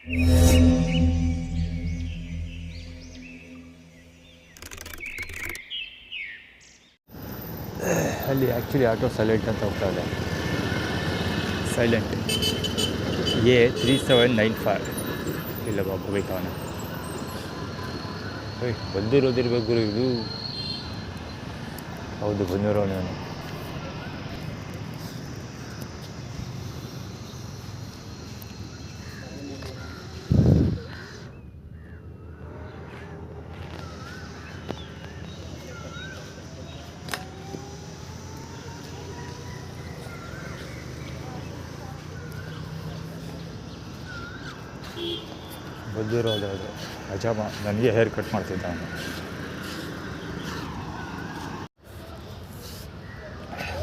ಅಲ್ಲಿ actually auto silent ಅಂತ ಹೋಗ್ತಾ ಇದೆ. ಸೈಲೆಂಟ್ A3795 ಇಲ್ಲ ಬಾಬು ಬೇಕವನ ಬಂದಿರೋದಿರ್ಬೇಕು ಗುರು ಇದು. ಹೌದು ಬಂದಿರೋನು. ಬಂದಿರೋದು ಅದು ಅಜಾಮ ನನಗೆ ಹೇರ್ ಕಟ್ ಮಾಡ್ತಿದ್ದ ಅವನು.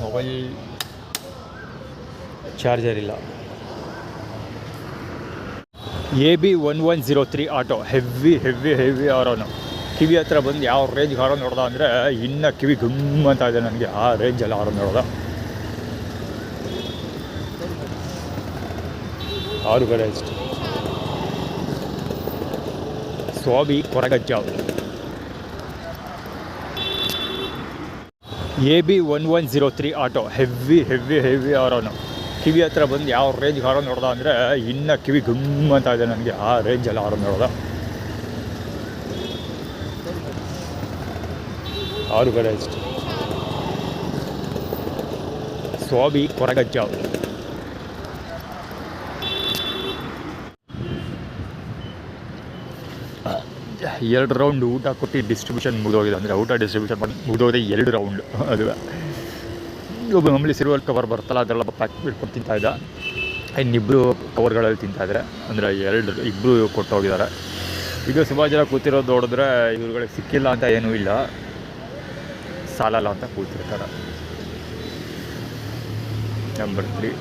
ಮೊಬೈಲ್ ಚಾರ್ಜರ್ ಇಲ್ಲ. AB1103 auto heavy ಹಾರೋನು. ಕಿವಿ ಹತ್ರ ಬಂದು ಯಾವ ರೇಂಜ್ಗೆ ಹಾರೋ ನೋಡ್ದ ಅಂದರೆ ಇನ್ನೂ ಕಿವಿ ಗುಮ್ ಅಂತ ಇದೆ ನನಗೆ. ಆ ರೇಂಜಲ್ಲಿ ಹಾರೋ ನೋಡ್ದ. 6 ಗಡೆ ಅಷ್ಟು. ಸ್ವಾಬಿ ಕೊರಗಜ್ಜಾವ್. AB1103 auto heavy ಹಾರೋನು. ಕಿವಿ ಹತ್ರ ಬಂದು ಯಾವ ರೇಂಜ್ಗೆ ಹಾರೋ ನೋಡ್ದ ಅಂದರೆ ಇನ್ನೂ ಕಿವಿ ಗುಮ್ ಅಂತ ಇದೆ ನನಗೆ. ಆ ರೇಂಜಲ್ಲಿ ಹಾರೋ ನೋಡ್ದ. 6 ಗಡೆ ಅಷ್ಟು. ಸ್ವಾಬಿ ಕೊರಗಜ್ಜಾವ್. ಎರಡು ರೌಂಡ್ ಊಟ ಕೊಟ್ಟು ಡಿಸ್ಟ್ರಿಬ್ಯೂಷನ್ ಮುಗಿದೋಗಿದೆ. ಅಂದರೆ ಊಟ ಡಿಸ್ಟ್ರಿಬ್ಯೂಷನ್ ಮಾಡಿ ಮುಗಿದೋಗಿದೆ 2 ರೌಂಡ್. ಅದು ಒಬ್ಬ ಮಾಮೂಲಿ ಸಿಲ್ವರ್ ಕವರ್ ಬರ್ತಲ್ಲ ಅದೆಲ್ಲ ಪ್ಯಾಕ್ ಬಿಟ್ಕೊಂಡು ತಿಂತಾಯಿದ್ದ. ಇನ್ನಿಬ್ಬರು ಕವರ್ಗಳಲ್ಲಿ ತಿಂತಾಯಿದ್ರೆ ಅಂದರೆ ಇಬ್ಬರು ಕೊಟ್ಟು ಹೋಗಿದ್ದಾರೆ. ಈಗ ಸುಮಾರು ಜನ ಕೂತಿರೋದು ನೋಡಿದ್ರೆ ಇವ್ರುಗಳಿಗೆ ಸಿಕ್ಕಿಲ್ಲ ಅಂತ ಏನೂ ಇಲ್ಲ, ಸಾಲಲ್ಲ ಅಂತ ಕೂತಿರ್ತಾರೆ. ನಂಬರ್ 3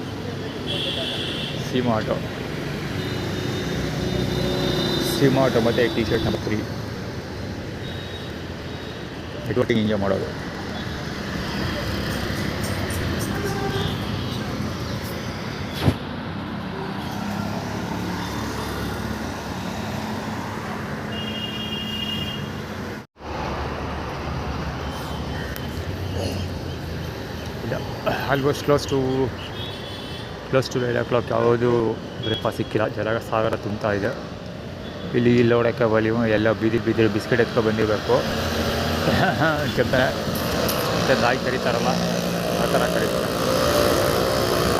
ಸೀಮಾಟೋ ಮತ್ತು T shirt number 3 networking enjoy ಮಾಡೋದು. Almost close to 9 o'clock. ಯಾವುದು ಬ್ರೇಕ್ಫಾಸ್ಟ್ ಸಿಕ್ಕಿಲ್ಲ. ಜನ ಸಾಗರ ತುಂಬ್ತಾ ಇದೆ. ಇಲ್ಲಿ ನೋಡೋಕ್ಕೆ ಬಲಿವು ಎಲ್ಲ ಬೀದಿ ಬಿಸ್ಕೆಟ್ ಎತ್ಕೊ ಬಂದಿರಬೇಕು. ಮತ್ತು ನಾಯಿ ಕರೀತಾರಲ್ಲ ಆ ಥರ ಕರೀತಾರೆ.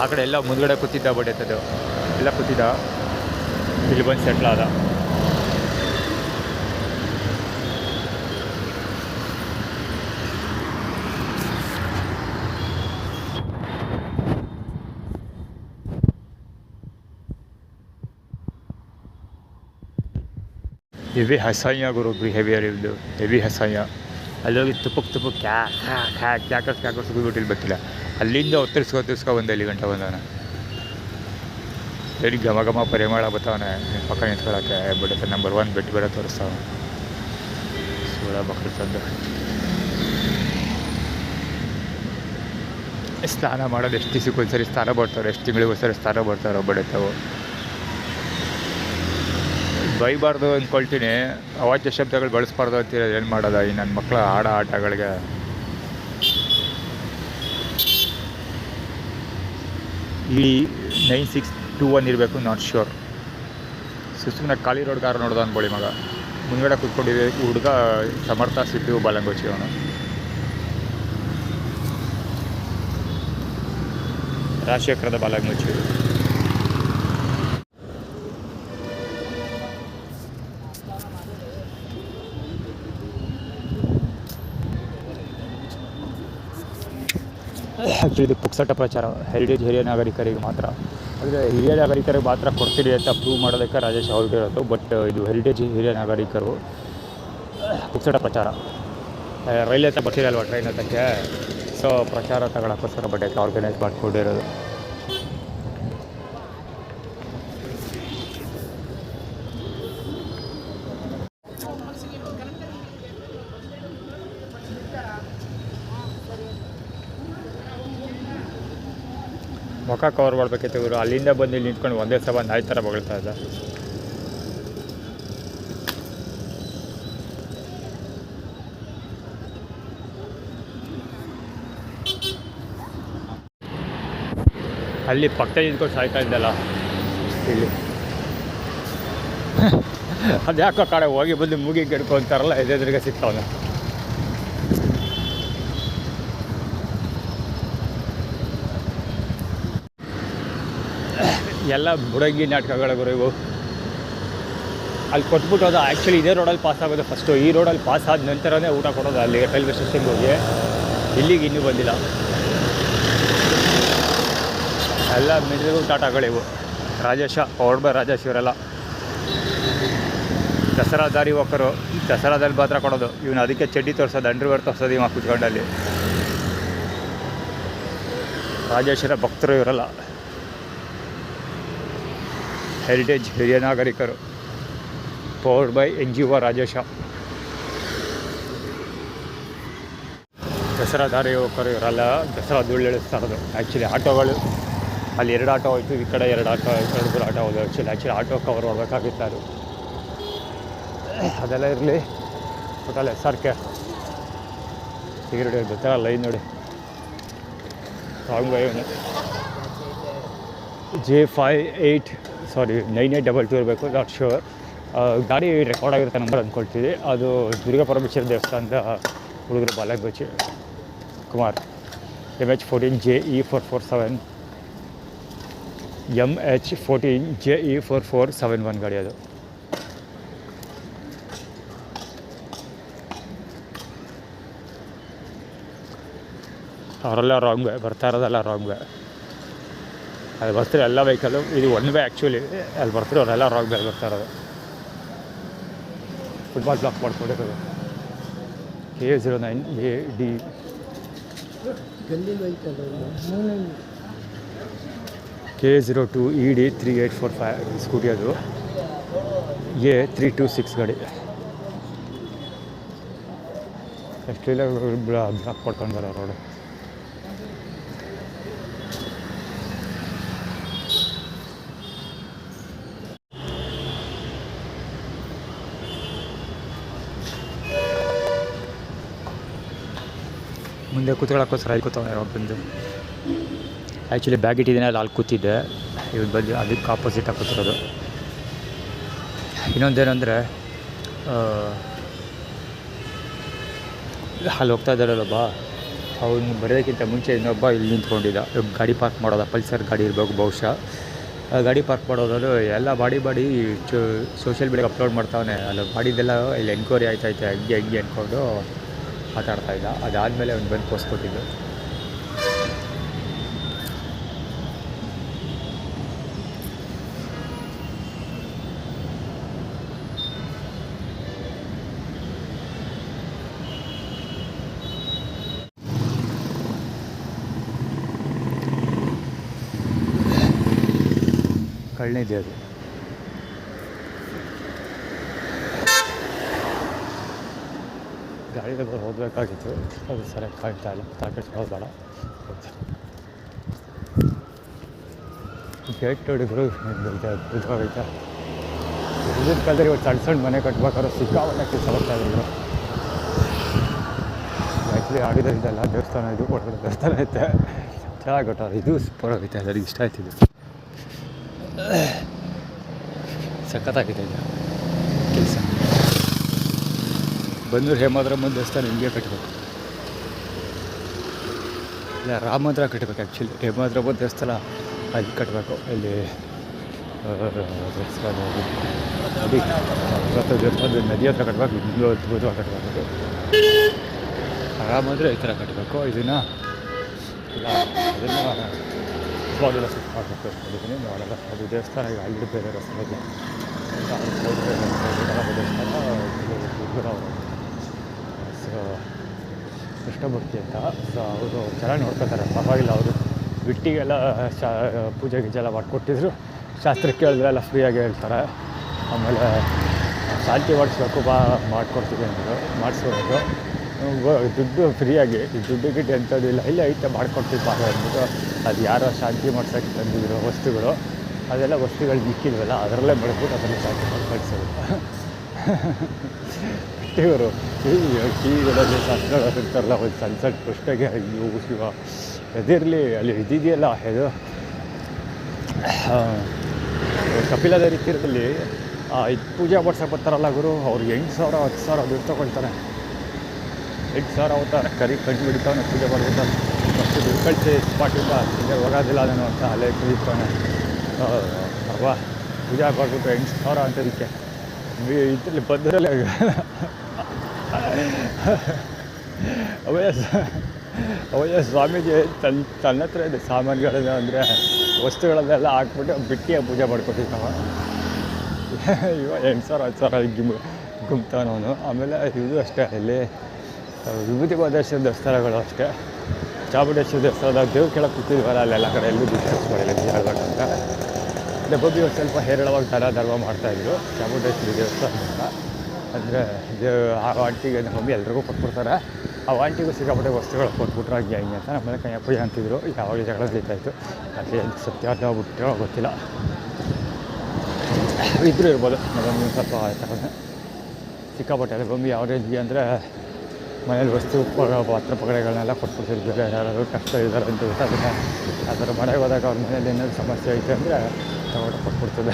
ಆ ಕಡೆ ಎಲ್ಲ ಮುಂದ್ಗಡೆ ಕೂತಿದ್ದ ಬಡ್ಡೆತ್ತದು ಎಲ್ಲ ಕೂತಿದ್ದ. ಇಲ್ಲಿ ಬಂದು ಸೆಟ್ಲ್ ಆದ. ಹೆವಿ ಹಸಾಯ ಗುರು. ಹೆವಿ ಹಸಾಯ. ಅಲ್ಲೋಗಿ ತುಪ್ಪಕ್ಕೆ ಕ್ಯಾಕರ್ಸ್ ಸುಗಿಬಿಟ್ಟಿಲ್ಲ ಗೊತ್ತಿಲ್ಲ. ಅಲ್ಲಿಂದ ಒತ್ತರಿಸ್ಕೊ ಬಂದೆ ಇಲ್ಲಿ ಗಂಟೆ ಬಂದವನ. ಸರಿ ಘಮ ಪರಿಮಳ ಬರ್ತಾವನೆ ನಿಮ್ಮ ಪಕ್ಕ ನಿಂತ್ಕೊಳ್ಳೋಕ್ಕೆ. ಬಿಡುತ್ತೆ ನಂಬರ್ 1 ಬೆಟ್ಟು ಬೇರೆ ತೋರಿಸ್ತಾವ. ಸೋಳ ಮಕ್ಕಳು ತಂದು ಸ್ನಾನ ಮಾಡೋದು ಎಷ್ಟು ದಿವಸಕ್ಕೊಂದ್ಸರಿ ಸ್ನಾನ ಮಾಡ್ತಾರೆ, ಎಷ್ಟು ತಿಂಗಳಿಗೋಸ್ಕರ ಸ್ನಾನ ಮಾಡ್ತಾರೋ ಬಿಡುತ್ತವು. ಬೈಬಾರ್ದು ಅಂದ್ಕೊಳ್ತೀನಿ, ಅವಾಚ್ಯ ಶಬ್ದಗಳು ಬಳಸ್ಬಾರ್ದು ಅಂತೀರ. ಏನು ಮಾಡೋದ ಈ ನನ್ನ ಮಕ್ಕಳ ಆಟಗಳಿಗೆ. ಈ 9621 ಇರಬೇಕು, ನಾಟ್ ಶ್ಯೂರ್. ಸುಮ್ಮನೆ ಖಾಲಿ ರೋಡ್ ಕಾರ್ ನೋಡ್ದ ಅನ್ಕೊಳ್ಳಿ ಮಗ. ಮುಂದ್ಗಡೆ ಕೂತ್ಕೊಂಡಿದ್ದೆ ಹುಡುಗ ಸಮರ್ಥ ಸಿದ್ದು ಬಾಲಂಗೋಚಿ ಅವನು. ರಾಜಶೇಖರದ ಬಾಲಂಗೋಚಿ. ಆ್ಯಕ್ಚುಲಿ ಇದು ಪುಕ್ಸಟ ಪ್ರಚಾರ. ಹೆರಿಟೇಜ್ ಹಿರಿಯ ನಾಗರಿಕರಿಗೆ ಮಾತ್ರ. ಅಂದರೆ ಹಿರಿಯ ನಾಗರಿಕರಿಗೆ ಮಾತ್ರ ಕೊಡ್ತೀರಿ ಅಂತ ಪ್ರೂವ್ ಮಾಡೋದಕ್ಕೆ ರಾಜೇಶ್ ಹೊರಟಿರೋದು. ಬಟ್ ಇದು ಹೆರಿಟೇಜ್ ಹಿರಿಯ ನಾಗರಿಕರು ಪುಕ್ಸಟ ಪ್ರಚಾರ. ರೈಲ್ ಹತ್ರ ಬರ್ತಿರಲ್ವ ಟ್ರೈನ್ ಹತ್ತಕ್ಕೆ, ಸೊ ಪ್ರಚಾರ ತಗೊಳ್ಳೋಕ್ಕೋಸ್ಕರ ಬಟ್ಟೆ ಆರ್ಗನೈಸ್ ಮಾಡಿಕೊಂಡಿರೋದು. ಮುಖ ಕವರ್ ಮಾಡಬೇಕಿತ್ತು ಇವರು. ಅಲ್ಲಿಂದ ಬಂದು ಇಲ್ಲಿ ನಿಂತ್ಕೊಂಡು ಒಂದೇ ಸಲ ನಾಯಿ ಥರ ಬಗಳ್ತಾ ಇದ್ದ. ಅಲ್ಲಿ ಪಕ್ಕದಲ್ಲಿ ನಿಂತ್ಕೊಂಡು ಸಾಯ್ತಾ ಇದ್ದಲ್ಲ ಇಲ್ಲಿ ಅದು ಯಾಕೋ ಕಡೆ ಹೋಗಿ ಬಂದು ಮೂಗಿ ಕೆಡ್ಕೊಂತಾರಲ್ಲ ಎದುರಿಗೆ ಸಿಗ್ತಾವನ. ಎಲ್ಲ ಬುಡಂಗಿ ನಾಟಕಗಳ ಗುರು ಇವು. ಅಲ್ಲಿ ಕೊಟ್ಬಿಟ್ಟು ಅದು ಆ್ಯಕ್ಚುಲಿ ಇದೇ ರೋಡಲ್ಲಿ ಪಾಸ್ ಆಗೋದು ಫಸ್ಟು. ಈ ರೋಡಲ್ಲಿ ಪಾಸ್ ಆದ ನಂತರನೇ ಊಟ ಕೊಡೋದು ಅಲ್ಲಿ ರೈಲ್ವೆ ಸ್ಟೇಷನ್ಗೆ ಹೋಗಿ. ಇಲ್ಲಿಗೆ ಇನ್ನೂ ಬಂದಿಲ್ಲ. ಎಲ್ಲ ಮಿಡಿದು ಟಾಟಾಗಳಿವು. ರಾಜೇಶ ಹೊರಡ್ಬ ರಾಜೇಶ್ ಇವರೆಲ್ಲ ದಸರಾ ದಾರಿ ಹೋಗೋರು. ದಸರಾದಲ್ಲಿ ಮಾತ್ರ ಕೊಡೋದು. ಇವನು ಅದಕ್ಕೆ ಚಡ್ಡಿ ತೋರಿಸೋದು, ಅಂಡರ್ವೇರ್ ತೋರಿಸೋದು ಇವಾಗ ಕುತ್ಕೊಂಡಲ್ಲಿ. ರಾಜೇಶರ ಭಕ್ತರು ಇವರೆಲ್ಲ. ಹೆರಿಟೇಜ್ ಹಿರಿಯ ನಾಗರಿಕರು powered by NGO Rajesh. Dasara ದಾರಿ ಹೋಗೋರು ಇವರೆಲ್ಲ ದಸರಾ ಧೂಳು ಇಳಿಸ್ತಾ ಇರೋದು. ಆ್ಯಕ್ಚುಲಿ ಆಟೋಗಳು ಅಲ್ಲಿ 2 ಆಟೋ ಹೋಯ್ತು, ಈ ಕಡೆ 2 ಆಟೋ, 2 ಆಟೋ ಹೋಗೋದು. ಆ್ಯಕ್ಚುಲಿ ಆಟೋ ಕವರ್ ಮಾಡಬೇಕಾಗಿತ್ತು. ಅದೆಲ್ಲ ಇರಲಿ. Total SRK cigarette Dasara line ನೋಡಿ. ರಾಂಗ್ ವೇ J58 9822 ಇರಬೇಕು, ನಾಟ್ ಶ್ಯೂರ್. ಗಾಡಿ ರೆಕಾರ್ಡ್ ಆಗಿರುತ್ತೆ ನಂಬರ್ ಅಂದ್ಕೊಳ್ತೀವಿ. ಅದು ದುರ್ಗಾ ಪರಮೇಶ್ವರ ದೇವಸ್ಥಾನದ ಹುಡುಗರು ಬಾಲಕಬಚ್ಚಿ Kumar. MH14 JE447 MH14 JE4471 ಗಾಡಿ ಅದು. ಅವರೆಲ್ಲ ರಾಂಗ್ ವೇ ಬರ್ತಾ ಇರೋದೆಲ್ಲ ರಾಂಗ್ ವೇ. ಅಲ್ಲಿ ಬರ್ತಾರೆ ಎಲ್ಲ ವೆಹಿಕಲ್ಲು. ಇದು 1 ವೇ ಆ್ಯಕ್ಚುಲಿ. ಅಲ್ಲಿ ಬರ್ತಾರೆ ಅವರೆಲ್ಲ ರಾಂಗ್ ವೇ ಬರ್ತಾ ಇರೋದು. ಫುಟ್ಬಾಲ್ ಬ್ಲಾಕ್ ಮಾಡ್ಕೊಂಡಿರೋದು. K09 AD K02 ED 3845 scooty ಅದು. A326 ಗಾಡಿ. ಎಷ್ಟೆಲ್ಲ ಬ್ಲಾಕ್ ಮಾಡ್ಕೊಂಡ್ಬಾರ ರೋಡು. ಮುಂದೆ ಕೂತ್ಕೊಳ್ಳೋಕ್ಕೋಸ್ಕರ ಅಲ್ಲಿ ಕೂತವನೇ ಅವ್ರು ಬಂದು. ಆ್ಯಕ್ಚುಲಿ ಬ್ಯಾಗ್ ಇಟ್ಟಿದ್ದೀನಿ, ಅಲ್ಲಿ ಕೂತಿದ್ದೆ. ಇವ್ರು ಬಂದು ಅದಕ್ಕೆ ಆಪೋಸಿಟಾಗಿ ಕೂತಿರೋದು. ಇನ್ನೊಂದೇನೆಂದರೆ ಅಲ್ಲಿ ಹೋಗ್ತಾ ಇದ್ದಾರಲ್ಲೊಬ್ಬ, ಅವ್ನು ಬರೋದಕ್ಕಿಂತ ಮುಂಚೆ ಇನ್ನೊಬ್ಬ ಇಲ್ಲಿ ನಿಂತ್ಕೊಂಡಿದ್ದ. ಗಾಡಿ ಪಾರ್ಕ್ ಮಾಡೋದ, ಪಲ್ಸರ್ ಗಾಡಿ ಇರಬೇಕು ಬಹುಶಃ. ಗಾಡಿ ಪಾರ್ಕ್ ಮಾಡೋದು ಎಲ್ಲ ಬಾಡಿ ಸೋಷಿಯಲ್ ಮೀಡಿಯಾಗೆ ಅಪ್ಲೋಡ್ ಮಾಡ್ತಾವನೆ. ಅಲ್ಲಿ ಬಾಡಿದೆಲ್ಲ ಇಲ್ಲಿ ಎನ್ಕ್ವೈರಿ ಆಯ್ತೈತೆ ಹಂಗೆ ಅಂದ್ಕೊಂಡು ಮಾತಾಡ್ತಾ ಇದ್ದ. ಅದಾದಮೇಲೆ ಅವ್ನು ಬಂದು ಪೋಸ್ಟ್ ಕೊಟ್ಟಿದ್ದು. ಕಳ್ಳಿದೆ ಅದು. ಗಾಡಿ ತಗೊಂಡು ಹೋಗಬೇಕಾಗಿತ್ತು, ಅದು ಸರಿಯಾಗಿ ಕಾಣ್ತಾ ಇಲ್ಲ. ತಾಕೆಟ್ಸ್ಕೊಳ್ಳೋದು ಬೇಡ. ಗೇಟ್ ನೋಡಿದ್ರು ಅದ್ಭುತವಾಗೈತೆ. ಹಿಂದಿನ ಕಾಲದಲ್ಲಿ ಇವತ್ತು ಸಣ್ಣ ಮನೆ ಕಟ್ಬೇಕಾದ್ರೆ ಸಿಕ್ಕಾಪಟ್ಟೆ ಕೆಲಸ ಬರ್ತಾಯಿದ್ರು. ಆ್ಯಕ್ಚುಲಿ ಆಡಿದಲ್ಲ ದೇವಸ್ಥಾನ, ಇದು ಒಳಗಡೆ ದೇವಸ್ಥಾನ ಐತೆ, ಚೆನ್ನಾಗಿ ಕೊಟ್ಟವ್ರು. ಇದು ಸೂಪರ್ ಆಗೈತೆ, ಅದರಿಗೆ ಇಷ್ಟ ಆಯ್ತಿದ್ದು. ಸಖತ್ತಾಗಿದೆ ಇದು ಕೆಲಸ. ಬಂದೂರು ಹೇಮಾದ್ರಮ್ಮ ದೇವಸ್ಥಾನ ಹಿಂಗೆ ಕಟ್ಟಬೇಕು. ಇಲ್ಲ ರಾಮಂದ್ರ ಕಟ್ಟಬೇಕು. ಆ್ಯಕ್ಚುಲಿ ಹೇಮಾದ್ರಮ್ಮ ದೇವಸ್ಥಾನ ಅಲ್ಲಿ ಕಟ್ಟಬೇಕು. ಇಲ್ಲಿ ದೇವಸ್ಥಾನ ನದಿ ಹತ್ರ ಕಟ್ಟಬೇಕು. ಇನ್ನೂ ಅದ್ಭುತವಾಗಿ ಕಟ್ಟಬೇಕು. ರಾಮಂದ್ರ ಈ ಥರ ಕಟ್ಟಬೇಕು. ಇದನ್ನು ಇಲ್ಲ ಅದನ್ನು ಸ್ವಾಗತ ಮಾಡಬೇಕು ಅಂದ್ಕೊಂಡಿದ್ದೀನಿ. ನೋಡೋಲ್ಲ, ಅದು ದೇವಸ್ಥಾನ ಈಗ ಅಲ್ಲಿ ಬೇರೆ ರಸ್ತೆ ದೇವಸ್ಥಾನ ಅವರು ಕೃಷ್ಣಮೂರ್ತಿ ಅಂತ. ಸೊ ಅವರು ಚೆನ್ನಾಗಿ ನೋಡ್ಕೋತಾರೆ, ಪರವಾಗಿಲ್ಲ. ಅವರು ಬಿಟ್ಟಿಗೆಲ್ಲ ಪೂಜೆ ಗೀಜೆಲ್ಲ ಮಾಡಿಕೊಟ್ಟಿದ್ರು. ಶಾಸ್ತ್ರಕ್ಕೆ ಕೇಳಿದ್ರೆಲ್ಲ ಫ್ರೀಯಾಗಿ ಹೇಳ್ತಾರೆ. ಆಮೇಲೆ ಶಾಂತಿ ಮಾಡಿಸ್ಬೇಕು, ಮಾಡಿಕೊಡ್ತೀವಿ ಅಂದರು. ಮಾಡಿಸ್ಬೇಕು, ದುಡ್ಡು ಫ್ರೀಯಾಗಿ. ದುಡ್ಡು ಗಿಡ್ಡು ಎಂಥದ್ದು ಇಲ್ಲ, ಇಲ್ಲ ಐತೆ ಮಾಡಿಕೊಡ್ತೀವಿ ಅಂದ್ಬಿಟ್ಟು. ಅದು ಯಾರೋ ಶಾಂತಿ ಮಾಡ್ಸೋಕ್ಕೆ ತಂದಿದ್ರು ವಸ್ತುಗಳು, ಅದೆಲ್ಲ ವಸ್ತುಗಳು ಇಕ್ಕಿದ್ವಲ್ಲ ಅದರಲ್ಲೇ ಬೆಳೆದ್ಬಿಟ್ಟು ಅದನ್ನು ಶಾಂತಿ ಮಾಡಿ ಕಳಿಸೋದು. ಇವರು ಟಿವಿಗಳಲ್ಲಿ ಶಾಸ್ತ್ರಗಳಿರ್ತಾರಲ್ಲ, ಒಂದು ಸಣ್ಣ ಪ್ರಶ್ನೆಗೆ ಅಯ್ಯೋ ಶಿವ ಎದಿರಲಿ ಅಲ್ಲಿ ಇದ್ದಿದೆಯಲ್ಲ ಇದು ಕಪಿಲದೇವಿ ತೀರದಲ್ಲಿ ಇದು ಪೂಜೆ ಮಾಡ್ಸಕ್ಕೆ ಬರ್ತಾರಲ್ಲ ಗುರು, ಅವ್ರಿಗೆ 8,000 10,000 ದುಡ್ಡು ತೊಗೊಳ್ತಾರೆ. 8,000 ಅವತ್ತಾರ ಕರಿ ಕಣ್ಣು ಬಿಡ್ತಾವನೆ ಪೂಜೆ ಮಾಡ್ಬಿಡ್ತಾನೆ. ಫಸ್ಟ್ ದುಡ್ಡು ಕಳಿಸಿ ಸ್ಪಾಟಿಂದ ಪೂಜೆ ಹೋಗೋದಿಲ್ಲ ನಾನು ಅಂತ ಅಲ್ಲೇ ಕುಳಿತಾನೆ. ಅಲ್ವಾ ಪೂಜೆ ಮಾಡಿಬಿಟ್ಟು 8,000 ಅಂತದಕ್ಕೆ ಇದರಲ್ಲಿ ಬಂದರಲ್ಲ ಅವಯ್ಯ ಸ್ವಾಮೀಜಿ ತನ್ನ ಹತ್ರ ಇದೆ ಸಾಮಾನುಗಳನ್ನ ಅಂದರೆ ವಸ್ತುಗಳನ್ನೆಲ್ಲ ಹಾಕ್ಬಿಟ್ಟು ಬಿಟ್ಟಿಯಾಗಿ ಪೂಜೆ ಮಾಡ್ಕೊಟ್ಟಿದ್ದಾವ. ಇವಾಗ 8,000 10,000 ಗುಮ್ತಾನವನು. ಆಮೇಲೆ ಇದು ಅಷ್ಟೇ, ಇಲ್ಲಿ ವಿಭೂತಿ ಮಹದೇಶ್ವರ ದೇವಸ್ಥಾನಗಳು ಅಷ್ಟೇ. ಚಾಮುಂಡೇಶ್ವರಿ ದೇವಸ್ಥಾನದಾಗ ದೇವ್ರು ಕೆಳಗೆ ಕೂತಿದ್ವಲ್ಲ, ಅಲ್ಲೆಲ್ಲ ಕಡೆ ಎಲ್ಲೂ ಡಿಸ್ಟರ್ಸ್ ಮಾಡಿಲ್ಲ ಹೇಳ್ಬೇಕಂತ. ಡಬ್ಬಿ ಒಂದು ಸ್ವಲ್ಪ ಹೇರಳವಾಗಿ ಧರ್ಮ ಮಾಡ್ತಾಯಿದ್ರು ಚಾಮುಂಡೇಶ್ವರಿ ದೇವಸ್ಥಾನದಿಂದ. ಅಂದರೆ ಆ ಆಂಟಿಗೆ ನಮ್ಮ ಮಮ್ಮಿ ಎಲ್ರಿಗೂ ಕೊಟ್ಬಿಡ್ತಾರೆ. ಆ ಆಂಟಿಗೂ ಸಿಕ್ಕಾಪಟ್ಟೆ ವಸ್ತುಗಳು ಕೊಟ್ಬಿಟ್ರೆ ಹಂಗೆ ಹಿಂಗೆ ಅಂತ ನಮ್ಮನೆ ಕೈಯಪ್ಪಯ್ಯ ಅಂತಿದ್ರು. ಯಾವಾಗಲೂ ಜಗಳ ನಡೀತಾಯಿತ್ತು. ಅದೇ ಸತ್ಯಾರ್ಥ ಬಿಟ್ಟೋ ಗೊತ್ತಿಲ್ಲ, ಇದ್ರೂ ಇರ್ಬೋದು. ನಮ್ಮ ಸ್ವಲ್ಪ ಆಯ್ತು ಸಿಕ್ಕಾಪಟ್ಟೆ ಅಲ್ಲ ಮಮ್ಮಿ ಯಾವ ರೇಂಜ್ಗೆ ಅಂದರೆ ಮನೇಲಿ ವಸ್ತು ಪಾತ್ರ ಪಗಡೆಗಳನ್ನೆಲ್ಲ ಕೊಟ್ಬಿಡ್ತಿದ್ರು. ಬೇರೆ ಯಾರಾದರೂ ಕಷ್ಟ ಇದ್ದಾರೆ ಅಂತ ಅದನ್ನು ಆ ಥರ ಮನೆಗೆ ಹೋದಾಗ ಅವ್ರ ಮನೇಲಿ ಏನಾದರೂ ಸಮಸ್ಯೆ ಐತೆ ಅಂದರೆ ತಗೊಂಡು ಕೊಟ್ಬಿಡ್ತದೆ.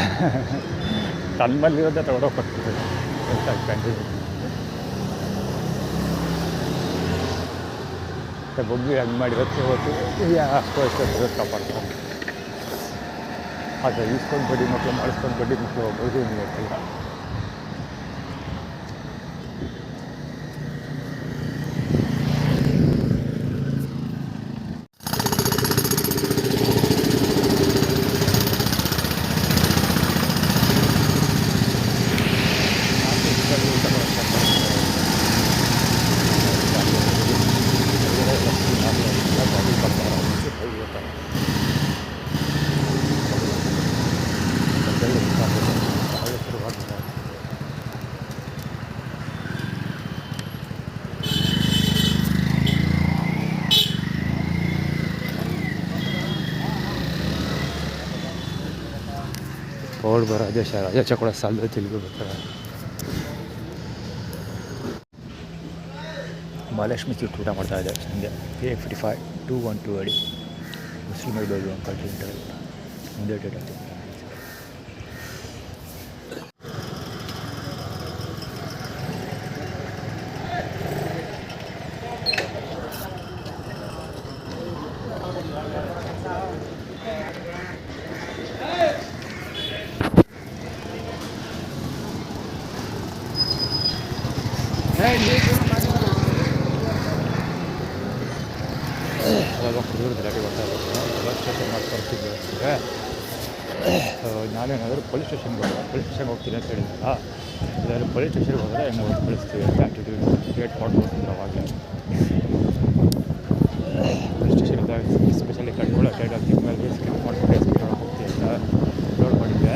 ತನ್ನ ಮನೇಲಿರೋದೇ ತಗೊಂಡೋಗಿ ಕೊಟ್ಬಿಡ್ತದೆ ಅಂತ ಕಂಟಿನ್ಯೂ. ಮತ್ತು ಬೊಗ್ಗಿ ಹಂಗೆ ಮಾಡಿ ಹೊತ್ತು ಅಷ್ಟು ಎಷ್ಟು ಕಾಪಾಡ್ತಾರೆ. ಆದರೆ ಈಸ್ಕೊಂಡು ಬಡ್ಡಿ ಮಕ್ಕಳು ಮಾಡಿಸ್ಕೊಂಡು ಬಡ್ಡಿ ಮಕ್ಕಳು ಹೋಗೋದು ನೀವು ಗೊತ್ತಿಲ್ಲ. ಓಡ್ ಬರೋ ರಾಜೇಶ ಕೂಡ ಸಾಲದ ತಿರುಗಿ ಬರ್ತಾರೆ. ಮಹಾಲಕ್ಷ್ಮಿ ಸ್ವೀಟ್ ಊಟ ಮಾಡ್ತಾಯಿದ್ದೆ ಸಂಜೆ. A55 212 ಅಡಿ ಮುಸ್ಲಿಮ್ ಐಡೋದು ಅಂಕಲ್ ಟಿಂಟರ್ ಮುಂದೆ ಡೇಟ್ ಆಗ್ತದೆ. ಅವಾಗ ಕುಡಿಯೋದು ಗಲಾಟೆ ಬರ್ತಾ ಇರ್ಬೇಕು. ಪೊಲೀಸ್ ಸ್ಟೇಷನ್ ಮಾಡ್ಕೊಡ್ತಿದ್ದೆ ಅಂದರೆ ನಾನೇನಾದರೂ ಪೊಲೀಸ್ ಸ್ಟೇಷನ್ಗೆ ಹೋಗ್ತೀನಿ ಅಂತ ಹೇಳಿದ್ನಲ್ಲ, ಎಲ್ಲರೂ ಪೊಲೀಸ್ ಸ್ಟೇಷನ್ಗೆ ಹೋದರೆ ಹೆಂಗೆ ಹೋಗಿ ಕಳಿಸ್ತೀವಿ ಅಂತ ಆ್ಯಟಿಟ್ಯೂಡ್ ಕ್ರಿಯೇಟ್ ಮಾಡ್ಕೊಡ್ತಿದ್ರು ಅವಾಗಲೇ. ಪೊಲೀಸ್ ಸ್ಟೇಷನಿಂದ ಎಸ್ಪೆಷಲಿ ಕಟ್ಕೊಳ್ಳೋ ಟೈಟಲ್ ಮೇಲೆ ಸ್ಕಿಪ್ ಮಾಡ್ಕೊಂಡು ಸ್ಪೀಡ್ ಹೋಗ್ತೀವಿ ಅಂತ ಅಪ್ಲೋಡ್ ಮಾಡಿದ್ದೆ.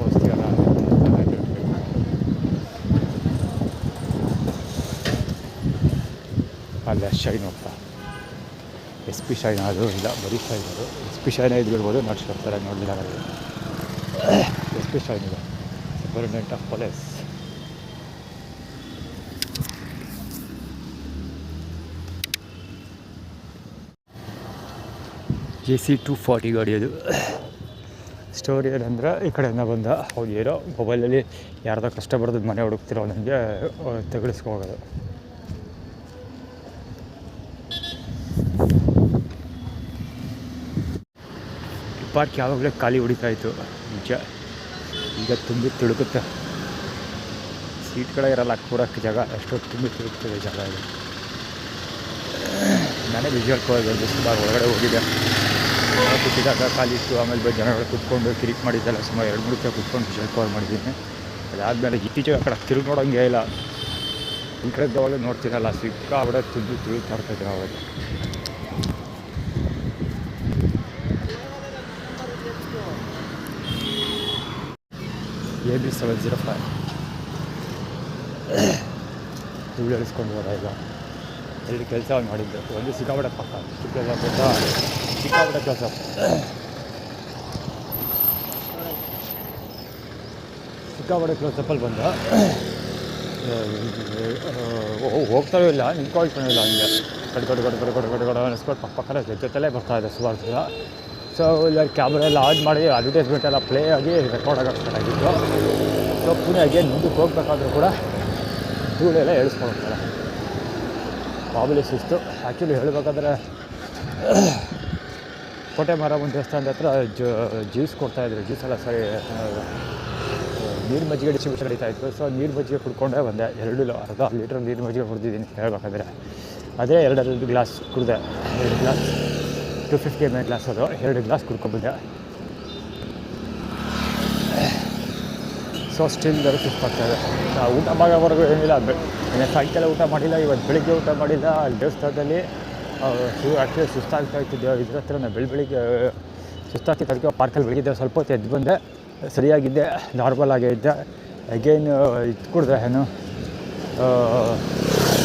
ಓಡಿಸ್ತೀವಲ್ಲ ಅಲ್ಲ ಶೈನ್ ಹೋಗ್ತಾ SP ಶೈನ್ ಅದು ಇಲ್ಲ, ಬರೀ ಶೈನ್ ಅದು. SP ಶೈನ್ ಇದು ಬಿಡ್ಬೋದು, ನಡ್ಸ್ಕೊಡ್ತಾರೆ ನೋಡಲಿಲ್ಲ ನನಗೆ. SP ಶೈನ್ ಇದೆ, ಸೂಪರಿಂಟೆಂಡೆಂಟ್ ಆಫ್ ಪೊಲೀಸ್. JC 240 ಗಾಡಿ ಅದು. ಸ್ಟೋರಿ ಏನಂದರೆ ಈ ಕಡೆಯಿಂದ ಬಂದ ಅವ್ನು ಏನೋ ಮೊಬೈಲಲ್ಲಿ ಯಾರ್ದೋ ಕಷ್ಟ ಬರೋದು ಮನೆ ಹುಡುಕ್ತಿರೋ ನನಗೆ ತೆಗೆಳಿಸ್ಕೋಗೋದು. ಪಾರ್ಕ್ ಯಾವಾಗಲೇ ಖಾಲಿ ಹೊಡಿತಾಯಿತ್ತು ನಿಜ. ಈಗ ತುಂಬಿ ತಿಳುಕುತ್ತೆ, ಸೀಟ್ಗಳೇ ಇರಲ್ಲ ಕೂರಕ್ಕೆ ಜಾಗ, ಎಷ್ಟೊತ್ತು ತುಂಬಿ ತಿಳುಕ್ತಿದೆ ಜಾಗ ಇದು. ನಾನೇ ವಿಜುವಲ್ ಸುಮಾರು ಒಳಗಡೆ ಹೋಗಿದ್ದೆ, ಕೂತಿದ್ದಾಗ ಖಾಲಿ ಇತ್ತು. ಆಮೇಲೆ ಜನಗಳು ಕುತ್ಕೊಂಡು ಕಿರಿಕ್ ಮಾಡಿದ್ದೆಲ್ಲ ಸುಮಾರು 2-3 ನಿಮಿಷ ಕುತ್ಕೊಂಡು ವಿಜುವಲ್ ಕವರ್ ಮಾಡಿದ್ದೀನಿ. ಅದಾದಮೇಲೆ ಇತ್ತೀಚೆಗೆ ಆ ಕಡೆ ತಿರುಗಿ ನೋಡೋಂಗೆ ಇಲ್ಲ, ಈ ಕಡೆದವಾಗ ನೋಡ್ತೀನಲ್ಲ ಸಿಕ್ಕಾಬಿಡ ತುಂಬಿ ತಿಳುಕ್ತಾ ಇರ್ತಾಯಿದ್ದೆ ಅವಾಗ. AB 705 ಧೂಳು ಎಳಿಸ್ಕೊಂಡು ಹೋದ. ಈಗ ಎಲ್ಲಿ ಕೆಲಸ ಮಾಡಿದ್ದು ಒಂದು ಸಿಕ್ಕಾಪಟ್ಟೆ ಪಕ್ಕ ಸಿಕ್ಕಾಪಟ್ಟೆ ಕೆಲಸ. ಸಿಕ್ಕಾಪಟ್ಟೆ ಕ್ಲೋಸಪ್ಪಲ್ಲಿ ಬಂದ, ಹೋಗ್ತಾನೂ ಇಲ್ಲ, ನಿಂತ್ಕೊಳ್ತಾನೂ ಇಲ್ಲ. ಹಂಗೆ ಗಡ್ ಅನ್ನಿಸ್ಕೊಂಡು ಪಕ್ಕನೇ ಜೊತೆಲೇ ಬರ್ತಾಯಿದೆ ಸುಮಾರು ಜನ. ಸೊ ಇಲ್ಲಿ ಕ್ಯಾಮ್ರಾ ಎಲ್ಲ ಆನ್ ಮಾಡಿ ಅಡ್ವರ್ಟೈಸ್ಮೆಂಟ್ ಎಲ್ಲ ಪ್ಲೇ ಆಗಿ ರೆಕಾರ್ಡ್ ಆಗೋಕ್ಕೆ ಸ್ಟಾರ್ಟ್ ಆಗಿತ್ತು. ಸೊ ಪುನಃ ಅಗೇನ್ ಮುಂದಕ್ಕೆ ಹೋಗ್ಬೇಕಾದ್ರೂ ಕೂಡ ಧೂಳೆಲ್ಲ ಎಳಿಸ್ಕೊಳ್ತಾರೆ. ಮಾಮೂಲಿ ಸುಸ್ತು. ಆ್ಯಕ್ಚುಲಿ ಹೇಳಬೇಕಾದ್ರೆ ಕೋಟೆ ಮಾರಮ್ಮನ ದೇವಸ್ಥಾನದ ಹತ್ರ ಜ್ಯೂಸ್ ಕೊಡ್ತಾಯಿದ್ರು. ಜ್ಯೂಸ್ ಎಲ್ಲ ಸರಿ ನೀರು ಮಜ್ಜಿಗೆ ಡಿಸ್ಟ್ರಿಬ್ಯೂಷನ್ ನಡೀತಾಯಿತ್ತು. ಸೊ ನೀರು ಮಜ್ಜಿಗೆ ಕುಡ್ಕೊಂಡೇ ಬಂದೆ. ಅರ್ಧ ಲೀಟ್ರ್ ನೀರು ಮಜ್ಜಿಗೆ ಕುಡ್ದಿದ್ದೀನಿ ಹೇಳ್ಬೇಕಾದ್ರೆ. ಅದೇ 2 ಗ್ಲಾಸ್ ಕುಡಿದೆ. 2 ಗ್ಲಾಸ್ 250 ml ಗ್ಲಾಸ್, ಅದು 2 ಗ್ಲಾಸ್ ಕುಡ್ಕೊಬಂದೆ. ಸೊ ಸ್ಟಿಲ್ ಸುಸ್ತಾಗ್ತಾಯಿದೆ. ಊಟ ಮಾಡೋವರೆಗೂ ಏನಿಲ್ಲ. ಸಾಯಂಕಾಲ ಊಟ ಮಾಡಿಲ್ಲ, ಇವತ್ತು ಬೆಳಿಗ್ಗೆ ಊಟ ಮಾಡಿಲ್ಲ. ಅಲ್ಲಿ ದೇವಸ್ಥಾನದಲ್ಲಿ ಆ್ಯಕ್ಚುಲಿ ಸುಸ್ತಾಗ್ತಾಯಿತ್ತು. ಇದ್ರ ಹತ್ರ ನಾನು ಬೆಳಿಗ್ಗೆ ಸುಸ್ತಾಗ್ತಿತ್ತು. ಅದಕ್ಕೆ ಪಾರ್ಕಲ್ಲಿ ಬೆಳಗ್ಗೆ ಸ್ವಲ್ಪ ಹೊತ್ತು ಎದ್ದು ಬಂದೆ. ಸರಿಯಾಗಿದ್ದೆ, ನಾರ್ಮಲ್ ಆಗೇ ಇದ್ದೆ. ಅಗೇನ್ ಇದು ಕುಡಿದೆ, ಏನು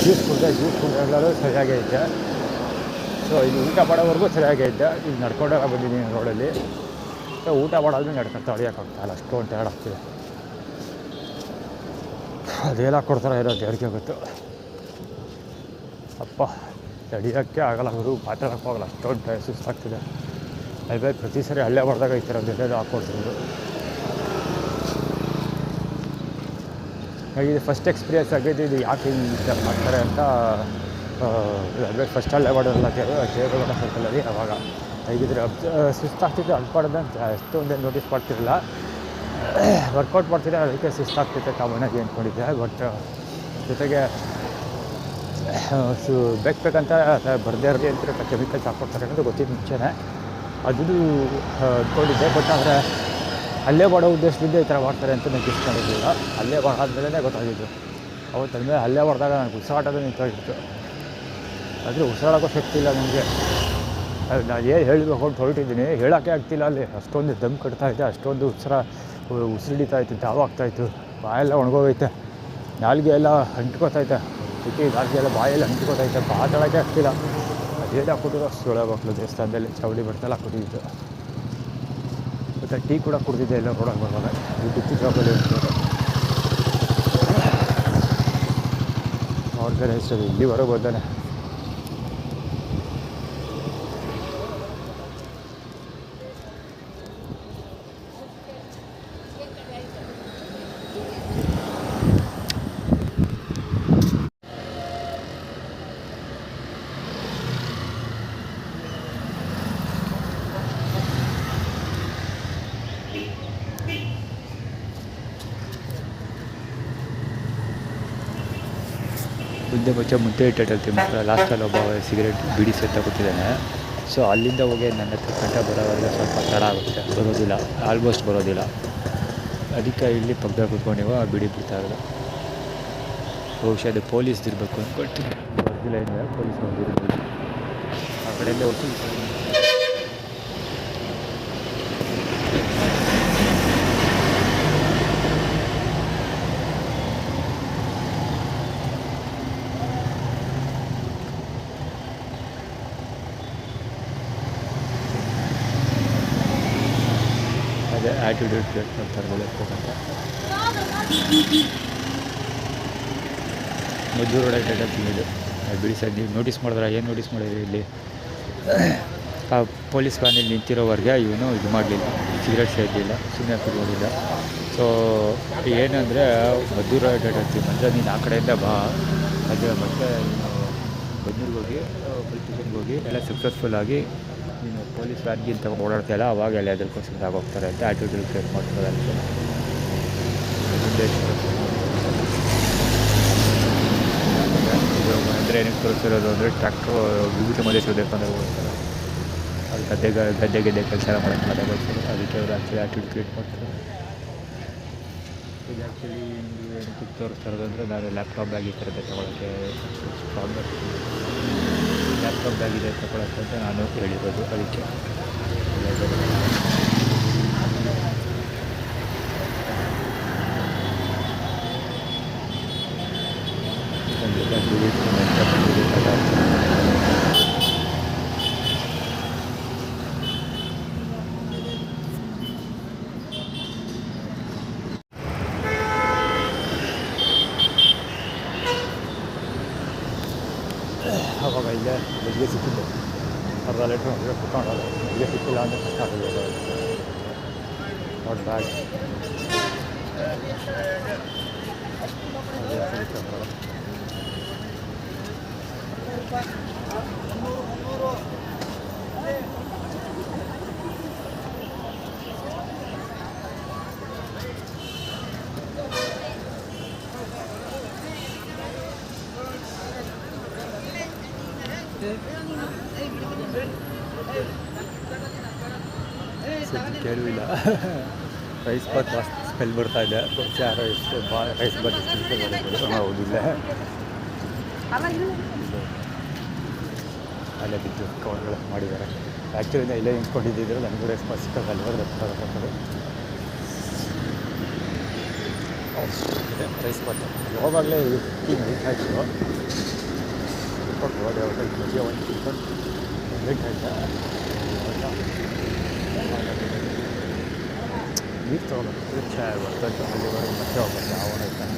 ಜ್ಯೂಸ್ ಕುಡಿದಾಗಲೂ ಸರಿಯಾಗೇ ಇದ್ದೆ. ಸೊ ಇದು ಊಟ ಮಾಡೋವರೆಗೂ ಸರಿಯಾಗೇ ಇದ್ದೆ. ಈಗ ನಡ್ಕೊಂಡಾಗ ಬಂದಿದ್ದೀನಿ ರೋಡಲ್ಲಿ. ಸೊ ಊಟ ಮಾಡೋದ್ಮೇಲೆ ನಡ್ಕೊತಾ ಹೊಡಿಯೋಕ್ಕಾಗ್ತಾಯಿಲ್ಲ, ಅಷ್ಟೊಂದು ಟಯರ್ಡ್ ಆಗ್ತಿದೆ. ಅದೇಲ್ಲ ಕೊಡ್ತಾರೆ ಇರೋ ದೇವ್ರಿಗೆ ಗೊತ್ತು. ಅಪ್ಪ ತಡಿಯೋಕ್ಕೆ ಆಗಲ್ಲ, ಗುರು ಮಾತಾಡೋಕ್ಕೆ ಹೋಗಲ್ಲ, ಅಷ್ಟೊಂದು ಸುಸ್ತಾಗ್ತಿದೆ. ಅದೇ ಪ್ರತಿ ಸರಿ ಹಳ್ಳೆ ಹೊಡೆದಾಗ ಈ ಥರ ಜೊತೆದು ಹಾಕ್ಕೊಡ್ತಿದ್ರು. ಇದು ಫಸ್ಟ್ ಎಕ್ಸ್ಪೀರಿಯನ್ಸ್ ಆಗಿದೆ. ಇದು ಯಾಕೆ ಹಿಂಗೆ ಮಾಡ್ತಾರೆ ಅಂತ ಅದೇ ಫಸ್ಟ್ ಹಳ್ಳೆ ಹೊಡೆದಲ್ಲ ಕೇರಳ ಸರ್ಕಲಲ್ಲಿ. ಅವಾಗ ಹೇಗಿದ್ರೆ ಸುಸ್ತಾಗ್ತಿತ್ತು. ಅನ್ಪಡ್ದೆ ಅಂತ ಅಷ್ಟೊಂದೇನು ನೋಟಿಸ್ ಮಾಡ್ತಿರಲಿಲ್ಲ. ವರ್ಕೌಟ್ ಮಾಡ್ತಿದ್ದೆ, ಅದಕ್ಕೆ ಸುಸ್ತಾಗ್ತಿತ್ತು ಕಾಮನ್ನಾಗಿ ಅಂದ್ಕೊಂಡಿದ್ದೆ. ಬಟ್ ಜೊತೆಗೆ ಬೇಕಂತ ಬರದೇ ಇರಲಿ ಅಂತ ಕೆಮಿಕಲ್ಸ್ ಹಾಕ್ಕೊಡ್ತಾರೆ ಅನ್ನೋದು ಗೊತ್ತಿದ್ದು ಮುಂಚೆನೇ. ಅದು ಅಂದ್ಕೊಂಡಿದ್ದೆ. ಬಟ್ ಆದರೆ ಅಲ್ಲೇ ಮಾಡೋ ಉದ್ದೇಶದಿಂದ ಈ ಥರ ಮಾಡ್ತಾರೆ ಅಂತ ನನಗೆ ಇಷ್ಟ ಮಾಡಿರಲಿಲ್ಲ. ಅಲ್ಲೇ ಮಾಡಾದ್ಮೇಲೆ ಗೊತ್ತಾಗಿದ್ದು. ಅವತ್ತು ಅಂದಮೇಲೆ ಅಲ್ಲೇ ಹೊಡೆದಾಗ ನನಗೆ ಉಸಿರಾಟೋದು ನಿಂತೋಗಿತ್ತು. ಆದರೆ ಉಸಿರಾಡೋಕ್ಕೂ ಶಕ್ತಿ ಇಲ್ಲ ನನಗೆ. ನಾನು ಏನು ಹೇಳಬೇಕು ಅಂತ ಹೊರಟಿದ್ದೀನಿ, ಹೇಳೋಕ್ಕೆ ಆಗ್ತಿಲ್ಲ. ಅಲ್ಲಿ ಅಷ್ಟೊಂದು ದಮ್ ಕಟ್ತಾಯಿದ್ದೆ, ಅಷ್ಟೊಂದು ಉಸಿರಿಡಿತಾಯಿತ್ತು, ದಾವಾಗ್ತಾಯಿತ್ತು, ಬಾಯೆಲ್ಲ ಒಣಗೋಗೈತೆ, ನಾಲಿಗೆ ಎಲ್ಲ ಅಂಟ್ಕೋತೈತೆ, ನಾಲಿಗೆ ಎಲ್ಲ ಬಾಯೆಲ್ಲ ಅಂಟ್ಕೋತೈತೆ, ಮಾತಾಡೋಕ್ಕೆ ಆಗ್ತಿಲ್ಲ. ಅದೇನು ಹಾಕ್ಕೊಟ್ಟಿರೋ ಸುಳ್ಳೆ ಮಕ್ಕಳು ದೇವಸ್ಥಾನದಲ್ಲಿ ಚೌಳಿ ಬಡ್ತಲ್ಲ ಹಾಕ್ಕೊಟ್ಟಿದ್ದು. ಮತ್ತು ಟೀ ಕೂಡ ಕುಡಿದಿದ್ದೆ ಎಲ್ಲ ರೋಡಾಗಿ ಬರುವಾಗ. ಈ ಡಿಕ್ಕಿ ಜಾಬಲ್ಲಿ ಇರ್ತಾರೆ ಅವ್ರ ಕಡೆ ಇಷ್ಟದು ಇಲ್ಲಿವರೆಗೆ ಹೋದಾನೆ. ಮುದ್ದೆ ಇಟ್ಟಿರ್ತೀವಿ ಮಾತ್ರ. ಲಾಸ್ಟಲ್ಲಿ ಒಬ್ಬ ಸಿಗರೇಟ್ ಬಿಡಿ ಸೆತ್ತ ಕೊಟ್ಟಿದ್ದಾನೆ. ಸೊ ಅಲ್ಲಿಂದ ಹೋಗಿ ನನ್ನ ಹತ್ರ ಗಂಟೆ ಬರೋವರೆಗೆ ಸ್ವಲ್ಪ ತಡ ಆಗುತ್ತೆ, ಬರೋದಿಲ್ಲ, ಆಲ್ಮೋಸ್ಟ್ ಬರೋದಿಲ್ಲ. ಅದಕ್ಕೆ ಇಲ್ಲಿ ಪಕ್ಕದಲ್ಲಿ ಕೂತ್ಕೊಂಡಿವ ಬಿಡಿ ಬಿಡ್ತಾ ಇರೋದು. ಬಹುಶಃ ಅದು ಪೊಲೀಸ್ದು ಇರಬೇಕು ಅಂದ್ಕೊಳ್ತೀನಿ. ಗೊತ್ತಿಲ್ಲ, ಏನಿಲ್ಲ, ಪೊಲೀಸ್ ಬಂದಿರ್ಬೋದು. ಆ ಕಡೆಯಿಂದ ಹೋಗ್ತೀನಿ. ಅದೇ ಆ್ಯಟಿಟ್ಯೂಡ್ ಕ್ರಿಯೇಟ್ ಮಾಡ್ತಾರೆ ಹೋಗ್ಬೇಕಂತ. ಮದ್ದೂರು ರೋಡ್ ಇದು ಬಿಡಿ ಸರ್. ನೀವು ನೋಟಿಸ್ ಮಾಡಿದ್ರೆ ಏನು ನೋಟಿಸ್ ಮಾಡಿದ್ರಿ? ಇಲ್ಲಿ ಆ ಪೊಲೀಸ್ ವ್ಯಾನಲ್ಲಿ ನಿಂತಿರೋವರೆಗೆ ಇವನು ಇದು ಮಾಡಲಿಲ್ಲ, ಸಿಗರೇಟ್ ಸೇದಲಿಲ್ಲ, ಸುಮ್ಮನೆ ಕುಡಿಯೋದಿಲ್ಲ. ಸೊ ಏನಂದರೆ ಮದ್ದೂರು ರೋಡ್ ಹೇಳ್ತೀವಿ, ಮಂಜ ನೀನು ಆ ಕಡೆಯಿಂದ ಬಾ, ಅದೇ ಮತ್ತೆ ನೀನು ಬನ್ನೂರಿಗೆ ಹೋಗಿ ಪೊಲೀಸ್ ಸ್ಟೇಷನ್ಗೆ ಹೋಗಿ ಎಲ್ಲ ಸಕ್ಸಸ್ಫುಲ್ಲಾಗಿ ನೀನು ಪೊಲೀಸ್ ವ್ಯಾನ್ಗೆ ಇಂತ ಓಡಾಡ್ತಾಯಿಲ್ಲ, ಅವಾಗ ಎಲ್ಲ ಎದುರ್ಕೊಂಡು ಆಗೋಗ್ತಾರೆ ಅಂತ ಆ್ಯಟಿಟ್ಯೂಡ್ ಕ್ರಿಯೇಟ್ ಮಾಡ್ತಾರೆ ಅಂತ. ಅಂದರೆ ಏನಕ್ಕೆ ತೋರಿಸಿರೋದು ಅಂದರೆ ಟ್ರ್ಯಾಕ್ಟ್ರು ವಿಭೂತಿ ಮಲ್ಲೇಶ್ವರ ದೇವಸ್ಥಾನದಾಗ ಹೋಗ್ತಾರೆ, ಅಲ್ಲಿ ಗದ್ದೆ ಕೆಲಸ ಎಲ್ಲ ಮಾಡೋಕ್ಕೆ ಮಾತಾಡ್ತಾರೆ. ಅದಕ್ಕೆ ಅವರು ಆ್ಯಕ್ಚುಲಿ ಆ್ಯಟಿಟ್ಯೂಡ್ ಕ್ರಿಯೇಟ್ ಮಾಡ್ತಾರೆ. ಇದು ಆ್ಯಕ್ಚುಲಿ ಏನಕ್ಕೆ ತೋರಿಸ್ತಾ ಇರೋದು ಅಂದರೆ ನಾನು ಲ್ಯಾಪ್ಟಾಪ್ ಬ್ಯಾಗ್ ಈ ಥರದ್ದು ತೊಗೊಳಕ್ಕೆ ಸ್ಟ್ರಾಂಗ್ ಲ್ಯಾಪ್ಟಾಪ್ ಬ್ಯಾಗ್ ಇದೆ ತೊಗೊಳಕ್ಕೆ ಅಂತ ನಾನು ಹೇಳಿರೋದು. ಅದಕ್ಕೆ ಅವಾಗ ಇಲ್ಲೇ ಬೆಳಿಗ್ಗೆ ಸಿಕ್ಕಿದ್ದು ಅರ್ಧ ಲೀಟ್ರ್ ಹೊರಗೆ ಕುತ್ಕೊಂಡೋದು ಬೆಳಿಗ್ಗೆ ಸಿಕ್ಕಿಲ್ಲ ಅಂದರೆ ಕಷ್ಟ ಆಗೋದು ನಾಟ್ ಬ್ಯಾಡ್. ಕೇಳೂ ಇಲ್ಲ. ರೈಸ್ ಬಾತ್ ಮಸ್ತ್ ಸ್ಮೆಲ್ ಬರ್ತಾ ಇದೆ. ರೈಸ್ ಬಾತ್ ಹೌದಿಲ್ಲ ಅಲ್ಲೇ ಬಿದ್ದು ಕವರ್ಗಳು ಮಾಡಿದ್ದಾರೆ. ಆ್ಯಕ್ಚುಲಿಂದ ಇಲ್ಲೇ ನಿಂತ್ಕೊಂಡಿದ್ದಿದ್ರು ನನಗೂ ರೈಸ್ ಬಾತ್ ಸಿಕ್ಕಾಗ ಅಲ್ಲಿ ಹೋದ್ರೆ ಬರ್ತದೆ. ರೈಸ್ ಬಾತ್ ಯಾವಾಗಲೇ ನಡೀತಾ ಇತ್ತು. ಹೋದೆ ಹೋಟೆಲ್ ಮಧ್ಯ ಒಂದು ಚಿಕನ್ ನಡೀತಾ ಇದ್ದ. ನೀರು ತೊಗೊಳಕ್ಕೆ ಚಾಯ್ ಬರ್ತದೆ. ಅಲ್ಲಿವರೆಗೆ ಮತ್ತೆ ಹೋಗ್ಬೇಕು ಯಾವಾಗ ಇರ್ತಾನೆ.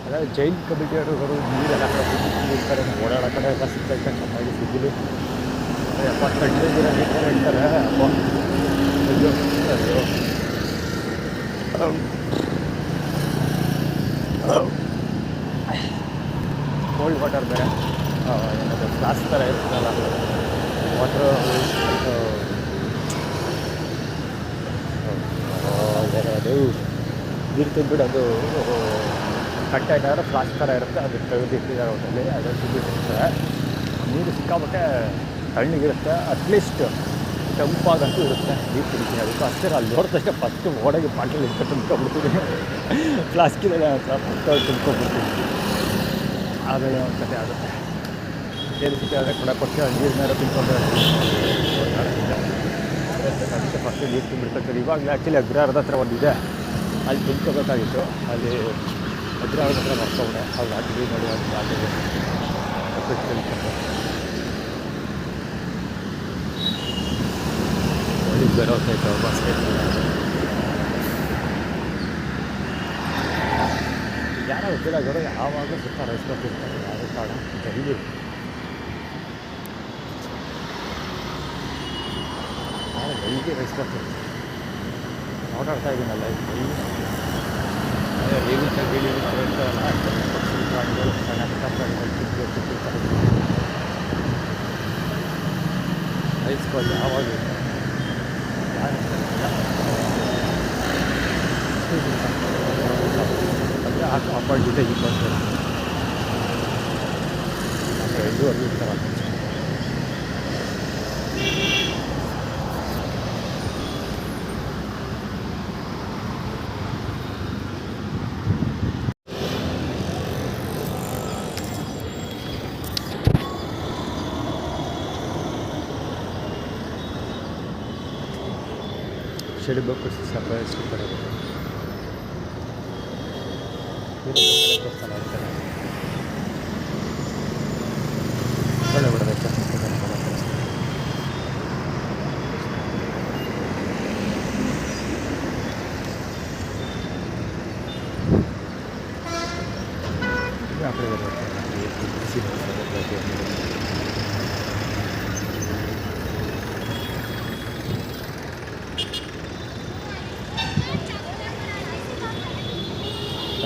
ಅದೇ ಜೈನ್ ಕಮಿಟಿಯವರು ನೀರೆಲ್ಲ ಕಡೆ ಓಡಾಡೋ ಕಡೆ ಎಲ್ಲ ಸಿಗ್ತೈತೆ ಚೆನ್ನಾಗಿ ಸಿಗ್ಲಿ. ಅಪ್ಪ ಕಣ್ಣಿದ್ದೀರ ನೀರು ಹೇಳ್ತಾರೆ. ಕೋಲ್ಡ್ ವಾಟರ್ ಬೇರೆ ಏನದು ಗ್ಲಾಸ್ ಥರ ಇರ್ತದಲ್ಲ ವಾಟ್ರು ಅದು ನೀರು ತುಂಬಿಟ್ಟು ಅದು ಕಂಟೈನರ್ ಫ್ಲಾಸ್ಕ್ ಥರ ಇರುತ್ತೆ. ಅದು ತೆಗೆದಿಟ್ಟಿದ್ದಾರೆ ಹೋಟೆಲ್ಲಿ. ಅದನ್ನು ತುಂಬಿಟ್ಟಿರ್ತಾರೆ. ನೀರು ಸಿಕ್ಕಾಪಟ್ಟೆ ತಣ್ಣಗಿರುತ್ತೆ. ಅಟ್ಲೀಸ್ಟ್ ತಂಪಾಗಂತೂ ಇರುತ್ತೆ. ನೀರು ಕುಡಿತೀನಿ. ಅದಕ್ಕೆ ಅಷ್ಟೇ ಅಲ್ಲಿ ನೋಡಿದಷ್ಟೇ ಫಸ್ಟು ಓಡೋಗಿ ಬಾಟಲ್ ಇಟ್ಟು ತುಂಬ್ಕೊಬಿಡ್ತೀನಿ. ಫ್ಲಾಸ್ಕಿದೆ ಫಸ್ಟ್ ತುಂಬ್ಕೊಬಿಡ್ತೀನಿ. ಆಮೇಲೆ ಒಂದು ಕತೆ ಆಗುತ್ತೆ. ಏನು ಸಿಕ್ಕಾದ್ರೆ ಕೂಡ ಕೊಟ್ಟು ನೀರಿನಾರ ತುಂಬ್ಕೊಂಡ್ರೆ ಅದಕ್ಕೆ ಫಸ್ಟು ನೀರು ತುಂಬಿಡ್ತಾರೆ. ಇವಾಗಲೇ ಆ್ಯಕ್ಚುಲಿ ಅಗ್ರಹಾರದ ಹತ್ರ ಒಂದಿದೆ, ಅಲ್ಲಿ ತುಂಬ್ಕೋಬೇಕಾಗಿತ್ತು. ಅಲ್ಲಿ ಅಗ್ರಹಾರದ ಹತ್ರ ಮರ್ಕೊಂಡೆ. ಅಲ್ಲಿ ಹಾಕಿ ನೋಡಿ ಅದು ಹಾಕಿದೆ ಒಳ್ಳೆ ಬರೋತೈತೆ ಬಾಸ್ಕೆಟ್. ಯಾರೋ ಗೊತ್ತಿಲ್ಲ ಗೌರವ ಯಾವಾಗ ಸುತ್ತ ರೈಸ್ ಬಾತ್ ಇರ್ತಾರೆ. ಯಾವ ಕಾರಣ ಜಲ್ದಿ ಬೆಳಿಗ್ಗೆ ರೈಸ್ ಬಾತ್ ಓಡಾಡ್ತಾ ಇದ್ದೀನಲ್ಲ ರೇವಿಂತ ಗಿಳಿ ಇರ್ತಾರಲ್ಲ ಪಕ್ಷಿ ಪ್ರಾಣಿಗಳು ಸಣ್ಣ ಪುಟ್ಟ ಪ್ರಾಣಿಗಳು ತಿಂತಿರ್ತಾರೆ. ರೈಸ್ ಬಾತ್ ಯಾವಾಗ ಅಂದರೆ ಆಪಾಳ್ ಜೊತೆ ಈಗ ಬಂದು ಎಲ್ಲೂ ಅಲ್ಲಿ ಇರ್ತಾರೆ. చెడుబొక్కు సర్ప్రైజ్ పడదు.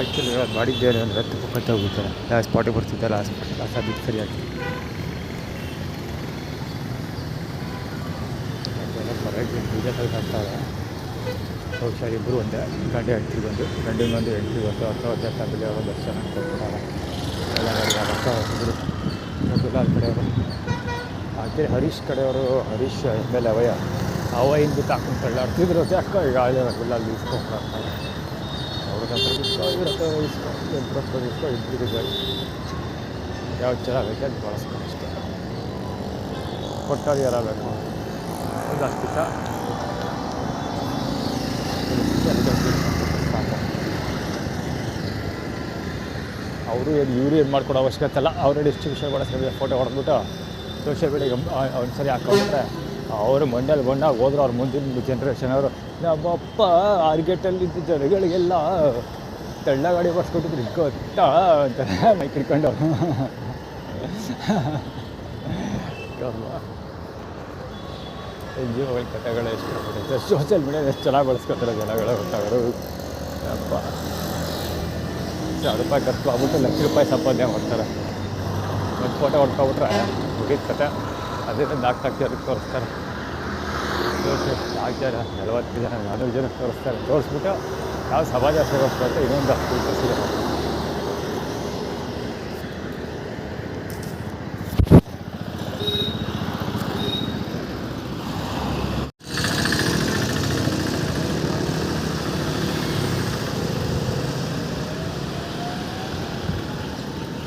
ಆ್ಯಕ್ಚುಲಿ ಅದು ಮಾಡಿದ್ದೇನೆ ಅಂದರೆ ತುಪ್ಪಕ್ಕೆ ಹೋಗ್ತಾರೆ. ಯಾವ ಸ್ಪಾಟಿಗೆ ಬರ್ತಿದ್ದಲ್ಲ ಆ ಸ್ಪಾಟ್ ಬಿಟ್ಟು ಸರಿಯಾಗಿ ಬರೋಕ್ಕೆ ನಿಜ ಸ್ವಲ್ಪ ಆಗ್ತಾವೆ. ಬಹುಶಃ ಇಬ್ಬರು ಒಂದೇ ಗಂಟೆ ಹೆಂಡ್ತಿಗೆ ಬಂದು ಗಂಡಿಗೊಂದು ಹೆಂಡ್ತಿಗೆ ಬಂದು ಅಥವಾ ಫ್ಯಾಮಿಲಿ ಅವರು ದರ್ಶನ ಕೊಡ್ತಾರೆ. ಎಲ್ಲ ರೊಕ್ಕ ಹೊಸದ್ರು ಗೊತ್ತಿಲ್ಲ ಆ ಕಡೆಯವರು. ಆ್ಯಕ್ಚುಲಿ ಹರೀಶ್ ಕಡೆಯವರು ಹರೀಶ್ ಮೇಲೆ ಅವಯಿಂದ ಹಾಕೊಂಡು ತಳ್ಳಾಡ್ತಿದ್ರು. ಯಾಕೋ ಈಗ ಆಗಿಲ್ಲ ಅಲ್ಲಿ ಇಸ್ಕೊಂಡ್ರೆ ಅವ್ರಿಗಂತ ಇರುತ್ತೆ. ಇಸ್ಕೊ ಇಂಡಿವಿಜುವಲ್ ಯಾವ್ದು ಚೆನ್ನಾಗೈತೆ ಅದು ಬಳಸ್ಕೊಂಡು ಅಷ್ಟೇ. ಕೊಟ್ಟಾಗ ಇರಬೇಕು ಒಂದು 10 ದಿವಸ ಸಾಕು. ಅವರು ಇವರು ಏನು ಮಾಡ್ಕೊಡೋ ಅವಶ್ಯಕತೆ ಇಲ್ಲ. ಅವರೇ ಡಿಸ್ಟ್ರಿಬ್ಯೂಷನ್ ಮಾಡೋ ಸರಿ ಫೋಟೋ ಹೊಡೆದ್ಬಿಟ್ಟು ಸೋಷಿಯಲ್ ಮೀಡಿಯಾಗೆ ಒಂದು ಸರಿ ಹಾಕೊಂಡ್ರೆ ಅವರು ಮಂಡ್ಯಲ್ಲಿ ಬಂದಾಗ ಹೋದ್ರು. ಅವ್ರ ಮುಂದಿನ ಜನ್ರೇಷನ್ ಅವರು ನಮ್ಮಪ್ಪ ಆರ್ಗೆಟಲ್ಲಿದ್ದ ಜನಗಳಿಗೆಲ್ಲ ತಳ್ಳ ಗಾಡಿ ಬರ್ಸ್ಕೊಟ್ಟಿದ್ರು ಗೊತ್ತಾ ಅಂತ ಮೈಕ್ ಹಿಡ್ಕೊಂಡು ಜೀವಗಳ ಕಥೆಗಳು ಎಷ್ಟು ಸೋಷಿಯಲ್ ಮೀಡಿಯಾ ಎಷ್ಟು ಚೆನ್ನಾಗಿ ಬಳಸ್ಕೊತಾರೆ ಜನಗಳು ಗೊತ್ತಾಗೋರು ಅಪ್ಪ. 1,000 ರೂಪಾಯಿ ಖರ್ಚು ಆಗ್ಬಿಟ್ಟು ₹1,00,000 ಸಂಪಾದನೆ ಮಾಡ್ತಾರೆ. ಒಂದು ಫೋಟೋ ಹೊಡ್ಕೊಬಿಟ್ರೆ ಮುಗಿದ ಕತೆ. ಅದರಿಂದ 4 ಜನಕ್ಕೆ ತೋರಿಸ್ತಾರೆ, ಆಗ್ತಾರೆ 40 ಜನ 400 ಜನಕ್ಕೆ ತೋರಿಸ್ತಾರೆ. ತೋರಿಸ್ಬಿಟ್ಟು ಯಾವ ಸಮಾಜ ಸೇವಕರು ಅಂತ ಇನ್ನೊಂದು ತೋರಿಸಿದೆ.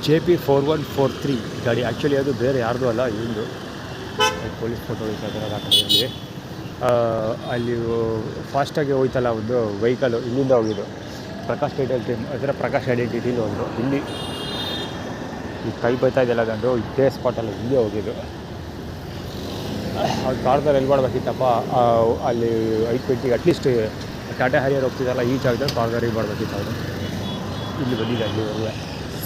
JP 4143 ಗಾಡಿ. ಆ್ಯಕ್ಚುಲಿ ಅದು ಬೇರೆ ಯಾರ್ದು ಅಲ್ಲ, ಇವಂದು. ಪೊಲೀಸ್ ಫೋಟೋ ಹೊಡಿತಾರೆ ಹಾಕಿದ್ರಲ್ಲಿ. ಅಲ್ಲಿ ಫಾಸ್ಟಾಗಿ ಹೋಯ್ತಲ್ಲ ಒಂದು ವೆಹಿಕಲು, ಇಲ್ಲಿಂದ ಹೋಗಿದ್ದು ಪ್ರಕಾಶ್ ಐಡೆಂಟಿಟಿಲಿ ಹೋದ್ರು. ಇಲ್ಲಿ ಈ ಕೈ ಬೈತಾ ಇದೆಯಲ್ಲ ಅದೊಂದು ಇದೇ ಸ್ಪಾಟಲ್ಲ ಇಲ್ಲೇ ಹೋಗಿದ್ದು. ಅವ್ರು ಕಾರ್ದಲ್ಲಿ ಎಲ್ಲಿ ಮಾಡಬೇಕಿತ್ತಪ್ಪ, ಅಲ್ಲಿ 520 ಅಟ್ಲೀಸ್ಟ್ ಟಾಟಾ ಹ್ಯಾರಿಯರ್ ಹೋಗ್ತಿದ್ದಲ್ಲ ಈ ಜಾಗದಲ್ಲಿ ಕಾರ್ದಲ್ಲಿ ಮಾಡಬೇಕಿತ್ತು. ಅವರು ಇಲ್ಲಿ ಬಂದಿದೆ, ಅಲ್ಲಿ ಹೋಗುವೆ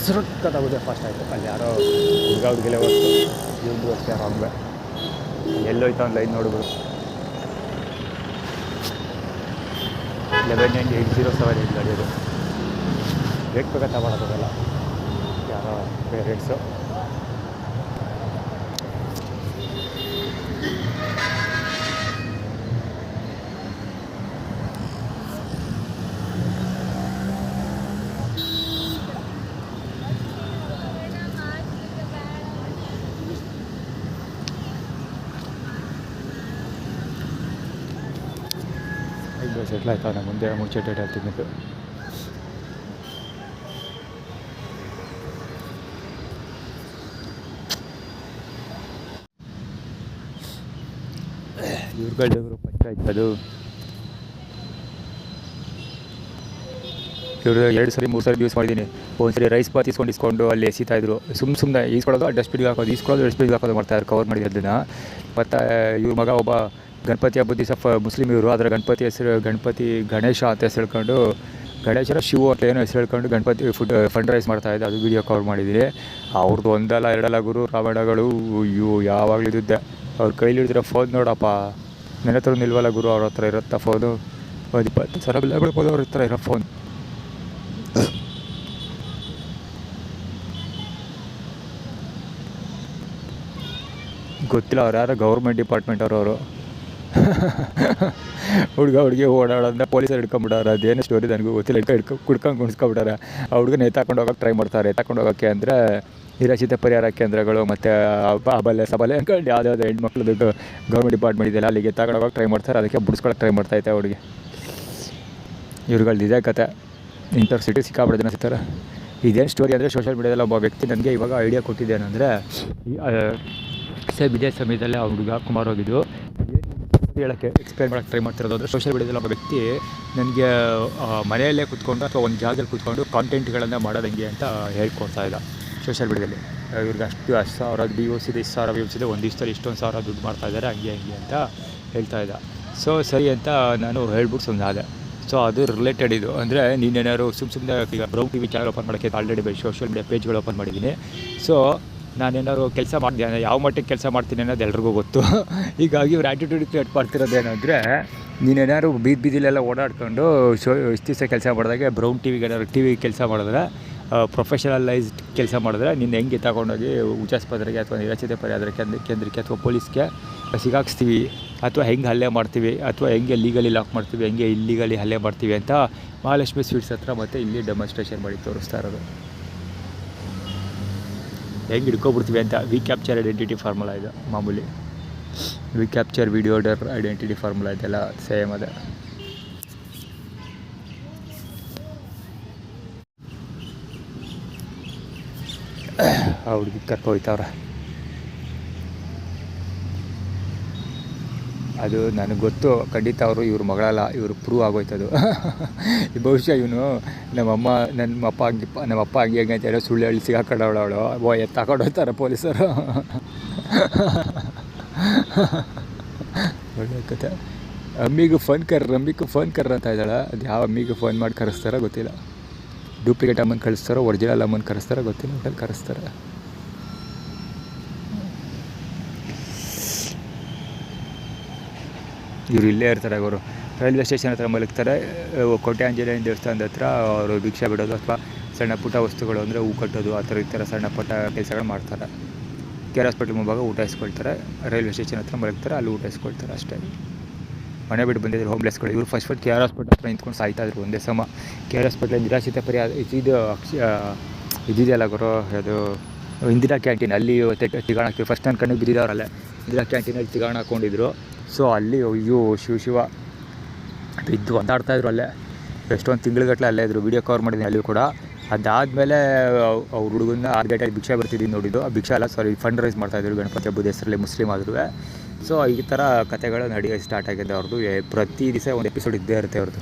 ಸುರಕ್ಕತ್ತಾಗುತ್ತೆ. ಫಾಸ್ಟ್ ಆಯಿತು. ಅಲ್ಲಿ ಯಾರೋ ಹುಡುಗಿಲೆ ಹೊಸ್ತು ಇವ್ರದ್ದು ಅಷ್ಟೇ ರಾಂಗ್ವೆ. ಎಲ್ಲೋಯ್ತು ಒಂದು ಲೈನ್ ನೋಡಿದ್ರು. 119807 ಗಾಡಿ ಅದು. ರೇಟ್ ಬೇಗ ತಗೊಳ್ಳೋದಲ್ಲ ಯಾರೋ ಪೇರೆಂಟ್ಸು. ಸೆಟ್ಲ್ ಆಯ್ತು ಅವನ ಮುಂದೆ ಮುಂಚೆ ಡೇಟ್ ಹೇಳ್ತಿದ್ದು. ಇವ್ರುಗಳು ಪಂಚಾಯತ್ ಅದು ಇವರು 2 ಸರಿ 3 ಸರಿ ಯೂಸ್ ಮಾಡಿದ್ದೀನಿ. ಒಂದ್ಸರಿ ರೈಸ್ ಬಾತ್ ಇಸ್ಕೊಂಡು ಅಲ್ಲಿ ಎಸಿತಾಯಿದ್ರು. ಸುಮ್ಮನೆ ಈಸ್ಕೊಳ್ಳೋದು ಡಸ್ಟ್ಬಿನ್ಗೆ ಹಾಕೋದು, ಈಸ್ಕೊಳ್ಳೋದು ಡಸ್ಟ್ಬಿನ್ಗೆ ಹಾಕೋದು ಮಾಡ್ತಾಯಿದ್ರು. ಕವರ್ ಮಾಡಿದ್ರು ಅದನ್ನು. ಮತ್ತು ಇವ್ರ ಮಗ ಒಬ್ಬ ಗಣಪತಿ ಹಬ್ಬದ ದಿವಸ ಮುಸ್ಲಿಮ್ ಇವರು, ಅದರ ಗಣಪತಿ ಹೆಸರು ಗಣೇಶ ಅಂತ ಹೆಸರು ಹೇಳ್ಕೊಂಡು, ಗಣೇಶನ ಶಿವು ಅಂತ ಏನೋ ಹೆಸರು ಹೇಳ್ಕೊಂಡು ಗಣಪತಿ ಫಂಡ್ ರೈಸ್ ಮಾಡ್ತಾಯಿದ್ದೆ. ಅದು ವೀಡಿಯೋ ಕವರ್ ಮಾಡಿದ್ದೀನಿ. ಅವ್ರದ್ದು ಒಂದಲ್ಲ ಎರಡಲ್ಲ ಗುರು ರಾಮಾಯಣಗಳು. ಇವು ಯಾವಾಗಲೂ ಇದ್ದಿದ್ದೆ. ಅವ್ರ ಕೈಲಿ ಹಿಡಿದಿರೋ ಫೋನ್ ನೋಡಪ್ಪ, ನನ್ನ ಹತ್ರ ನಿಲ್ವಲ್ಲ ಗುರು. ಅವ್ರ ಹತ್ರ ಇರುತ್ತಾ ಫೋನು, ಒಂದು 20,000 ಬೆಲೆ ಬಿಡ್ಬೋದು ಅವ್ರ ಹತ್ರ ಇರೋ ಫೋನ್. ಗೊತ್ತಿಲ್ಲ, ಅವ್ರು ಯಾರೋ ಗೌರ್ಮೆಂಟ್ ಡಿಪಾರ್ಟ್ಮೆಂಟ್ ಅವರು. ಹುಡುಗಿ ಓಡಾಡೋದ್ರೆ ಪೊಲೀಸರು ಹಿಡ್ಕೊಂಬಿಟ್ಟಾರೆ. ಅದೇನು ಸ್ಟೋರಿ ನನಗೂ ಗೊತ್ತಿಲ್ಲ. ಕುಡ್ಕೊಂಡು ಕುಣಿಸ್ಕೊಂಬಿಟ್ಟಾರೆ. ಆ ಹುಡುಗನ ಎತ್ತಾಕೊಂಡು ಹೋಗೋಕೆ ಟ್ರೈ ಮಾಡ್ತಾರೆ. ಎತ್ತಾಕೊಂಡು ಹೋಗೋಕ್ಕೆ ಅಂದರೆ ನಿರಾಶ್ರಿತ ಪರಿಹಾರ ಕೇಂದ್ರಗಳು ಮತ್ತು ಅಬಲೆ ಸಬಲೆ ಅಂದ್ಕೊಂಡು ಯಾವುದಾದ್ರು ಹೆಣ್ಮಕ್ಳದ್ದು ಗೌರ್ಮೆಂಟ್ ಡಿಪಾರ್ಟ್ಮೆಂಟ್ ಇದೆಯಲ್ಲ, ಅಲ್ಲಿಗೆ ಎತ್ತಾಕೊಂಡು ಹೋಗೋಕೆ ಟ್ರೈ ಮಾಡ್ತಾರೆ. ಅದಕ್ಕೆ ಬಿಡಿಸ್ಕೊಳಕ್ಕೆ ಟ್ರೈ ಮಾಡ್ತಾಯಿದ್ದೆ ಹುಡುಗಿ. ಇವ್ರುಗಳ್ದು ಇದೇ ಕತೆ. ಇಂಟರ್ಸಿಟಿ ಸಿಕ್ಕಾಬಿಡೋ ಜನ ಸಿಗ್ತಾರೆ. ಇದೇನು ಸ್ಟೋರಿ ಅಂದರೆ, ಸೋಷಿಯಲ್ ಮೀಡಿಯಾದಲ್ಲಿ ಒಬ್ಬ ವ್ಯಕ್ತಿ ನನಗೆ ಇವಾಗ ಐಡಿಯಾ ಕೊಟ್ಟಿದ್ದೇನೆಂದರೆ, ಇದೇ ಸಮಯದಲ್ಲೇ ಆ ಹುಡುಗ ಕುಮಾರ್ ಹೋಗಿದ್ದು ಹೇಳೋಕ್ಕೆ ಎಕ್ಸ್ಪ್ಲೇನ್ ಮಾಡೋಕ್ಕೆ ಟ್ರೈ ಮಾಡ್ತಿರೋದು ಅಂದರೆ, ಸೋಷಿಯಲ್ ಮೀಡಿಯಾದಲ್ಲಿ ಒಬ್ಬ ವ್ಯಕ್ತಿ ನನಗೆ ಮನೆಯಲ್ಲೇ ಕೂತ್ಕೊಂಡು ಅಥವಾ ಒಂದು ಜಾಗದಲ್ಲಿ ಕೂತ್ಕೊಂಡು ಕಾಂಟೆಂಟ್ಗಳನ್ನು ಮಾಡೋದು ಹೆಂಗೆ ಅಂತ ಹೇಳ್ಕೊಡ್ತಾ ಇದ್ದ ಸೋಷಿಯಲ್ ಮೀಡಿಯಾದಲ್ಲಿ. ಇವ್ರಿಗೆ ಅಷ್ಟು 10,000 ವ್ಯೂಸ್ ಇದೆ, 10,000 ವ್ಯೂಸ್ ಇದೆ, ಒಂದು ದಿವಸದಲ್ಲಿ ಇಷ್ಟೊಂದು ಸಾವಿರ ದುಡ್ಡು ಮಾಡ್ತಾಯಿದ್ದಾರೆ, ಹಂಗೆ ಅಂತ ಹೇಳ್ತಾ ಇದ್ದ. ಸೊ ಸರಿ ಅಂತ ನಾನು ಹೇಳ್ಬಿಟ್ಟು ಸುಮ್ಮನಾದೆ. ಸೊ ಅದು ರಿಲೇಟೆಡ್ ಇದು ಅಂದರೆ, ನೀನೇನಾದ್ರು ಸುಮ್ಮನೆ ಈಗ ಬ್ರೌನ್ TV ಚಾನಲ್ ಓಪನ್ ಮಾಡೋಕ್ಕೆ ಆಲ್ರೆಡಿ ಸೋಷಿಯಲ್ ಮೀಡಿಯಾ ಪೇಜ್ಗಳು ಓಪನ್ ಮಾಡಿದ್ದೀನಿ. ಸೊ ನಾನೇನಾದ್ರು ಕೆಲಸ ಮಾಡ್ತೀನಿ, ಯಾವ ಮಟ್ಟಿಗೆ ಕೆಲಸ ಮಾಡ್ತೀನಿ ಅನ್ನೋದು ಎಲ್ರಿಗೂ ಗೊತ್ತು. ಹೀಗಾಗಿ ಇವ್ರು ಆ್ಯಟಿಟ್ಯೂಡ್ ಕ್ರಿಯೇಟ್ ಮಾಡ್ತಿರೋದೇನೆಂದರೆ, ನೀನೇನಾದ್ರು ಬೀದಿಲೆಲ್ಲ ಓಡಾಡ್ಕೊಂಡು ಇಷ್ಟು ದಿವಸ ಕೆಲಸ ಮಾಡಿದಾಗೆ ಬ್ರೌನ್ ಟಿವಿಗೆ ಏನಾದ್ರು ಕೆಲಸ ಮಾಡಿದ್ರೆ, ಪ್ರೊಫೆಷನಲೈಸ್ಡ್ ಕೆಲಸ ಮಾಡಿದ್ರೆ ನಿನ್ನ ಹೆಂಗೆ ತಗೊಂಡೋಗಿ ಉಚ್ಚಾಸ್ಪತ್ರೆಗೆ ಅಥವಾ ನಿರಾಶ್ರಿತ ಪರಿಹಾರ ಕೇಂದ್ರಕ್ಕೆ ಅಥವಾ ಪೊಲೀಸ್ಗೆ ಸಿಗಾಕ್ಸ್ತೀವಿ, ಅಥವಾ ಹೆಂಗೆ ಹಲ್ಲೆ ಮಾಡ್ತೀವಿ, ಅಥವಾ ಹೆಂಗೆ ಲೀಗಲಿ ಲಾಕ್ ಮಾಡ್ತೀವಿ, ಹೆಂಗೆ ಇಲ್ಲೀಗಲಿ ಹಲ್ಲೆ ಮಾಡ್ತೀವಿ ಅಂತ ಮಹಾಲಕ್ಷ್ಮಿ ಸ್ವೀಟ್ಸ್ ಹತ್ರ ಮತ್ತು ಇಲ್ಲಿ ಡೆಮಾನ್ಸ್ಟ್ರೇಷನ್ ಮಾಡಿ ತೋರಿಸ್ತಾ ಇರೋದು. ಹೆಂಗೆ ಹಿಡ್ಕೊಬಿಡ್ತೀವಿ ಅಂತ. ವಿ ಕ್ಯಾಪ್ಚರ್ ಐಡೆಂಟಿಟಿ ಫಾರ್ಮುಲಾ ಇದು ಮಾಮೂಲಿ. ವಿ ಕ್ಯಾಪ್ಚರ್ ವಿಡಿಯೋಡರ್ ಐಡೆಂಟಿಟಿ ಫಾರ್ಮುಲಾ ಇದೆಲ್ಲ ಸೇಮ್ ಅದೇ. ಆ ಹುಡುಗಿ ಕರ್ಕೊಯ್ತವ್ರೆ. ಅದು ನನಗೆ ಗೊತ್ತು ಖಂಡಿತ ಅವರು ಇವ್ರ ಮಗಳಲ್ಲ, ಇವರು ಪ್ರೂವ್ ಆಗೋಯ್ತದು. ಬಹುಶಃ ಇವನು ನಮ್ಮ ಅಪ್ಪ ಹಂಗೆ ಅಂತ ಹೇಳೋ ಸುಳ್ಳು ಹೇಳಿ ಸಿಗಾಕೊಂಡವಳು ತಗೊಂಡು ಹೋಗ್ತಾರೆ ಪೊಲೀಸರು. ಒಳ್ಳೆ ಕತೆ. ಅಮ್ಮಿಗೂ ಫೋನ್ ಕರ್ ಅಂತ ಇದ್ದಾಳೆ. ಅದು ಯಾವ ಅಮ್ಮಿಗೂ ಫೋನ್ ಮಾಡಿ ಕರೆಸ್ತಾರೋ ಗೊತ್ತಿಲ್ಲ. ಡೂಪ್ಲಿಕೇಟ್ ಅಮ್ಮನ ಕಳಿಸ್ತಾರೋ ಒರಿಜಿನಲ್ ಅಮ್ಮನ ಕರೆಸ್ತಾರೋ ಗೊತ್ತಿಲ್ಲ, ಹೋಟೆಲ್ ಕರೆಸ್ತಾರೆ. ಇವರು ಇಲ್ಲೇ ಇರ್ತಾರೆ, ಅವರು ರೈಲ್ವೆ ಸ್ಟೇಷನ್ ಹತ್ರ ಮಲಗ್ತಾರೆ. ಕೋಟೆ ಆಂಜನೇಯನ ದೇವಸ್ಥಾನದ ಹತ್ರ ಅವರು ಭಿಕ್ಷೆ ಬಿಡೋದು ಅಥವಾ ಸಣ್ಣ ಪುಟ್ಟ ವಸ್ತುಗಳು ಅಂದರೆ ಹೂ ಕಟ್ಟೋದು ಆ ಥರ ಈ ಥರ ಸಣ್ಣ ಪುಟ್ಟ ಕೆಲಸಗಳು ಮಾಡ್ತಾರೆ. KR ಹಾಸ್ಪಿಟ್ಲ್ ಮುಂಭಾಗ ಊಟ ಇಸ್ಕೊಳ್ತಾರೆ, ರೈಲ್ವೆ ಸ್ಟೇಷನ್ ಹತ್ರ ಮಲಗ್ತಾರೆ, ಅಲ್ಲಿ ಊಟ ಇಸ್ಕೊಳ್ತಾರೆ ಅಷ್ಟೇ. ಮನೆ ಬಿಟ್ಟು ಬಂದಿದ್ರು ಹೋಮ್ಲೆಸ್ಗಳು. ಇವರು ಫಸ್ಟ್ KR ಹಾಸ್ಪಿಟ್ಲ್ ಹತ್ರ ನಿಂತ್ಕೊಂಡು ಸಾಯ್ತಾಯಿದ್ರು ಒಂದೇ ಸಮ. KR ಹಾಸ್ಪಿಟ್ಲ್ ನಿರಾಶ್ರಿತ ಪರಿಹಾರ ಇದಿದೆಯಲ್ಲ ಗುರು, ಅದು ಇಂದಿರಾ ಕ್ಯಾಂಟೀನ್, ಅಲ್ಲಿ ತಿಗಾಣ ಹಾಕಿ ಫಸ್ಟ್ ನನ್ನ ಕಣ್ಣಿಗೆ ಬಿದ್ದಿದ್ದವರಲ್ಲೇ ಇಂದಿರಾ ಕ್ಯಾಂಟೀನಲ್ಲಿ ತಿಗಾಣ ಹಾಕ್ಕೊಂಡಿದ್ರು. ಸೊ ಅಲ್ಲಿ ಅಯ್ಯೋ ಶಿವ ಬಿದ್ದು ಒದ್ದಾಡ್ತಾಯಿದ್ರು ಅಲ್ಲೇ. ಎಷ್ಟೊಂದು ತಿಂಗಳುಗಟ್ಟಲೆ ಅಲ್ಲೇ ಇದ್ರು. ವೀಡಿಯೋ ಕವರ್ ಮಾಡಿದ್ದೀನಿ ಅಲ್ಲಿ ಕೂಡ. ಅದಾದಮೇಲೆ ಅವ್ರ ಹುಡುಗನ್ನ 6 ಗಂಟೆಗೆ ಭಿಕ್ಷೆ ಬರ್ತಿದ್ದೀನಿ ನೋಡಿದ್ದು. ಆ ಭಿಕ್ಷೆ ಅಲ್ಲ, ಸಾರಿ, ಫಂಡ್ ರೈಸ್ ಮಾಡ್ತಾಯಿದ್ರು ಗಣಪತಿ ಹಬ್ಬದ ಹೆಸರಲ್ಲಿ, ಮುಸ್ಲಿಮ್ ಆದ್ರೂ. ಸೊ ಈ ಥರ ಕತೆಗಳು ನಡೆಯೋಕ್ಕೆ ಸ್ಟಾರ್ಟ್ ಆಗಿದೆ ಅವ್ರದ್ದು. ಪ್ರತಿ ದಿವಸ ಒಂದು ಎಪಿಸೋಡ್ ಇದ್ದೇ ಇರುತ್ತೆ ಅವ್ರದ್ದು.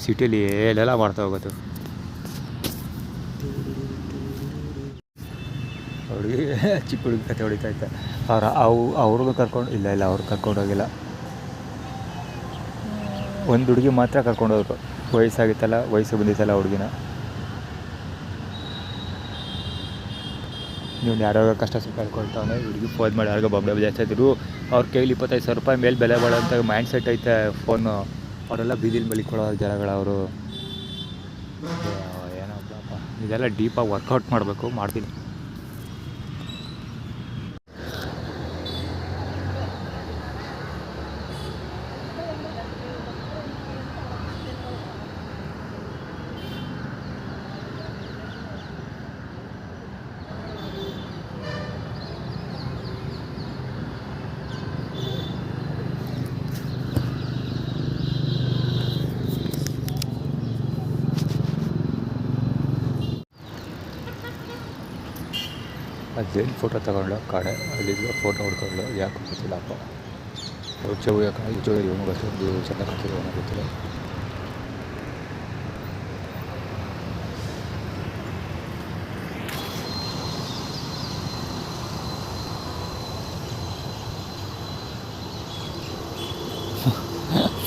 ಸಿಟಿಲಿ ಏನೆಲ್ಲ ಮಾಡ್ತಾ ಹೋಗೋದು. ಅವ್ರಿಗೆ ಚಿಕ್ಕ ಹುಡುಗಿ ಕತೆ ಹೊಡಿತೈತೆ. ಅವ್ರದ್ದು ಕರ್ಕೊಂಡು ಇಲ್ಲ ಅವ್ರು ಕರ್ಕೊಂಡೋಗಿಲ್ಲ. ಒಂದು ಹುಡುಗಿ ಮಾತ್ರ ಕರ್ಕೊಂಡೋದ್ರು. ವಯಸ್ಸಾಗಿತ್ತಲ್ಲ, ವಯಸ್ಸು ಬಂದಿತ್ತಲ್ಲ ಹುಡುಗಿನ. ನೀವು ಯಾರೋ ಕಷ್ಟ ಸುಖ ಹೇಳ್ಕೊಳ್ತಾವೆ. ಹುಡುಗಿ ಫೋನ್ ಮಾಡಿ ಯಾರಿಗೋ ಬಾಂಬೆ ಜಾಸ್ತಿದ್ರು. ಅವ್ರ ಕೈಲಿ 25,000 ರೂಪಾಯಿ ಮೇಲೆ ಬೆಲೆ ಬಾಳೋಂಥ ಮೈಂಡ್ ಸೆಟ್ ಐತೆ ಫೋನು. ಅವರೆಲ್ಲ ಬೀದಿಲಿ ಮಲಿಕೊಳ್ಳೋ ಜನಗಳವರು. ಏನಪ್ಪ ಇದೆಲ್ಲ ಡೀಪಾಗಿ ವರ್ಕೌಟ್ ಮಾಡಬೇಕು, ಮಾಡ್ತೀನಿ. ಅದೇನು ಫೋಟೋ ತಗೊಂಡು ಕಾಡೆ ಅಲ್ಲಿಗೆ ಫೋಟೋ ಹೊಡ್ಕೊಂಡು ಯಾಕೆ ಗೊತ್ತಿಲ್ಲಪ್ಪ. ಚೌ ಯಾಕೆ ಚೌ ಇವನು ಗೊತ್ತಿಲ್ಲ, ಚೆಂದ ಕಾಣ್ತಿರೋ ಏನೋ ಗೊತ್ತಿಲ್ಲ.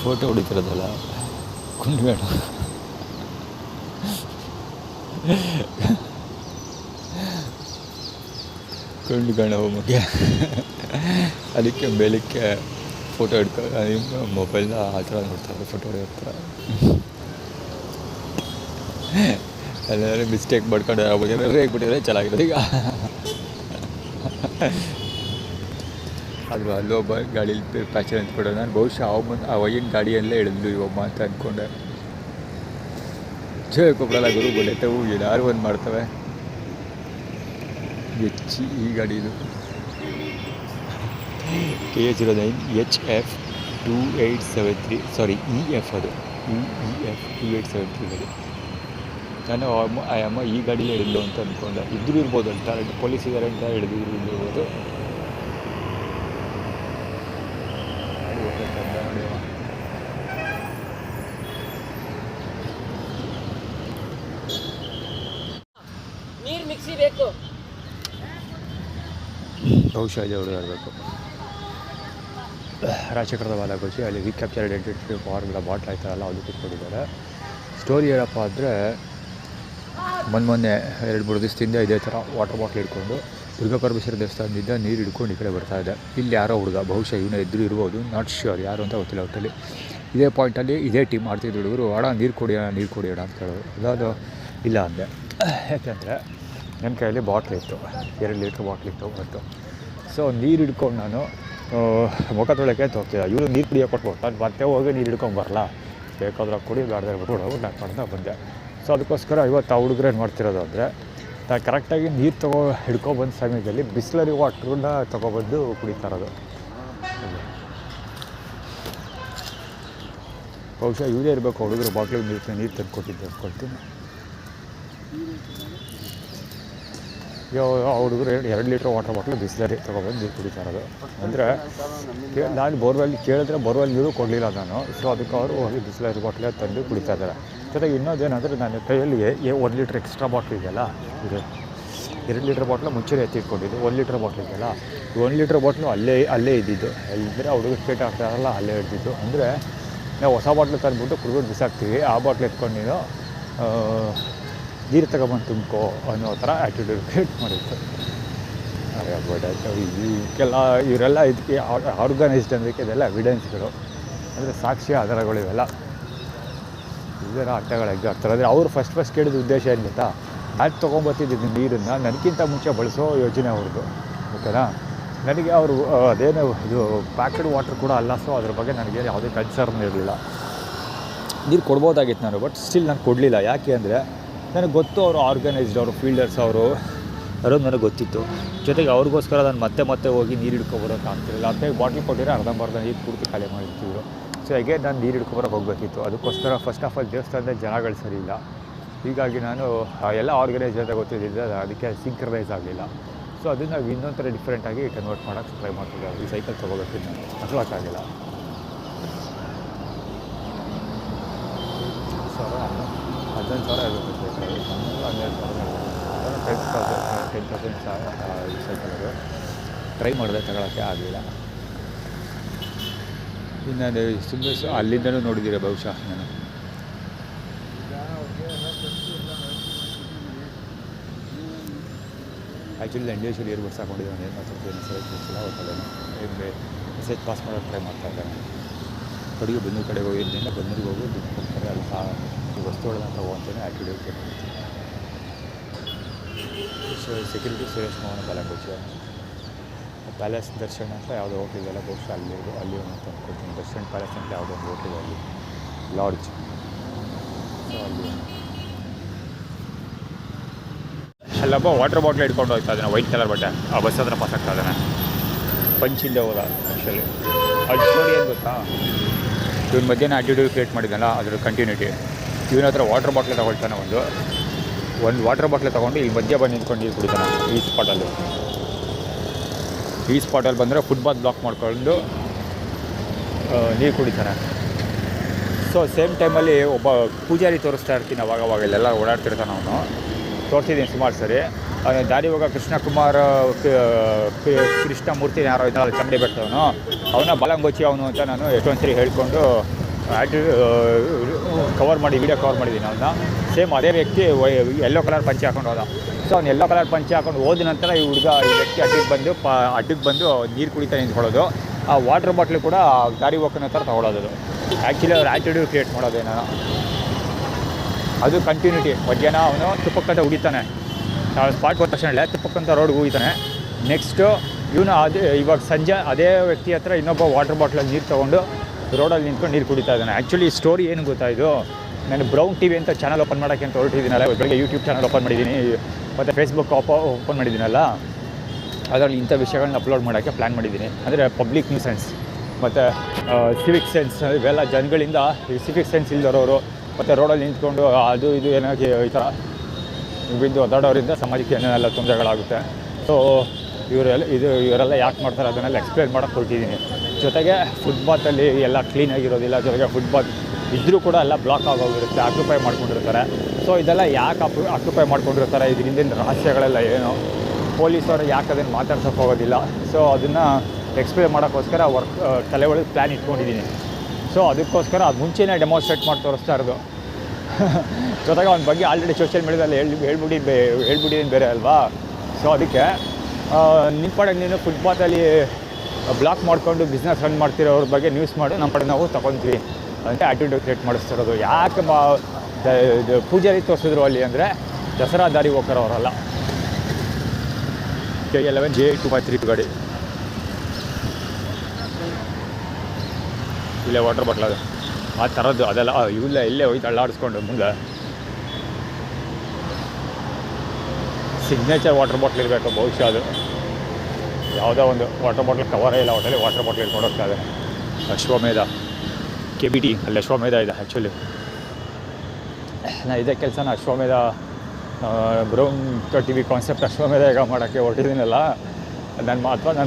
ಫೋಟೋ ಹೊಡಿತಿರೋದಲ್ಲ ಕುಂಡ್ಬೇಡ. ಕೊಂಡ್ಗಣ ಹೋಗಕ್ಕೆ ಅದಕ್ಕೆ ಬೆಳಗ್ಗೆ ಫೋಟೋ ಹಿಡ್ಕೊಂಡು ಮೊಬೈಲ್ನ ಆ ಥರ ನೋಡ್ತಾರೆ, ಫೋಟೋ ಹೊಡೆಯೋರ್ತಾರೆ. ಅಲ್ಲಾದ್ರೆ ಮಿಸ್ಟೇಕ್ ಮಾಡ್ಕೊಂಡು ಹೇಗ್ಬಿಟ್ಟಿದ್ರೆ ಚೆನ್ನಾಗಿರೋದು. ಈಗ ಆದರೂ ಅಲ್ಲೊಬ್ಬ ಗಾಡೀಲಿ ಪ್ಯಾಚರ್ ಅಂದ್ಬಿಡೋ. ನಾನು ಬಹುಶಃ ಆ ವಯ್ಯನ ಗಾಡಿಯಲ್ಲೇ ಇಳಿದ್ಲು ಇವಮ್ಮ ಅಂತ ಅಂದ್ಕೊಂಡೆ. ಕೊಬ್ಬಳಲ್ಲ ಗುರು ಗೊತ್ತವು ಏನಾರು ಒಂದು ಮಾಡ್ತವೆ. ಈ ಗಾಡಿ ಇದು KA09 HF 2873, ಸಾರಿ EF, ಅದು EF 2873 ಗಾಡಿ. ನಾನು ಆ ಅಮ್ಮ ಈ ಗಾಡಿಯಲ್ಲೇ ಹಿಡಿದ್ಲು ಅಂತ ಅಂದ್ಕೊಂಡೆ. ಇದ್ರೂ ಇರ್ಬೋದು ಅಂತ, ಪೊಲೀಸ್ ಇದ್ದಾರೆ ಅಂತ ಹಿಡಿದಿರ್ಬೋದು. ನೀರು ಮಿಕ್ಸಿ ಬೇಕು, ಬಹುಶಃ ಇದೆ ಹುಡುಗ ಇರಬೇಕು. ರಾಜಚಕ್ರದ ಬಾಲಕೋಚಿ ಅಲ್ಲಿ ರೀಕ್ಯಾಪ್ಚರ್ ಐಡೆಂಟಿಟಿ ಪವರ್ಗಳ ಬಾಟ್ಲ್ ಆಯ್ತಾರಲ್ಲ ಅದು ಕಿತ್ಕೊಂಡಿದ್ದಾರೆ. ಸ್ಟೋರಿ ಏನಪ್ಪ ಅಂದರೆ, ಮೊನ್ನೆ 2-3 ದಿವಸದಿಂದ ಇದೇ ಥರ ವಾಟರ್ ಬಾಟ್ಲ್ ಹಿಡ್ಕೊಂಡು ದುರ್ಗಾಪರಮೇಶ್ವರ ದೇವಸ್ಥಾನದಿಂದ ನೀರು ಹಿಡ್ಕೊಂಡು ಈ ಕಡೆ ಬರ್ತಾಯಿದ್ದೆ. ಇಲ್ಲಿ ಯಾರೋ ಹುಡುಗ, ಬಹುಶಃ ಇವನೇ ಎದುರು ಇರ್ಬೋದು, ನಾಟ್ ಶ್ಯೂರ್ ಯಾರು ಅಂತ ಗೊತ್ತಿಲ್ಲ. ಒಟ್ಟಲ್ಲಿ ಇದೇ ಪಾಯಿಂಟಲ್ಲಿ ಇದೇ ಟೀಮ್ ಮಾಡ್ತಿದ್ದು ಹುಡುಗರು. ನೀರು ಕುಡಿಯೋಣ ಅಂತ ಕೇಳೋದು. ಅದಾದ ಇಲ್ಲ ಅಂದೆ. ಯಾಕೆಂದರೆ ನನ್ನ ಕೈಯಲ್ಲಿ ಬಾಟ್ಲ್ ಇತ್ತು, 2 ಲೀಟ್ರ್ ಬಾಟ್ಲ್ ಇತ್ತು ಅವತ್ತು. ಸೊ ನೀರು ಹಿಡ್ಕೊಂಡು ನಾನು ಮುಖ ತೊಳಕ್ಕೆ ಅಂತ ಹೋಗ್ತಿದ್ದೆ. ಇವರು ನೀರು ಕುಡಿಯೋಕೆ ಕೊಟ್ಬಿಟ್ಟು ನಾನು ಮತ್ತೆ ಹೋಗಿ ನೀರು ಹಿಡ್ಕೊಂಡು ಬರಲ್ಲ, ಬೇಕಾದ್ರೆ ಕುಡಿ ಬ್ಯಾಡ್ದೆ ಬಿಟ್ಟು ನಾನು ಮಾಡ್ತಾ ಬಂದೆ. ಸೊ ಅದಕ್ಕೋಸ್ಕರ ಇವತ್ತು ಆ ಹುಡುಗರು ಏನು ಮಾಡ್ತಿರೋದು ಅಂದರೆ, ನಾನು ಕರೆಕ್ಟಾಗಿ ನೀರು ಹಿಡ್ಕೊಬಂದ ಸಮಯದಲ್ಲಿ ಬಿಸ್ಲರಿ ವಾಟ್ರನ್ನ ತೊಗೊಬಂದು ಕುಡಿತಾ ಇರೋದು. ಬಹುಶಃ ಇವರೇ ಇರಬೇಕು ಹುಡುಗರು ಬಾಟ್ಲಿಗೆ ನೀರು ತಂದು ಕೊಟ್ಟಿದ್ದು ಅಂದ್ಕೊಳ್ತೀನಿ. ಆ ಹುಡುಗರು 2 ಲೀಟ್ರ್ ವಾಟರ್ ಬಾಟ್ಲು ಬಿಸ್ಲರಿ ತೊಗೊಬಂದು ನೀರು ಕುಡಿತಾ ಇರೋದು. ಅಂದರೆ ನಾನು ಬೋರ್ವೆಲ್ ಕೇಳಿದ್ರೆ ಬೋರ್ವೆಲ್ ನೀರು ಕೊಡಲಿಲ್ಲ ನಾನು. ಸೊ ಅದಕ್ಕೆ ಅವರು ಹೋಗಿ ಬಿಸ್ಲರಿ ಬಾಟ್ಲೇ ತಂದು ಕುಡಿತಾ ಇದ್ದಾರೆ. ಜೊತೆಗೆ ಇನ್ನೊಂದೇನೆಂದರೆ, ನನ್ನ ಕೈಯಲ್ಲಿ 1 ಲೀಟ್ರ್ ಎಕ್ಸ್ಟ್ರಾ ಬಾಟ್ಲ್ ಇದೆಯಲ್ಲ, ಇದು 2 ಲೀಟ್ರ್ ಬಾಟ್ಲು ಮುಂಚೆನೇ ಎತ್ತಿಟ್ಕೊಂಡಿದ್ದು. 1 ಲೀಟ್ರ್ ಬಾಟ್ಲ್ ಇದೆಯಲ್ಲ, 1 ಲೀಟ್ರ್ ಬಾಟ್ಲು ಅಲ್ಲೇ ಇದ್ದಿದ್ದು. ಇದ್ದರೆ ಆ ಹುಡುಗರು ಸ್ಪೇಟ್ ಆಗ್ತಾರಲ್ಲ ಅಲ್ಲೇ ಹಿಡ್ದಿದ್ದು. ಅಂದರೆ ನಾವು ಹೊಸ ಬಾಟ್ಲು ತಂದುಬಿಟ್ಟು ಕುಡಿದ್ಬಿಟ್ಟು ಬಿಸಾಕ್ತೀವಿ. ಆ ಬಾಟ್ಲು ಎತ್ಕೊಂಡು ನೀನು ನೀರು ತಗೊಬಂದು ತುಂಬ್ಕೋ ಅನ್ನೋ ಥರ ಆ್ಯಟಿಟ್ಯೂಡ್ ಕ್ರಿಯೇಟ್ ಮಾಡಿತ್ತು. ಬಟ್ ಇದಕ್ಕೆಲ್ಲ ಇವರೆಲ್ಲ ಇದಕ್ಕೆ ಆರ್ಗನೈಸ್ಡ್ ಅನ್ನೋದಕ್ಕೆ ಇದೆಲ್ಲ ಎವಿಡೆನ್ಸ್ಗಳು, ಅಂದರೆ ಸಾಕ್ಷಿ ಆಧಾರಗಳು ಇವೆಲ್ಲ. ಇದರ ಅರ್ಥಗಳು ಹೆಂಗೆ ಆಗ್ತಾರೆ ಅಂದರೆ ಅವ್ರು ಫಸ್ಟ್ ಕೇಳಿದ ಉದ್ದೇಶ ಏನು ಗೊತ್ತಾ, ನಾನು ತೊಗೊಂಬತ್ತಿದ್ದು ನೀರನ್ನು ನನಗಿಂತ ಮುಂಚೆ ಬಳಸೋ ಯೋಜನೆ ಅವ್ರದ್ದು, ಓಕೆನಾ. ನನಗೆ ಅವರು ಅದೇನು ಇದು ಪ್ಯಾಕೆಡ್ ವಾಟರ್ ಕೂಡ ಅಲ್ಲ, ಸೊ ಅದ್ರ ಬಗ್ಗೆ ನನಗೆ ಯಾವುದೇ ಕನ್ಸರ್ನ್ ಇರಲಿಲ್ಲ. ನೀರು ಕೊಡ್ಬೋದಾಗಿತ್ತು ನಾನು, ಬಟ್ ಸ್ಟಿಲ್ ನಾನು ಕೊಡಲಿಲ್ಲ. ಯಾಕೆ ಅಂದರೆ ನನಗೆ ಗೊತ್ತು ಅವರು ಆರ್ಗನೈಸ್ಡ್, ಅವರು ಫೀಲ್ಡರ್ಸ್ ಅವರು ಅನ್ನೋದು ನನಗೆ ಗೊತ್ತಿತ್ತು. ಜೊತೆಗೆ ಅವ್ರಿಗೋಸ್ಕರ ನಾನು ಮತ್ತೆ ಹೋಗಿ ನೀರು ಹಿಡ್ಕೊಬರೋಕೆ ಆಗ್ತಿರಲಿಲ್ಲ. ಅಂತ ಬಾಟ್ಲ್ ಕೊಟ್ಟಿರೋ ಅರ್ಧಂಬರ್ಧ ನೀರು ಪೂರ್ತಿ ಖಾಲಿ ಮಾಡಿರ್ತಿದ್ರು. ಸೊ ಹೇಗೆ ನಾನು ನೀರು ಹಿಡ್ಕೊಬರೋಕೆ ಹೋಗಬೇಕಿತ್ತು. ಅದಕ್ಕೋಸ್ಕರ ಫಸ್ಟ್ ಆಫ್ ಆಲ್ ದೇವಸ್ಥಾನದ ಜನಗಳು ಸರಿ ಇಲ್ಲ. ಹೀಗಾಗಿ ನಾನು ಎಲ್ಲ ಆರ್ಗನೈಸ್ ಅಂತ ಗೊತ್ತಿದ್ದಿದ್ದೆ, ಅದಕ್ಕೆ ಸಿಂಕ್ರನೈಸ್ ಆಗಲಿಲ್ಲ. ಸೊ ಅದನ್ನು ಇನ್ನೊಂದು ಥರ ಡಿಫ್ರೆಂಟಾಗಿ ಕನ್ವರ್ಟ್ ಮಾಡೋಕ್ಕೆ ಟ್ರೈ ಮಾಡ್ತಿದ್ದೆ. ಈ ಸೈಕಲ್ ತೊಗೋಬೇಕಿತ್ತು, ನಾನು ತಗೊಳಕ್ಕಾಗಿಲ್ಲ. $11,000 ಆಗುತ್ತೆ ಸೈಕಲ್, 12,000 10,000 ಸೈಕಲ್ ಅದು. ಟ್ರೈ ಮಾಡಿದೆ, ತಗೊಳ್ಳೋಕ್ಕೆ ಆಗಲಿಲ್ಲ. ಇನ್ನು ಸುಮ್ಮನೆ ಅಲ್ಲಿಂದಲೂ ನೋಡಿದ್ದೀರ ಬಹುಶಃ ನಾನು. ಆ್ಯಕ್ಚುಲಿ ಇಂಡಿವಿಜುವಲ್ ಇಯರ್ಬಡ್ಸ್ ಹಾಕೊಂಡಿದ್ದೆ, ನಾನು ಏನು ಮಾತಾಡ್ತೀನಿ ಮೆಸೇಜ್ ಗೊತ್ತಿಲ್ಲ. ಒಟ್ಟಲ್ಲೇನು ಮೆಸೇಜ್ ಪಾಸ್ ಮಾಡೋಕ್ಕೆ ಟ್ರೈ ಮಾಡ್ತಾ ಇದ್ದಾನೆ. ಕಡೆಗೆ ಬೆನ್ನೂರು ಕಡೆಗೆ ಹೋಗಿದ್ದರಿಂದ ಬೆನ್ನೂರಿಗೆ ಹೋಗಿ ದುಡ್ಡು ಕೊಡ್ತಾರೆ, ಅದು ಈ ವಸ್ತುಗಳನ್ನ ತಗೋಂತೇನೆ ಆ್ಯಟಿಟ್ಯೂಡ್ ಕೊಡ್ತೀನಿ. ಸೊ ಸೆಕ್ಯೂರಿಟಿ ಸುರೇಶ್ ಮೋಹನ ಬಾಲಂಗೋಚಿ ಪ್ಯಾಲೇಸ್ ದರ್ಶನ್ ಅಂತ ಯಾವುದೋ ಹೋಟ್ಲಿದೆಲ್ಲ ಬಹುಶಃ ಅಲ್ಲಿ ಅಂತ ಅಂದ್ಕೊಳ್ತೀನಿ. ದರ್ಶನ್ ಪ್ಯಾಲೇಸ್ ಅಂತ ಯಾವುದೋ ಒಂದು ಹೋಟ್ಲಿದೆ ಅಲ್ಲಿ, ಲಾಡ್ಜ್. ಸೊ ಅಲ್ಲಿ ಅಲ್ಲೊಬ್ಬ ವಾಟರ್ ಬಾಟ್ಲ್ ಹಿಡ್ಕೊಂಡು ಹೋಗ್ತಾ ಇದ್ದಾನೆ, ವೈಟ್ ಕಲರ್ ಬಟ್ಟೆ. ಆ ಬಸ್ ಹತ್ರ ಪಾಸ್ ಆಗ್ತಾ ಇದ್ದಾನೆ, ಪಂಚಿಂದ ಹೋದ. ಆ್ಯಕ್ಚುಲಿ ಅದು ಸ್ಟೋರಿ ಏನು ಗೊತ್ತಾ, ಇವನ ಮಧ್ಯಾಹ್ನ ಆ್ಯಟಿಟ್ಯೂಡ್ ಕ್ರಿಯೇಟ್ ಮಾಡಿದ್ದಾನಲ್ಲ, ಅದ್ರ ಕಂಟಿನ್ಯೂಟಿ. ಇವನ ಹತ್ರ ವಾಟರ್ ಬಾಟ್ಲೆ ತಗೊಳ್ತಾನೆ, ಒಂದು ವಾಟರ್ ಬಾಟ್ಲೆ ತೊಗೊಂಡು ಇಲ್ಲಿ ಮಧ್ಯ ಬಂದು ನಿಂತ್ಕೊಂಡು ನೀರು ಕುಡಿತಾನೆ. ಈ ಸ್ಪಾಟಲ್ಲಿ ಬಂದರೆ ಫುಟ್ಪಾತ್ ಬ್ಲಾಕ್ ಮಾಡ್ಕೊಂಡು ನೀರು ಕುಡಿತಾನೆ. ಸೊ ಸೇಮ್ ಟೈಮಲ್ಲಿ ಒಬ್ಬ ಪೂಜಾರಿ ತೋರಿಸ್ತಾ ಇರ್ತೀನಿ ಅವಾಗ ಇಲ್ಲೆಲ್ಲ ಓಡಾಡ್ತಿರ್ತಾನೆ. ಅವನು ತೋರಿಸಿದ್ದೀನಿ ಸುಮಾರು ಸರಿ. ದಾರಿ ಹೋಗ ಕೃಷ್ಣಮೂರ್ತಿ ಯಾರೋ ಇದ್ದಾಳೆ ಚಂಡಿ ಬೆಟ್ಟವನು, ಅವನ ಬಾಲಂಗೋಚಿ ಅವನು ಅಂತ ನಾನು ಎಷ್ಟೊಂದು ಸರಿ ಹೇಳ್ಕೊಂಡು ವೀಡಿಯೋ ಕವರ್ ಮಾಡಿದ್ದೀನಿ ಅವನ್ನ. ಸೇಮ್ ಅದೇ ವ್ಯಕ್ತಿ ಯೆಲ್ಲೋ ಕಲರ್ ಪಂಚೆ ಹಾಕೊಂಡು ಹೋದ. ಸೊ ಅವ್ನು ಯೆಲ್ಲೋ ಕಲರ್ ಪಂಚೆ ಹಾಕೊಂಡು ಹೋದ ನಂತರ ಈ ವ್ಯಕ್ತಿ ಅಡ್ಡಿಗೆ ಬಂದು ನೀರು ಕುಡಿತಾ ನಿಂತ್ಕೊಳ್ಳೋದು. ಆ ವಾಟರ್ ಬಾಟ್ಲು ಕೂಡ ದಾರಿ ಹೋಗೋನ ಥರ ತೊಗೊಳೋದು. ಆ್ಯಕ್ಚುಲಿ ಅವ್ರು ಆ್ಯಟಿಟ್ಯೂಡ್ ಕ್ರಿಯೇಟ್ ಮಾಡೋದೇನೋ ಅದು ಕಂಟಿನ್ಯೂಟಿ. ಮಧ್ಯಾಹ್ನ ಅವನು ತುಪ್ಪಕ್ಕಂತ ಉಡಿತಾನೆ, ಸ್ಪಾಟ್ ಹೋದ ತಕ್ಷಣ ತುಪ್ಪಕ್ಕಂತ ರೋಡ್ಗೆ ಹೋಗಿತಾನೆ. ನೆಕ್ಸ್ಟು ಇವನು ಇವಾಗ ಸಂಜೆ ಅದೇ ವ್ಯಕ್ತಿ ಹತ್ರ ಇನ್ನೊಬ್ಬ ವಾಟರ್ ಬಾಟ್ಲಲ್ಲಿ ನೀರು ತೊಗೊಂಡು ರೋಡಲ್ಲಿ ನಿಂತ್ಕೊಂಡು ನೀರು ಕುಡಿತಾ ಇದ್ದಾನೆ. ಆ್ಯಕ್ಚುಲಿ ಈ ಸ್ಟೋರಿ ಏನು ಗೊತ್ತಾಯಿತು, ನಾನು ಬ್ರೌನ್ ಟಿವಿ ಅಂತ ಚಾನಲ್ ಓಪನ್ ಮಾಡೋಕ್ಕೆ ಅಂತ ಹೊರಟಿದ್ದೀನಲ್ಲ, ಬೆಳಗ್ಗೆ ಯೂಟ್ಯೂಬ್ ಚಾನಲ್ ಓಪನ್ ಮಾಡಿದ್ದೀನಿ ಮತ್ತು ಫೇಸ್ಬುಕ್ ಓಪನ್ ಮಾಡಿದ್ದೀನಲ್ಲ, ಅದರಲ್ಲಿ ಇಂಥ ವಿಷಯಗಳನ್ನ ಅಪ್ಲೋಡ್ ಮಾಡೋಕ್ಕೆ ಪ್ಲ್ಯಾನ್ ಮಾಡಿದ್ದೀನಿ. ಅಂದರೆ ಪಬ್ಲಿಕ್ ನ್ಯೂಸೆನ್ಸ್ ಮತ್ತು ಸಿವಿಕ್ ಸೆನ್ಸ್, ಇವೆಲ್ಲ ಜನಗಳಿಂದ ಸಿವಿಕ್ ಸೆನ್ಸ್ ಇಲ್ದಿರೋರು ಮತ್ತು ರೋಡಲ್ಲಿ ನಿಂತ್ಕೊಂಡು ಅದು ಇದು ಏನಾಗಿ ಈ ಥರ ಬಿದ್ದು ಒದ್ದಾಡೋರಿಂದ ಸಮಾಜಕ್ಕೆ ಏನೇನೆಲ್ಲ ತೊಂದರೆಗಳಾಗುತ್ತೆ. ಸೊ ಇವರೆಲ್ಲ ಯಾಕೆ ಮಾಡ್ತಾರೆ ಅದನ್ನೆಲ್ಲ ಎಕ್ಸ್ಪ್ಲೇನ್ ಮಾಡೋಕ್ಕೆ ಹೊರಟಿದ್ದೀನಿ. ಜೊತೆಗೆ ಫುಟ್ಪಾತಲ್ಲಿ ಎಲ್ಲ ಕ್ಲೀನಾಗಿರೋದಿಲ್ಲ, ಜೊತೆಗೆ ಫುಟ್ಪಾತ್ ಇದ್ದರೂ ಕೂಡ ಎಲ್ಲ ಬ್ಲಾಕ್ ಆಗೋಗಿರುತ್ತೆ, ಆಕ್ಯುಪೈ ಮಾಡ್ಕೊಂಡಿರ್ತಾರೆ. ಸೊ ಇದೆಲ್ಲ ಯಾಕೆ ಆಕ್ಯುಪೈ ಮಾಡ್ಕೊಂಡಿರ್ತಾರೆ, ಇದರಿಂದ ರಹಸ್ಯಗಳೆಲ್ಲ ಏನು, ಪೊಲೀಸವರು ಯಾಕೆ ಅದನ್ನು ಮಾತಾಡ್ಸೋಕೆ ಹೋಗೋದಿಲ್ಲ. ಸೊ ಅದನ್ನು ಎಕ್ಸ್ಪ್ಲೇನ್ ಮಾಡೋಕ್ಕೋಸ್ಕರ ತಲೆ ಒಳಗೆ ಪ್ಲ್ಯಾನ್ ಇಟ್ಕೊಂಡಿದ್ದೀನಿ. ಸೊ ಅದಕ್ಕೋಸ್ಕರ ಅದು ಮುಂಚೆನೇ ಡೆಮಾನ್ಸ್ಟ್ರೇಟ್ ಮಾಡಿ ತೋರಿಸ್ತಾ ಇರೋದು. ಜೊತೆಗೆ ಅವ್ನ ಬಗ್ಗೆ ಆಲ್ರೆಡಿ ಸೋಷಿಯಲ್ ಮೀಡಿಯಾದಲ್ಲಿ ಹೇಳ್ಬಿಟ್ಟಿದ್ದೀನಿ ಬೇರೆ ಅಲ್ವಾ. ಸೊ ಅದಕ್ಕೆ ನಿಮ್ಮ ಪಡೆಗೆ ನೀನು ಫುಟ್ಪಾತಲ್ಲಿ ಬ್ಲಾಕ್ ಮಾಡಿಕೊಂಡು ಬಿಸ್ನೆಸ್ ರನ್ ಮಾಡ್ತಿರೋವ್ರ ಬಗ್ಗೆ ನ್ಯೂಸ್ ಮಾಡು, ನಮ್ಮ ಪಡೆ ನಾವು ತೊಗೊತೀವಿ ಅಂತ ಆ್ಯಟಿಟ್ಯೂಡ್ ಕ್ರಿಯೇಟ್ ಮಾಡಿಸ್ತಿರೋದು. ಯಾಕೆ ಪೂಜಾರಿ ತೋರಿಸಿದ್ರು ಅಲ್ಲಿ ಅಂದರೆ ದಸರಾ ದಾರಿ ಹೋಗೋರವರಲ್ಲ. K11 J253 ಗಾಡಿ ಇಲ್ಲೇ ವಾಟರ್ ಬಾಟ್ಲ್ ಅದು ಆ ಥರದ್ದು ಅದೆಲ್ಲ ಇಲ್ಲೇ ಹೋಯ್ತು ಅಳ್ಳಾಡಿಸ್ಕೊಂಡು ಮುಂದೆ. ಸಿಗ್ನೇಚರ್ ವಾಟರ್ ಬಾಟ್ಲ್ ಇರಬೇಕು ಬಹುಶಃ. ಅದು ಯಾವುದೋ ಒಂದು ವಾಟರ್ ಬಾಟ್ಲ್ ಕವರೇ ಇಲ್ಲ, ಹೋಟೆಲ್ ವಾಟರ್ ಬಾಟ್ಲ್ ಇಟ್ಕೊಂಡು ಹೋಗ್ತಾ ಇದೆ. ಅಶ್ವಮೇಧ KBT ಅಲ್ಲಿ ಅಶ್ವಮೇಧ ಇದೆ. ಆ್ಯಕ್ಚುಲಿ ನಾ ಇದೇ ಕೆಲಸನ ಅಶ್ವಮೇಧ ಬ್ರೌನ್ TV ಕಾನ್ಸೆಪ್ಟ್ ಅಶ್ವಮೇಧ ಯಾಗ ಮಾಡೋಕ್ಕೆ ಹೊರಟಿದ್ದೀನಲ್ಲ, ನಾನು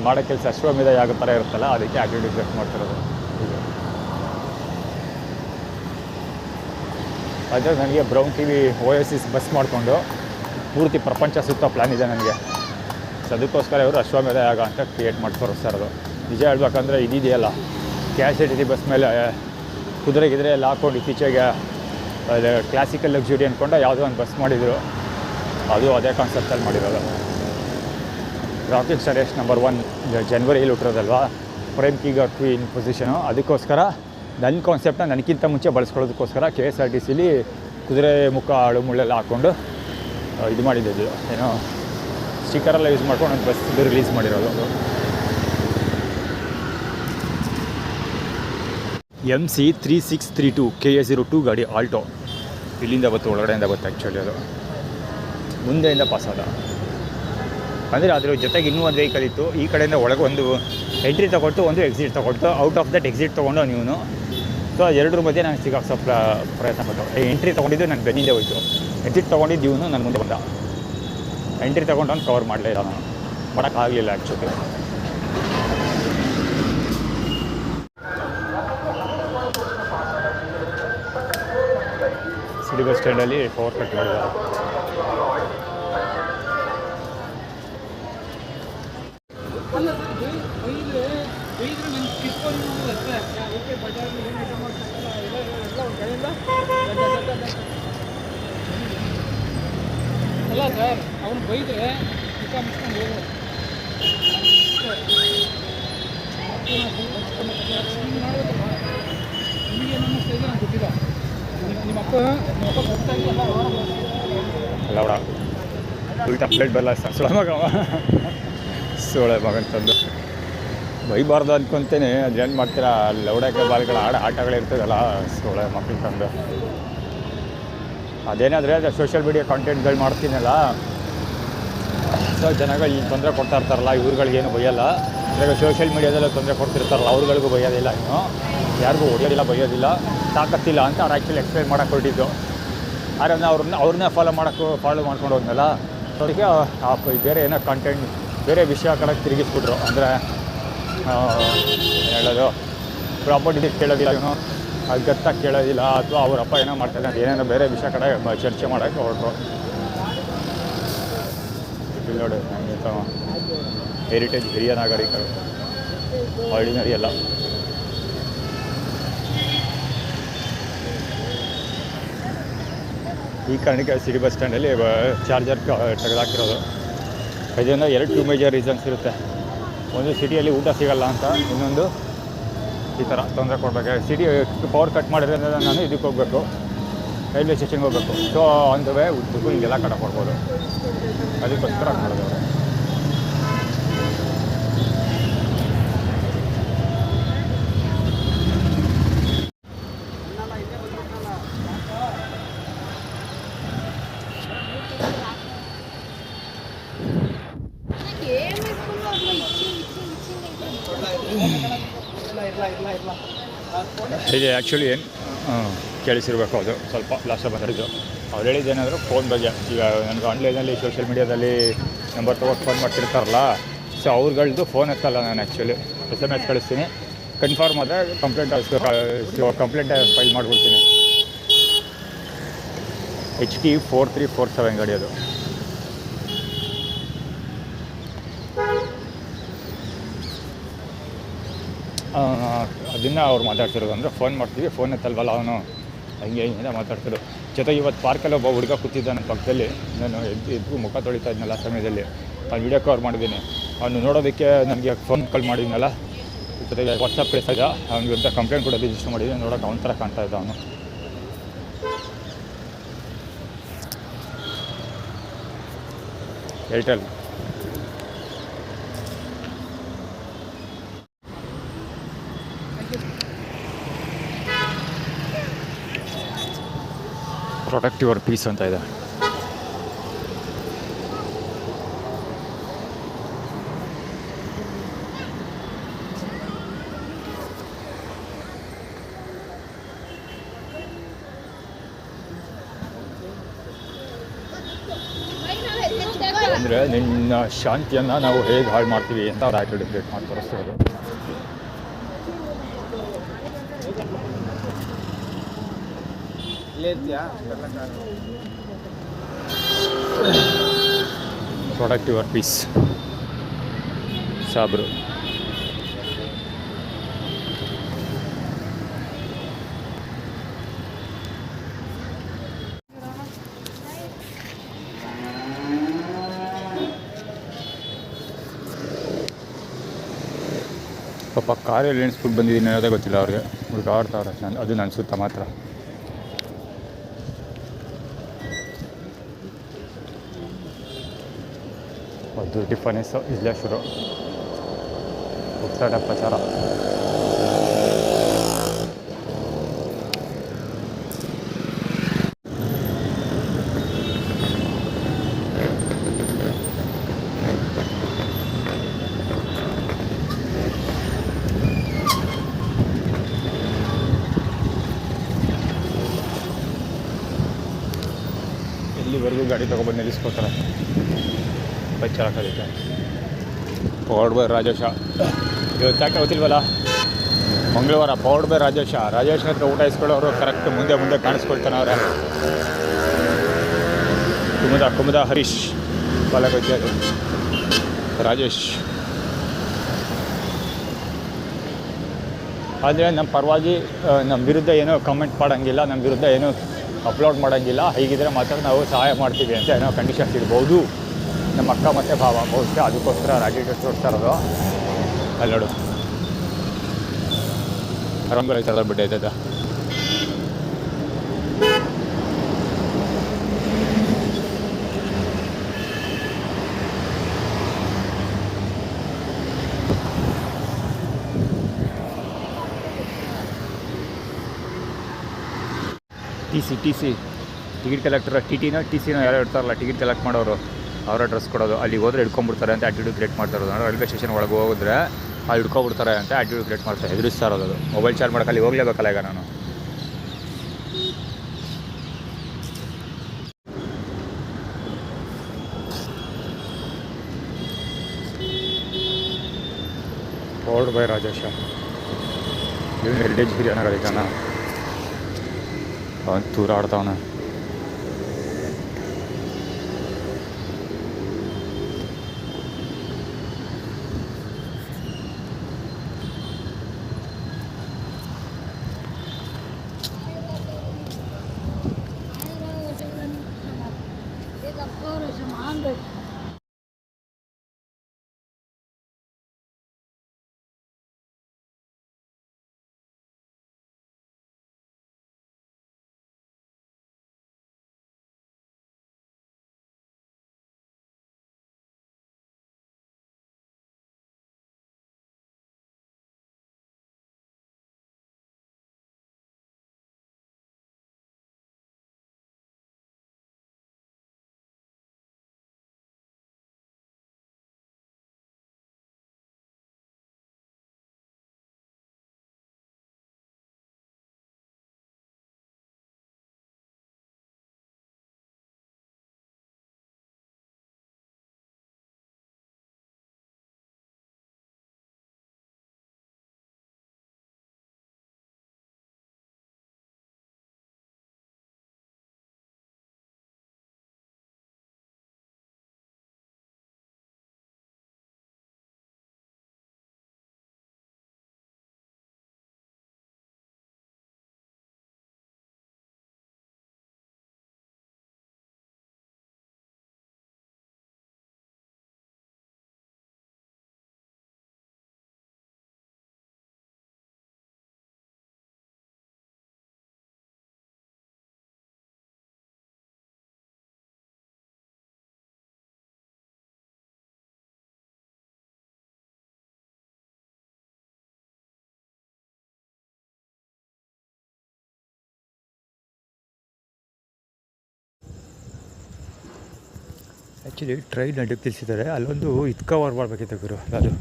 ಮಾಡೋ ಕೆಲಸ ಅಶ್ವಮೇಧ ಯಾಗ ಥರ ಇರುತ್ತಲ್ಲ, ಅದಕ್ಕೆ ಆ್ಯಕ್ಟಿವಿಟಿ ಕ್ರಿಯೇಟ್ ಮಾಡ್ತಿರೋದು. ಆದರೆ ನನಗೆ ಬ್ರೌನ್ TV OSS ಬಸ್ ಮಾಡಿಕೊಂಡು ಪೂರ್ತಿ ಪ್ರಪಂಚ ಸುತ್ತ ಪ್ಲ್ಯಾನ್ ಇದೆ ನನಗೆ. ಸೊ ಅದಕ್ಕೋಸ್ಕರ ಇವರು ಅಶ್ವಮೇಧ ಯಾಗ ಅಂತ ಕ್ರಿಯೇಟ್ ಮಾಡಿ ತೋರಿಸ್ತಾ ಇರೋದು. ನಿಜ ಹೇಳ್ಬೇಕಂದ್ರೆ ಇದಿದೆಯಲ್ಲ, KSRTC ಬಸ್ ಮೇಲೆ ಕುದುರೆಗಿದ್ರೆ ಎಲ್ಲ ಹಾಕ್ಕೊಂಡು ಇತ್ತೀಚೆಗೆ ಅದು ಕ್ಲಾಸಿಕಲ್ ಲಕ್ಸುರಿ ಅಂದ್ಕೊಂಡು ಯಾವುದೋ ಒಂದು ಬಸ್ ಮಾಡಿದರು, ಅದು ಅದೇ ಕಾನ್ಸೆಪ್ಟಲ್ಲಿ ಮಾಡಿರೋದು. ರಾಕಿಂಗ್ ಸ್ಟಾರ್ ರೇಸ್ ನಂಬರ್ 1 ಜನವರಿಯಲ್ಲಿ ಹುಟ್ಟಿರೋದಲ್ವಾ, prime king of queen position. ಅದಕ್ಕೋಸ್ಕರ ನನ್ನ ಕಾನ್ಸೆಪ್ಟನ್ನ ನನಗಿಂತ ಮುಂಚೆ ಬಳಸ್ಕೊಳ್ಳೋದಕ್ಕೋಸ್ಕರ KSRTCಲಿ ಕುದುರೆ ಮುಖ ಆಳು ಮುಳ್ಳೆಲ್ಲ ಹಾಕ್ಕೊಂಡು ಇದು ಮಾಡಿದ್ದು, ಏನೋ ಸ್ಟಿಕ್ಕರೆಲ್ಲ ಯೂಸ್ ಮಾಡ್ಕೊಂಡು ಒಂದು ಬಸ್ ರಿಲೀಸ್ ಮಾಡಿರೋದು. MC 3632 KA02 ಗಾಡಿ ಆಲ್ಟೋ. ಇಲ್ಲಿಂದ ಬತ್ತು, ಒಳಗಡೆಯಿಂದ ಬತ್ತು ಆ್ಯಕ್ಚುಲಿ. ಅದು ಮುಂದೆಯಿಂದ ಪಾಸ್ ಆದ. ಅಂದರೆ ಅದ್ರ ಜೊತೆಗೆ ಇನ್ನೂ ಒಂದು ವೆಹಿಕಲ್ ಇತ್ತು. ಈ ಕಡೆಯಿಂದ ಒಳಗೆ ಒಂದು ಎಂಟ್ರಿ ತೊಗೊಟ್ಟು, ಒಂದು ಎಕ್ಸಿಟ್ ತೊಗೊಟ್ಟು. ಔಟ್ ಆಫ್ ದಟ್ ಎಕ್ಸಿಟ್ ತೊಗೊಂಡು ನೀವು. ಸೊ ಎರಡರ ಮಧ್ಯೆ ನಾನು ಸಿಗಾಕ್ಸೋ ಪ್ರಯತ್ನ ಪಟ್ಟು. ಎಂಟ್ರಿ ತೊಗೊಂಡಿದ್ದು ನನ್ನ ಬೆನ್ನಿಂದೆ ಹೋಯಿತು, ಎಕ್ಸಿಟ್ ತೊಗೊಂಡಿದ್ದು ಇವನು ನನ್ನ ಮುಂದೆ ಬಂದ. ಎಂಟ್ರಿ ತೊಗೊಂಡು ಕವರ್ ಮಾಡಲೇ ಇಲ್ಲ, ನಾನು ಮಾಡೋಕ್ಕಾಗಲಿಲ್ಲ ಆ್ಯಕ್ಚುಲಿ. ಸಿಟಿ ಬಸ್ ಸ್ಟ್ಯಾಂಡಲ್ಲಿ ಪವರ್ ಕಟ್ ಮಾಡಿದ್ದಾರೆ. ಅಲ್ಲ ಸರ್, ಅವ್ನು ಬೈದರೆ ಮುಖ ಮುಚ್ಕೊಂಡು ಹೋಗೋ. ನಿಮಗೆ ಏನು ಅನ್ನಿಸ್ತಾ ಇದೆ ನಂಗೆ ಗೊತ್ತಿಲ್ಲ. ನಿಮ್ಮ ಅಪ್ಪ ಗೊತ್ತಾಗಿ ಎಲ್ಲ ಅಲ್ಲ ಅವಡ ಉಲ್ಟಾ ಪ್ಲೇಟ್ ಬರಲ್ಲ ಸೊಳೆ ಮಗ, ಸೊಳೆ ಮಗಂತಂದು ಬೈಬಾರ್ದು ಅಂದ್ಕೊತೇನೆ. ಅದೇನು ಮಾಡ್ತೀರಾ, ಲೌಡಕ್ಕೆ ಬಾಲ್ಗಳ ಆಟಗಳಿರ್ತದಲ್ಲ, ಸೊಳೆ ಮಕ್ಕಳು ತಂದು. ಅದೇನಾದರೆ ಅದು ಸೋಷಿಯಲ್ ಮೀಡಿಯಾ ಕಾಂಟೆಂಟ್ಗಳು ಮಾಡ್ತೀನಲ್ಲ, ಸೊ ಜನಗಳು ಇಲ್ಲಿ ತೊಂದರೆ ಕೊಡ್ತಾ ಇರ್ತಾರಲ್ಲ, ಇವ್ರುಗಳಿಗೇನು ಬೈಯಲ್ಲ. ಇವಾಗ ಸೋಷಿಯಲ್ ಮೀಡಿಯಾದೆಲ್ಲ ತೊಂದರೆ ಕೊಡ್ತಿರ್ತಾರಲ್ಲ, ಅವ್ರುಗಳಿಗೂ ಬೈಯೋದಿಲ್ಲ, ಇನ್ನು ಯಾರಿಗೂ ಹೊಡೆಯೋದಿಲ್ಲ, ಬೈಯೋದಿಲ್ಲ, ತಾಕತ್ತಿಲ್ಲ ಅಂತ ಅವ್ರು ಆ್ಯಕ್ಚುಲಿ ಎಕ್ಸ್ಪ್ಲೈನ್ ಮಾಡೋಕ್ಕೆ ಹೊರಟಿದ್ದು. ಆದರೆ ಅವ್ರನ್ನೇ ಫಾಲೋ ಮಾಡ್ಕೊಂಡು ಹೋದ್ಮೇಲೆ ಅವರಿಗೆ ಬೇರೆ ಏನೋ ಕಂಟೆಂಟ್, ಬೇರೆ ವಿಷಯ ಕಡೆಗೆ ತಿರುಗಿಸ್ಬಿಟ್ರು. ಅಂದರೆ ಹೇಳೋದು ಪ್ರಾಪರ್ಟಿ ಕೇಳೋದಿಲ್ಲ, ಇವನು ಅದು ಗತ್ತಾಗಿ ಕೇಳೋದಿಲ್ಲ, ಅಥವಾ ಅವರಪ್ಪ ಏನೋ ಮಾಡ್ತಾರೆ ಅದು ಏನೇನೋ ಬೇರೆ ವಿಷಯ ಕಡೆ ಚರ್ಚೆ ಮಾಡೋಕ್ಕೆ ಹೊರಟರು. ಇಲ್ಲಿ ನೋಡಿ, ಹೆರಿಟೇಜ್ ಹಿರಿಯ ನಾಗರಿಕರು, ಆರ್ಡಿನರಿ ಎಲ್ಲ. ಈ ಕಾರಣಕ್ಕೆ ಸಿಟಿ ಬಸ್ ಸ್ಟ್ಯಾಂಡಲ್ಲಿ ಚಾರ್ಜರ್ ತೆಗೆದಾಕಿರೋದು. ಇದರಿಂದ 2 ಮೇಜರ್ ರೀಸನ್ಸ್ ಇರುತ್ತೆ. ಒಂದು ಸಿಟಿಯಲ್ಲಿ ಊಟ ಸಿಗಲ್ಲ ಅಂತ, ಇನ್ನೊಂದು ಈ ಥರ ತೊಂದರೆ ಕೊಡಬೇಕು. ಸಿಟಿ ಪವರ್ ಕಟ್ ಮಾಡಿರೋದ್ರಿಂದ ನಾನು ಇದಕ್ಕೆ ಹೋಗಬೇಕು, ರೈಲ್ವೆ ಸ್ಟೇಷನ್ಗೆ ಹೋಗಬೇಕು. ಸೊ ಆನ್ ದ ವೇ ಉದ್ದಕ್ಕೂ ಹಿಂಗೆಲ್ಲ ಕಟ ಕೊಡ್ಬೋದು, ಅದಕ್ಕೋಸ್ಕರ ಮಾಡೋದು. ಇದು ಆ್ಯಕ್ಚುಲಿ ಏನು ಕೇಳಿಸಿರ್ಬೇಕು, ಅದು ಸ್ವಲ್ಪ ಲಾಸ್ಟ್ ಬಂದಿದ್ದು. ಅವ್ರು ಹೇಳಿದ್ದೇನಾದರೂ ಫೋನ್ ಬಗ್ಗೆ. ಈಗ ನನಗೆ ಆನ್ಲೈನಲ್ಲಿ ಸೋಷಿಯಲ್ ಮೀಡಿಯಾದಲ್ಲಿ ನಂಬರ್ ತೊಗೊಂಡು ಫೋನ್ ಮಾಡ್ತಿರ್ತಾರಲ್ಲ, ಸೊ ಅವ್ರುಗಳದ್ದು ಫೋನ್ ಎತ್ತಲ್ಲ ನಾನು. ಆ್ಯಕ್ಚುಲಿ SMS ಕಳಿಸ್ತೀನಿ, ಕನ್ಫರ್ಮ್ ಆದರೆ ಕಂಪ್ಲೇಂಟ್ ಫೈಲ್ ಮಾಡಿಬಿಡ್ತೀನಿ. HT 4347 ಗಾಡಿ ಅದು. ಅದನ್ನು ಅವ್ರು ಮಾತಾಡ್ತಿರೋದು. ಅಂದರೆ ಫೋನ್ ಮಾಡ್ತೀವಿ, ಫೋನ್ ಎತ್ತಲ್ವಲ್ಲ ಅವನು, ಹಂಗೆ ಹಿಂಗೆ ಮಾತಾಡ್ತಿದ್ರು. ಜೊತೆಗೆ ಇವತ್ತು ಪಾರ್ಕಲ್ಲಿ ಒಬ್ಬ ಹುಡುಗ ಕೂತಿದ್ದ ನನ್ನ ಪಕ್ಕದಲ್ಲಿ. ನಾನು ಎದ್ದು ಮುಖ ತೊಳಿತಾ ಇದ್ನಲ್ಲ ಆ ಸಮಯದಲ್ಲಿ ಅವ್ನು ವೀಡಿಯೋ ಕವರ್ ಮಾಡಿದ್ದೀನಿ. ಅವನು ನೋಡೋದಕ್ಕೆ ನನಗೆ ಫೋನ್ ಕಾಲ್ ಮಾಡಿದ್ನಲ್ಲ, ಜೊತೆಗೆ ವಾಟ್ಸಪ್ ಕಳಿಸಿದ. ಅವ್ನ ವಿರುದ್ಧ ಕಂಪ್ಲೇಂಟ್ ಕೂಡ ರಿಜಿಸ್ಟರ್ ಮಾಡಿದ್ದೀನಿ. ನೋಡೋಕೆ ಅವನ ಥರ ಕಾಣ್ತಾ ಇದ್ದ ಅವನು. ಏರ್ಟೆಲ್ ಪ್ರೊಟೆಕ್ಟ್ ಯುವರ್ ಪೀಸ್ ಅಂತ ಇದೆ. ಅಂದರೆ ನಿನ್ನ ಶಾಂತಿಯನ್ನು ನಾವು ಹೇಗೆ ಹಾಳು ಮಾಡ್ತೀವಿ ಅಂತ ಅವ್ರು ಆ್ಯಕ್ಟಿವಿಟಿ ಕ್ರಿಯೇಟ್ ಮಾಡಿ ತೋರಿಸ್ತಿರೋದು. ಪ್ರೊಟೆಕ್ಟ್ ಯುವರ್ ಪೀಸ್ ಸಾಬ್ರು. ಪಾಪ ಕಾರಲ್ಲಿ ಎಣಿಸ್ಬಿಟ್ಟು ಬಂದಿದ್ದೀನಿ ಅನ್ನೋದೇ ಗೊತ್ತಿಲ್ಲ ಅವ್ರಿಗೆ. ಹುಡುಗಾಡ್ತಾವ್ರೆ ಅದು ನನ್ನ ಸುತ್ತ ಮಾತ್ರ. ಅದು ಟಿಫನೇಸು ಇಲ್ಲೇ ಶುರು ಪುಕ್ಸಾಟ ಪ್ರಚಾರ. ಇಲ್ಲಿವರೆಗೂ ಗಾಡಿ ತೊಗೊಬಂದು ನಿಲ್ಲಿಸ್ಕೊತಾರೆ ಪ್ರಚಾರ ಕಲಿತೆ. ಪವರ್ಡ್ ಬೈ ರಾಜೇಶ ಇವತ್ತು ಯಾಕೆ ಗೊತ್ತಿಲ್ವಲ್ಲ, ಮಂಗಳವಾರ ಪವರ್ಡ್ ಬೈ ರಾಜೇಶ ಹತ್ರ ಊಟ ಇಸ್ಕೊಳ್ಳೋರು ಕರೆಕ್ಟ್ ಮುಂದೆ ಕಾಣಿಸ್ಕೊಳ್ತಾನೆ ಅವರೇ. ಕುಮುದ ಹರೀಶ್ ಬಾಲಗೋಜ್ಜರು ರಾಜೇಶ್. ಆದರೆ ನಮ್ಮ ಪರವಾಗಿ ನಮ್ಮ ವಿರುದ್ಧ ಏನೋ ಕಮೆಂಟ್ ಮಾಡೋಂಗಿಲ್ಲ, ನಮ್ಮ ವಿರುದ್ಧ ಏನೋ ಅಪ್ಲೋಡ್ ಮಾಡೋಂಗಿಲ್ಲ. ಹೀಗಿದ್ರೆ ಮಾತ್ರ ನಾವು ಸಹಾಯ ಮಾಡ್ತೀವಿ ಅಂತ ಏನೋ ಕಂಡೀಷನ್ಸ್ ಇರ್ಬೋದು. ನಮ್ಮ ಅಕ್ಕ ಮತ್ತು ಭಾವ ಬಹುಶಃ ಅದಕ್ಕೋಸ್ಕರ ರಾಜೇಶ್ ತೋರಿಸ್ತಾ ಇರೋದು. ಅಲ್ಲಿ ನೋಡು ರಂಗೋಲಿ ಥರದ ಬಿಟ್ಟು ಆಯ್ತದ. T C ticket collector T ಸಿನ ಯಾರು ಇಡ್ತಾರಲ್ಲ ಟಿಕೆಟ್ ಕಲೆಕ್ಟ್ ಮಾಡೋರು, ಅವರ ಡ್ರೆಸ್ ಕೊಡೋದು. ಅಲ್ಲಿಗೆ ಹೋದರೆ ಹಿಡ್ಕೊಂಡ್ಬಿಡ್ತಾರೆ ಅಂತ ಆ್ಯಟಿಟ್ಯೂಡ್ ಕ್ರಿಯೇಟ್ ಮಾಡ್ತಾ ಇರೋದು. ರೈಲ್ವೆ ಸ್ಟೇಷನ್ ಒಳಗೆ ಹೋಗಿದ್ರೆ ಅಲ್ಲಿ ಹಿಡ್ಕೊಬಿಡ್ತಾರೆ ಅಂತ ಆ್ಯಟಿಟ್ಯೂಡ್ ಕ್ರಿಯೇಟ್ ಮಾಡ್ತಾರೆ, ಹೆದರಿಸ್ತಾ ಇರೋದು. ಮೊಬೈಲ್ ಚಾರ್ಜ್ ಮಾಡೋಕೆ ಅಲ್ಲಿ ಹೋಗಲೇಬೇಕಲ್ಲ ಈಗ ನಾನು. ಪವರ್ಡ್ ಬೈ ರಾಜೇಶ ಇವನು ಹೆರಿಟೇಜ್ ಬಿರಿಯಾನಿಗಳಿದ್ದಾನ ಅವನು ತೂರಾಡ್ತಾವನ. ಆ್ಯಕ್ಚುಲಿ ಟ್ರೈನ್ ಅಡ್ಡಕ್ಕೆ ತಿಳಿಸಿದ್ದಾರೆ. ಅಲ್ಲೊಂದು ಇದು ಕವರ್ ಮಾಡಬೇಕಿತ್ತು ಗುರು, ಅದು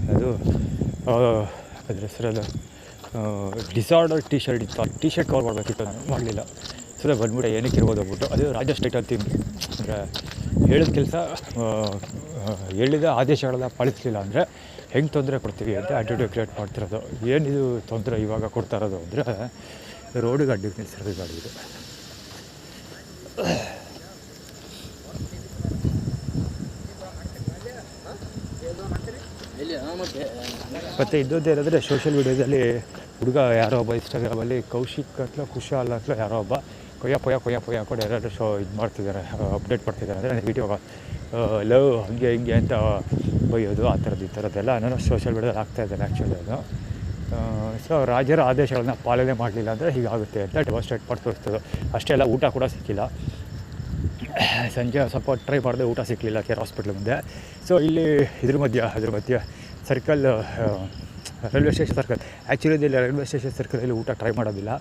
ಅದ್ರ ಹೆಸರಲ್ಲ ಡಿಸಾರ್ಡರ್ ಟಿ ಶರ್ಟ್ ಕವರ್ ಮಾಡಬೇಕಿತ್ತು, ನಾನು ಮಾಡಲಿಲ್ಲ. ಸರಿ ಬಂದ್ಬಿಟ್ಟು ಏನಕ್ಕೆ ಇರ್ಬೋದು ಹೋಗ್ಬಿಟ್ಟು. ಅದು ರಾಜ ಸ್ಟೇಟ್ ಅಂತೀನಿ, ಅಂದರೆ ಹೇಳಿದ ಕೆಲಸ ಹೇಳಿದ ಆದೇಶಗಳೆಲ್ಲ ಪಾಲಿಸಲಿಲ್ಲ ಅಂದರೆ ಹೆಂಗೆ ತೊಂದರೆ ಕೊಡ್ತೀವಿ ಅಂತ ಆ್ಯಟಿಟ್ಯೂಡ್ ಕ್ರಿಯೇಟ್ ಮಾಡ್ತಿರೋದು. ಏನಿದು ತೊಂದರೆ ಇವಾಗ ಕೊಡ್ತಾ ಇರೋದು ಅಂದರೆ ರೋಡಿಗೆ ಅಡ್ಡಕ್ಕೆ ನಿಲ್ಲಿಸಿರೋದು ಗಾಡಿ ಇದು. ಮತ್ತು ಇದ್ದದ್ದೇ ಇರೋದ್ರೆ ಸೋಷಿಯಲ್ ಮೀಡಿಯಾದಲ್ಲಿ ಹುಡುಗ ಯಾರೋ ಒಬ್ಬ ಇನ್ಸ್ಟಾಗ್ರಾಮಲ್ಲಿ ಕೌಶಿಕ್ ಕುಶಾಲ್ ಯಾರೋ ಒಬ್ಬ ಕೊಯ್ಯ ಹಾಕೊಂಡು ಯಾರಾದ್ರೂ ಇದು ಮಾಡ್ತಿದ್ದಾರೆ, ಅಪ್ಡೇಟ್ ಮಾಡ್ತಿದ್ದಾರೆ. ಅಂದರೆ ನೆಗೆಟಿವ್ ಲವ್ ಹಿಂಗೆ ಅಂತ ಬೈಯೋದು ಆ ಥರದ್ದು ಈ ಥರದ್ದೆಲ್ಲ ನಾನು ಸೋಷಿಯಲ್ ಮೀಡಿಯಾದಲ್ಲಿ ಆಗ್ತಾಯಿದ್ದಾನೆ. ಆ್ಯಕ್ಚುಲಿ ಅದು ಸೊ ರಾಜರ ಆದೇಶಗಳನ್ನ ಪಾಲನೆ ಮಾಡಲಿಲ್ಲ ಅಂದರೆ ಹೀಗಾಗುತ್ತೆ ಅಂತ ಡೆಮಾನ್ಸ್ಟ್ರೇಟ್ ಮಾಡಿ ತೋರಿಸ್ತದೆ. ಅಷ್ಟೇ ಅಲ್ಲ, ಊಟ ಕೂಡ ಸಿಕ್ಕಿಲ್ಲ. ಸಂಜೆ ಸ್ವಲ್ಪ ಟ್ರೈ ಮಾಡಿದೆ, ಊಟ ಸಿಕ್ಕಲಿಲ್ಲ ಕೇರ್ ಹಾಸ್ಪಿಟ್ಲ್ ಮುಂದೆ. ಸೊ ಇಲ್ಲಿ ಅದ್ರ ಮಧ್ಯೆ circle, railway station circle, actually ಇಲ್ಲಿ ರೈಲ್ವೆ ಸ್ಟೇಷನ್ ಸರ್ಕಲಲ್ಲಿ ಊಟ ಟ್ರೈ ಮಾಡೋದಿಲ್ಲ.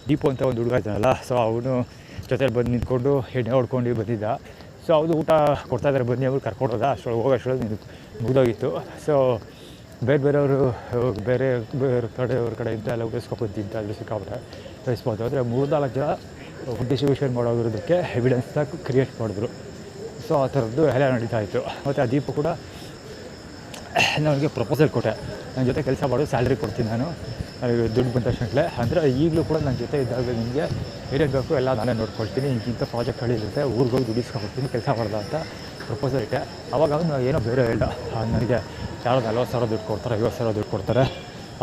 ದೀಪು ಅಂತ ಒಂದು ಹುಡುಗ ಇದ್ದಾನಲ್ಲ, ಸೊ ಅವನು ಜೊತೆಲಿ ಬಂದು ನಿಂತ್ಕೊಂಡು ಎಣ್ಣೆ ಹೊಡ್ಕೊಂಡು ಬಂದಿದ್ದ. ಸೊ ಅವ್ರು ಊಟ ಕೊಡ್ತಾಯಿದ್ದಾರೆ ಬನ್ನಿ, ಅವ್ರು ಕರ್ಕೊಂಡೋದ. ಅಷ್ಟೊಳಗೆ ಹೋಗೋಷ್ಟೊಳಗೆ ಮುಗಿದೋಗಿತ್ತು. ಸೊ ಬೇರೆಯವರು ಬೇರೆ ಕಡೆಯವ್ರ ಕಡೆಯಿಂದ ಎಲ್ಲ ಉಳಿಸ್ಕೊಂಡು ತಿಂತಾಯಿದ್ರು, ಸಿಕ್ಕಾಬಿಟ್ಟೆ ಕಳಿಸ್ಬೋದು. ಆದರೆ 3-4 ಜನ ಫುಡ್ ಡಿಸ್ಟ್ರಿಬ್ಯೂಷನ್ ಮಾಡೋದ್ರದಕ್ಕೆ ಎವಿಡೆನ್ಸ್ನ ಕ್ರಿಯೇಟ್ ಮಾಡಿದ್ರು. ಸೊ ಆ ಥರದ್ದು ಎಲ್ಲ ನಡೀತಾ ಇತ್ತು. ಮತ್ತು ಆ ದೀಪು ಕೂಡ ನನಗೆ ಪ್ರಪೋಸಲ್ ಕೊಟ್ಟೆ, ನನ್ನ ಜೊತೆ ಕೆಲಸ ಮಾಡು, ಸ್ಯಾಲ್ರಿ ಕೊಡ್ತೀನಿ ನಾನು, ನನಗೆ ದುಡ್ಡು ಬಂದ ತಕ್ಷಣಲೇ. ಅಂದರೆ ಈಗಲೂ ಕೂಡ ನನ್ನ ಜೊತೆ ಇದ್ದಾಗ ನಿಮಗೆ ಏನೇನು ಬೇಕು ಎಲ್ಲ ನಾನೇ ನೋಡ್ಕೊಳ್ತೀನಿ, ಇಂಥ ಪ್ರಾಜೆಕ್ಟ್ಗಳಿರುತ್ತೆ, ಊರಿಗೆ ಹೋಗಿ ದುಡಿಸ್ಕೊಡ್ತೀನಿ, ಕೆಲಸ ಮಾಡ್ದ ಅಂತ ಪ್ರಪೋಸಲ್ ಇಟ್ಟೆ. ಆವಾಗ ಅವನು ಏನೋ ಬೇರೆ ಇಲ್ಲ, ನನಗೆ ಯಾರು 40,000 ದುಡ್ಡು ಕೊಡ್ತಾರೆ, 50,000 ದುಡ್ಡು ಕೊಡ್ತಾರೆ,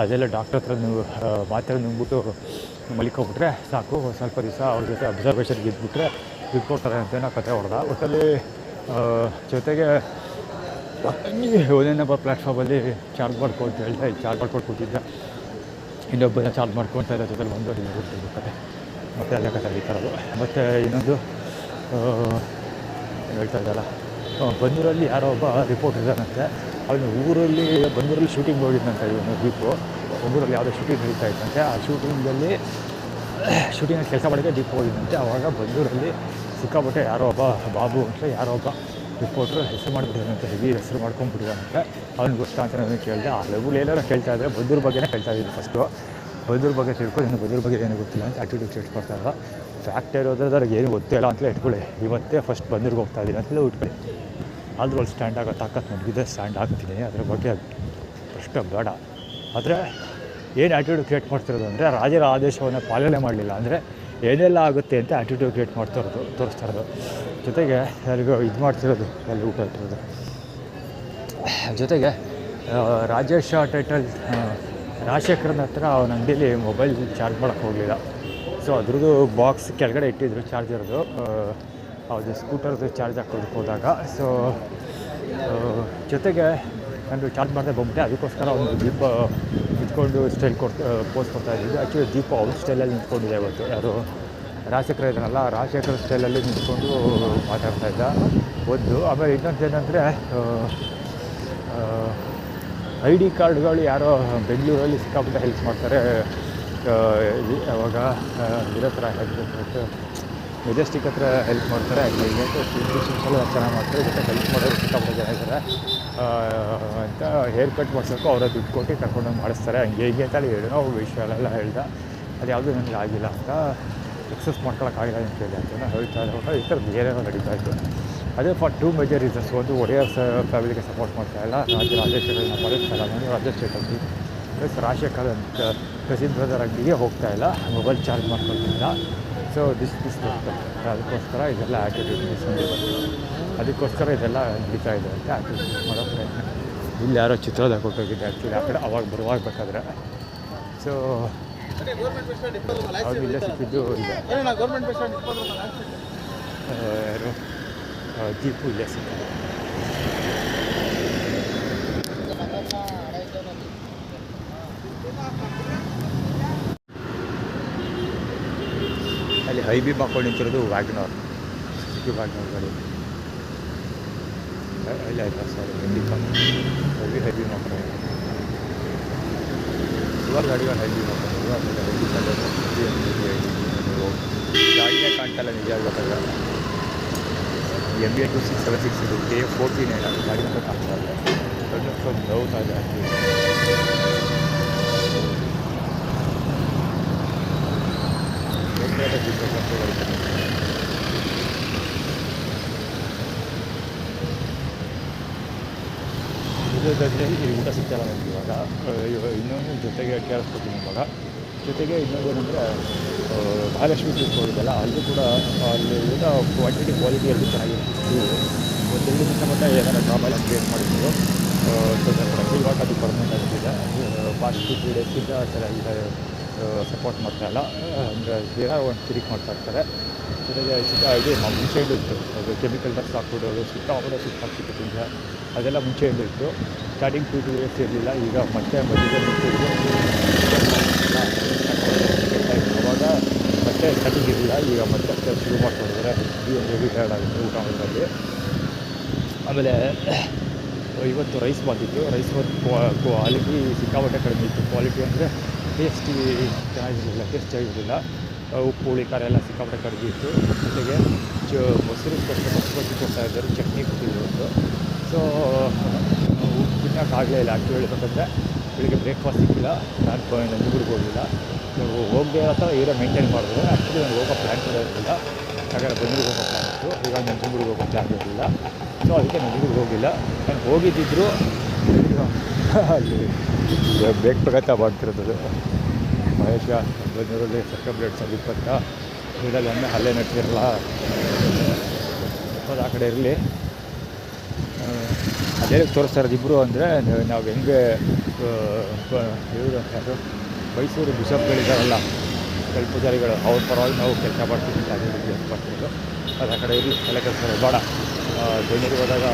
ಅದೆಲ್ಲ ಡಾಕ್ಟ್ರ್ ಹತ್ರ ನೀವು ಮಾತ್ರೆ ನುಂಗ್ಬಿಟ್ಟು ಮಲಿಕೊಬಿಟ್ರೆ ಸಾಕು, ಸ್ವಲ್ಪ ದಿವಸ ಅವ್ರ ಜೊತೆ ಅಬ್ಸರ್ವೇಷನ್ಗೆ ಇದ್ಬಿಟ್ರೆ ದುಡ್ಡು ಕೊಡ್ತಾರೆ ಅಂತ ಕತೆ ಹೊಡೆದ. ಒಟ್ಟಲ್ಲಿ ಜೊತೆಗೆ ಒಂದೇ ನಂಬರ್ ಪ್ಲ್ಯಾಟ್ಫಾರ್ಮಲ್ಲಿ ಚಾರ್ಜ್ ಮಾಡ್ಕೊ ಅಂತ ಹೇಳ್ದೆ, ಚಾರ್ಜ್ ಮಾಡ್ಕೊಂಡು ಕೂತಿದ್ದೆ. ಇನ್ನೊಬ್ಬನ ಚಾರ್ಜ್ ಮಾಡ್ಕೊಳ್ತಾ ಇದ್ದ ಜೊತೆಲಿ ಬಂದು ಇಲ್ಲಿ ಕತೆ, ಮತ್ತು ಅಲ್ಲೇ ಕತೆ ಈ ಥರದ್ದು. ಮತ್ತು ಇನ್ನೊಂದು ಹೇಳ್ತಾ ಇದ್ದಲ್ಲ, ಬನ್ನೂರಲ್ಲಿ ಯಾರೋ ಒಬ್ಬ ರಿಪೋರ್ಟರ್ ಇದ್ದಾನಂತೆ. ಅವನು ಬನ್ನೂರಲ್ಲಿ ಶೂಟಿಂಗ್ ಹೋಗಿದ್ದಂತೆ. ಇವನು ದೀಪು ಬನ್ನೂರಲ್ಲಿ ಯಾವುದೋ ಶೂಟಿಂಗ್ ನಡೀತಾ ಇತ್ತಂತೆ. ಆ ಶೂಟಿಂಗಲ್ಲಿ ಕೆಲಸ ಮಾಡೋಕ್ಕೆ ದೀಪು ಹೋಗಿದ್ದಂತೆ. ಆವಾಗ ಬನ್ನೂರಲ್ಲಿ ಸಿಕ್ಕಾಬಿಟ್ಟೆ ಯಾರೋ ಒಬ್ಬ ಬಾಬು ಅಂತ ಯಾರೋ ಒಬ್ಬ ರಿಪೋರ್ಟ್ರು ಹೆಸರು ಮಾಡಿಬಿಟ್ಟಿದ್ದಾನಂತೆ, ಹೆವಿ ಹೆಸರು ಮಾಡ್ಕೊಂಡ್ಬಿಟ್ಟಿದ್ದಾನಂತೆ. ಅವ್ನಿಗೆ ಗೊತ್ತಾ ಅಂತ ನಾನು ಕೇಳಿದೆ. ಆ ಲೆವೆಲ್ ಏನಾರು ಕೇಳ್ತಾ ಇದ್ದರೆ ಬನ್ನೂರು ಬಗ್ಗೆನೇ ಕೇಳ್ತಾ ಇದ್ದೀನಿ ಫಸ್ಟು. ಬನ್ನೂರು ಬಗ್ಗೆ ತಿಳ್ಕೊಂಡು ಇನ್ನು ಬನ್ನೂರು ಬಗ್ಗೆ ಏನೂ ಗೊತ್ತಿಲ್ಲ ಅಂತ ಆ್ಯಕ್ಟಿವಿಟಿ ಕ್ರಿಯೇಟ್ ಮಾಡ್ತಾಯಿಲ್ಲ. ಫ್ಯಾಕ್ಟ್ ಇರೋದ್ರೆ ಅದ್ರಿಗೆ ಏನು ಗೊತ್ತಿಲ್ಲ ಅಂತಲೇ ಇಟ್ಕೊಳ್ಳಿ. ಇವತ್ತೇ ಫಸ್ಟ್ ಬನ್ನೂರಿಗೆ ಹೋಗ್ತಾ ಇದ್ದೀನಿ ಅಂತಲೇ ಇಟ್ಕೊಳ್ಳಿ. ಆದರೂ ಅಲ್ಲಿ ಸ್ಟ್ಯಾಂಡ್ ಆಗೋ ತಾಕತ್ತು ನನಗಿದೆ, ಸ್ಟ್ಯಾಂಡ್ ಆಗ್ತೀನಿ. ಅದ್ರ ಬಗ್ಗೆ ಪ್ರಶ್ನೆ ಬೇಡ. ಆದರೆ ಏನು ಆ್ಯಟಿಟ್ಯೂಡ್ ಕ್ರಿಯೇಟ್ ಮಾಡ್ತಿರೋದು ಅಂದರೆ, ರಾಜರ ಆದೇಶವನ್ನು ಪಾಲನೆ ಮಾಡಲಿಲ್ಲ ಅಂದರೆ ಏನೆಲ್ಲ ಆಗುತ್ತೆ ಅಂತ ಆ್ಯಟಿಟ್ಯೂಡ್ ಕ್ರಿಯೇಟ್ ತೋರಿಸ್ತಾ ಇರೋದು. ಜೊತೆಗೆ ಯಾರಿಗೂ ಇದು ಮಾಡ್ತಿರೋದು, ಅಲ್ಲಿ ಊಟ ಇಟ್ಟಿರೋದು. ಜೊತೆಗೆ ರಾಜೇಶ್ ಟೈಟಲ್ ರಾಜಶೇಖರನ ಹತ್ರ ಅವನ ಅಂಗಡಿಯಲ್ಲಿ ಮೊಬೈಲ್ ಚಾರ್ಜ್ ಮಾಡೋಕ್ಕೆ ಹೋಗಲಿಲ್ಲ. ಸೊ ಅದ್ರದ್ದು ಬಾಕ್ಸ್ ಕೆಳಗಡೆ ಇಟ್ಟಿದ್ರು ಚಾರ್ಜರ್ದು, ಅದು ಸ್ಕೂಟರ್ದು ಚಾರ್ಜ್ ಹಾಕೋದಕ್ಕೆ ಹೋದಾಗ. ಸೊ ಜೊತೆಗೆ ನಾನು ಚಾರ್ಜ್ ಮಾಡಿದೆ ಬಂದ್ಬಿಟ್ಟೆ. ಅದಕ್ಕೋಸ್ಕರ ಒಂದು ದೀಪ ನಿಂತ್ಕೊಂಡು ಸ್ಟೈಲ್ ಪೋಸ್ ಕೊಡ್ತಾ ಇದ್ದಿದ್ದು. ಆ್ಯಕ್ಚುಲಿ ದೀಪ ಅವ್ರ ಸ್ಟೈಲಲ್ಲಿ ನಿಂತ್ಕೊಂಡಿದೆ ಇವತ್ತು. ಯಾರು ರಾಜಶೇಖರ ಇದ್ದಾನಲ್ಲ, ರಾಜಶೇಖರ ಸ್ಟೈಲಲ್ಲಿ ನಿಂತ್ಕೊಂಡು ಮಾತಾಡ್ತಾ ಇದ್ದ ಒಂದು. ಆಮೇಲೆ ಇನ್ನೊಂದು ಏನಂದರೆ, ID ಕಾರ್ಡ್ಗಳು ಯಾರೋ ಬೆಂಗಳೂರಲ್ಲಿ ಸಿಕ್ಕಾಪಟ್ಟೆ ಹೆಲ್ಪ್ ಮಾಡ್ತಾರೆ. ಅವಾಗ ಇರೋ ಥರ ಮೆಜೆಸ್ಟಿಕ್ ಹತ್ರ ಹೆಲ್ಪ್ ಮಾಡ್ತಾರೆ, ಎಲ್ಲ ಚೆನ್ನಾಗಿ ಮಾಡ್ತಾರೆ. ಜೊತೆ ಹೆಲ್ಪ್ ಮಾಡೋರು ಸಿಕ್ಕಾಪಟ್ಟೆ ಜನ ಇದ್ದಾರೆ ಅಂತ. ಹೇರ್ ಕಟ್ ಮಾಡ್ಸೋಕ್ಕೂ ಅವರ ದುಡ್ಡು ಕೊಟ್ಟು ಕರ್ಕೊಂಡೋಗಿ ಮಾಡಿಸ್ತಾರೆ. ಹಂಗೆ ಅಂತೇಳಿ ಏನೋ ವಿಷಯಗಳೆಲ್ಲ ಹೇಳ್ದೆ. ಅದು ಯಾವುದೂ ನನಗೆ ಆಗಿಲ್ಲ ಅಂತ, ಎಕ್ಸಸ್ ಮಾಡ್ಕೊಳಕ್ಕಾಗಿಲ್ಲ ಅಂತ ಹೇಳಿ ಅಂತ ಹೇಳ್ತಾ ಇದ್ದಾಗ ಈ ಥರದ್ದು ಏನೇನೋ ನಡೀತಾ ಇತ್ತು. ಅದೇ ಫಾರ್ 2 ಮೇಜರ್ ರೀಸನ್ಸ್. ಒಂದು, ಒಡೆಯರ್ ಫ್ಯಾಮಿಲಿಗೆ ಸಪೋರ್ಟ್ ಮಾಡ್ತಾಯಿಲ್ಲ, ರಾಜಶೇಖರನ ಪಾಲಿಸ್ತಾಯಿಲ್ಲ. ನಾನು ರಾಜಶೇಖರ್ ಪ್ಲಸ್ ರಾಜಶೇಖರ್ ಅಂತ ಕಸಿನ್ ಬ್ರದರ್ ಅಂಗಡಿಗೆ ಹೋಗ್ತಾಯಿಲ್ಲ, ಮೊಬೈಲ್ ಚಾರ್ಜ್ ಮಾಡ್ಕೊಳ್ತಿಲ್ಲ. ಸೊ ದಿಸ್ ಅದಕ್ಕೋಸ್ಕರ ಇದೆಲ್ಲ ಆ್ಯಟಿಟ್ಯೂಡ್ ಅದಕ್ಕೋಸ್ಕರ ಇದೆಲ್ಲ ನಡೀತಾ ಇದೆ ಅಂತ ಆ್ಯಟಿಟ್ಯೂಡ್ ಮಾಡೋ ಪ್ರಯತ್ನ. ಇಲ್ಲಿ ಯಾರೋ ಚಿತ್ರದ ಕೊಟ್ಟೋಗಿದ್ದೆ ಆ್ಯಕ್ಚುಲಿ ಆ ಕಡೆ ಅವಾಗ ಬರುವಾಗಬೇಕಾದ್ರೆ. ಸೊ ಅವ್ರು ಇಲ್ಲೇ ಸಿಕ್ಕಿದ್ದು ಇದೆ, ಯಾರು ದೀಪು ಇಲ್ಲೇ ಸಿಕ್ಕಿದ್ದು. ಅಲ್ಲಿ ಹೈ ಬೀಮ್ ಹಾಕೊಂಡು ನಿಂತಿರೋದು ವ್ಯಾಗ್ನರ್, ಸುಜುಕಿ ವ್ಯಾಗ್ನರ್ ಗಾಡಿ. ಅಲ್ಲಿ ಆಯ್ತಾ ಸರ್, ಇಂಡಿಕಾ ಹೈ ಬೀಮ್ ಹಾಕೊಂಡು ಇವಾಗ ಗಾಡಿಗಳು ಹೈ ಬೀಮ್ ಹಾಕೊಂಡು ಗಾಡಿನೇ ಕಾಣ್ತಲ್ಲ ನಿಜ ಗೊತ್ತಾಗ. MBA 2676 ಇದು K49 ಗಾಡಿ ಅಂತ ಕಾಣ್ತಾ ಇದೆ. ಸ್ವಲ್ಪ ನೋವ್ತಾ ಇದೆ ಇದರಲ್ಲಿ ಈ ಊಟ ಸಿಗ್ತಾಯಿಲ್ಲ ನನಗೆ ಇವಾಗ. ಇನ್ನೊಂದು ಜೊತೆಗೆ ಕೇಳಿಸ್ಕೊತೀನಿ ಇವಾಗ. ಜೊತೆಗೆ ಇನ್ನೊಂದು ಏನಂದರೆ, ಮಹಾಲಕ್ಷ್ಮಿ ಟ್ರಿಪ್ ಹೋಗಿದ್ದಲ್ಲ, ಅಲ್ಲೂ ಕೂಡ ಅಲ್ಲಿ ಊಟ ಕ್ವಾಂಟಿಟಿ ಕ್ವಾಲಿಟಿ ಎಲ್ಲೂ ಚೆನ್ನಾಗಿರ್ತಿತ್ತು. ಒಂದು 2 ದಿವಸ ಮಟ್ಟ ಏನಾರ ಡ್ರಾಮೆಲ್ಲ ಕ್ರಿಯೇಟ್ ಮಾಡಿದ್ರು ತೊಂದರೆ ಕೊಡೋಕ್ಕೆ. ಇವಾಗ ಅದು ಪರ್ಮನೆಂಟ್ ಆಗ್ತಿದೆ. ಫಾಸ್ಟ್ 2-3 ಡೇಸಿಂದ ಚೆನ್ನಾಗಿದೆ, ಸಪೋರ್ಟ್ ಮಾಡ್ತಾಯಿಲ್ಲ. ಅಂದರೆ ದಿನ ಒಂದು ತಿರುಗಿ ಮಾಡ್ತಾ ಇರ್ತಾರೆ. ಜೊತೆಗೆ ಇದು ಮುಂಚೆಯಿಂದ ಇತ್ತು, ಅದು ಕೆಮಿಕಲ್ ಡ್ರಗ್ಸ್ ಹಾಕ್ಬಿಡೋದು ಸಿಕ್ಕಾಕ್ತಿತ್ತು. ಅದೆಲ್ಲ ಮುಂಚೆಯಿಂದ ಇತ್ತು. ಸ್ಟಾರ್ಟಿಂಗ್ 2 ಇಯರ್ಸ್ ಇರಲಿಲ್ಲ. ಈಗ ಮತ್ತೆ ಮಧ್ಯದಲ್ಲಿ ನಿಂತಿದ್ದು ಅವಾಗ ಮತ್ತೆ ಸ್ಟಾರ್ಟಿಂಗ್ ಇರಲಿಲ್ಲ. ಈಗ ಮತ್ತೆ ಶುರು ಮಾಡ್ಕೊಂಡಿದ್ದಾರೆ. ಹೆವಿ ಟೈರ್ಡ್ ಆಗುತ್ತೆ ಊಟ ಮಾಡೋದ್ರಲ್ಲಿ. ಆಮೇಲೆ ಇವತ್ತು ರೈಸ್ ಬಂದಿತ್ತು. ರೈಸ್ ಕ್ವಾಲಿಟಿ ಸಿಕ್ಕಾಪಟ್ಟೆ ಕಡಿಮೆ ಇತ್ತು. ಕ್ವಾಲಿಟಿ ಅಂದರೆ ಟೇಸ್ಟ್ ಚೆನ್ನಾಗಿರಲಿಲ್ಲ. ಉಪ್ಪು ಹುಳಿ ಖಾರ ಎಲ್ಲ ಸಿಕ್ಕಾಪಟ್ಟೆ ಕಡಿಮೆ ಇತ್ತು. ಜೊತೆಗೆ ಮೊಸರು ಕೊಡ್ತಾ ಇದ್ದರು, ಚಟ್ನಿ ಕೊಟ್ಟಿದ್ರು ಒಂದು. ಸೊ ತಿನ್ನೋಕ್ಕಾಗಲೇ ಇಲ್ಲ. ಆ್ಯಕ್ಚುಲಿ ಹೇಳ್ಬೇಕಂದ್ರೆ ಬೆಳಿಗ್ಗೆ ಬ್ರೇಕ್ಫಾಸ್ಟ್ ಸಿಕ್ಕಿಲ್ಲ. ನಾನು ನಂಜನಗೂಡಿಗೆ ಹೋಗಲಿಲ್ಲ. ಹೋಗದೆ ಅಥವಾ ಏನೋ ಮೇಂಟೈನ್ ಮಾಡಿದ್ರು. ಆ್ಯಕ್ಚುಲಿ ನಾನು ಹೋಗೋ ಪ್ಲ್ಯಾನ್ ಕೂಡ ಇರಲಿಲ್ಲ. ಹಾಗಾದ್ರೆ ಬಂದಿಗೆ ಹೋಗೋ ಪ್ಲ್ಯಾನ್ ಇತ್ತು. ಈಗ ನಂಜನಗೂಡಿಗೆ ಹೋಗೋ ಪ್ಲ್ಯಾನ್ ಇರಲಿಲ್ಲ. ಸೊ ಅದಕ್ಕೆ ನಂಜನಗೂಡಿಗೆ ಹೋಗಿಲ್ಲ. ನಾನು ಹೋಗಿದ್ದಿದ್ರು ಅಲ್ಲಿ ಬೇಕಾಗತ್ತಾ ಮಾಡ್ತಿರೋದು ಮಹೇಶ ಬಂದಿರೋದೇ ಸೆಕೆಂಡ್ 2020 ಇದರಲ್ಲಿ ಅಂದರೆ ಅಲ್ಲೇ ನಡ್ತಿರಲ್ಲ. ಅದು ಆ ಕಡೆ ಇರಲಿ. ಅದೇ ತೋರಿಸ್ತಾ ಇರೋದು ಇಬ್ಬರು ಅಂದರೆ ನಾವು ಹೆಂಗೆ ಇವರು ಯಾರು ಮೈಸೂರು ಬಿಷಪ್ಗಳಿದ್ದಾರಲ್ಲ, ಪೂಜಾರಿಗಳು, ಅವ್ರ ಪರವಾಗಿ ನಾವು ಕೆಲಸ ಮಾಡ್ತೀವಿ ಅಂತ ಮಾಡ್ತಿರೋದು. ಅದು ಆ ಕಡೆ ಇರಲಿ. ಎಲ್ಲ ಕೆಲಸ ಬೇಡ. ಬೆಂಗಳೂರಿಗೆ ಹೋದಾಗ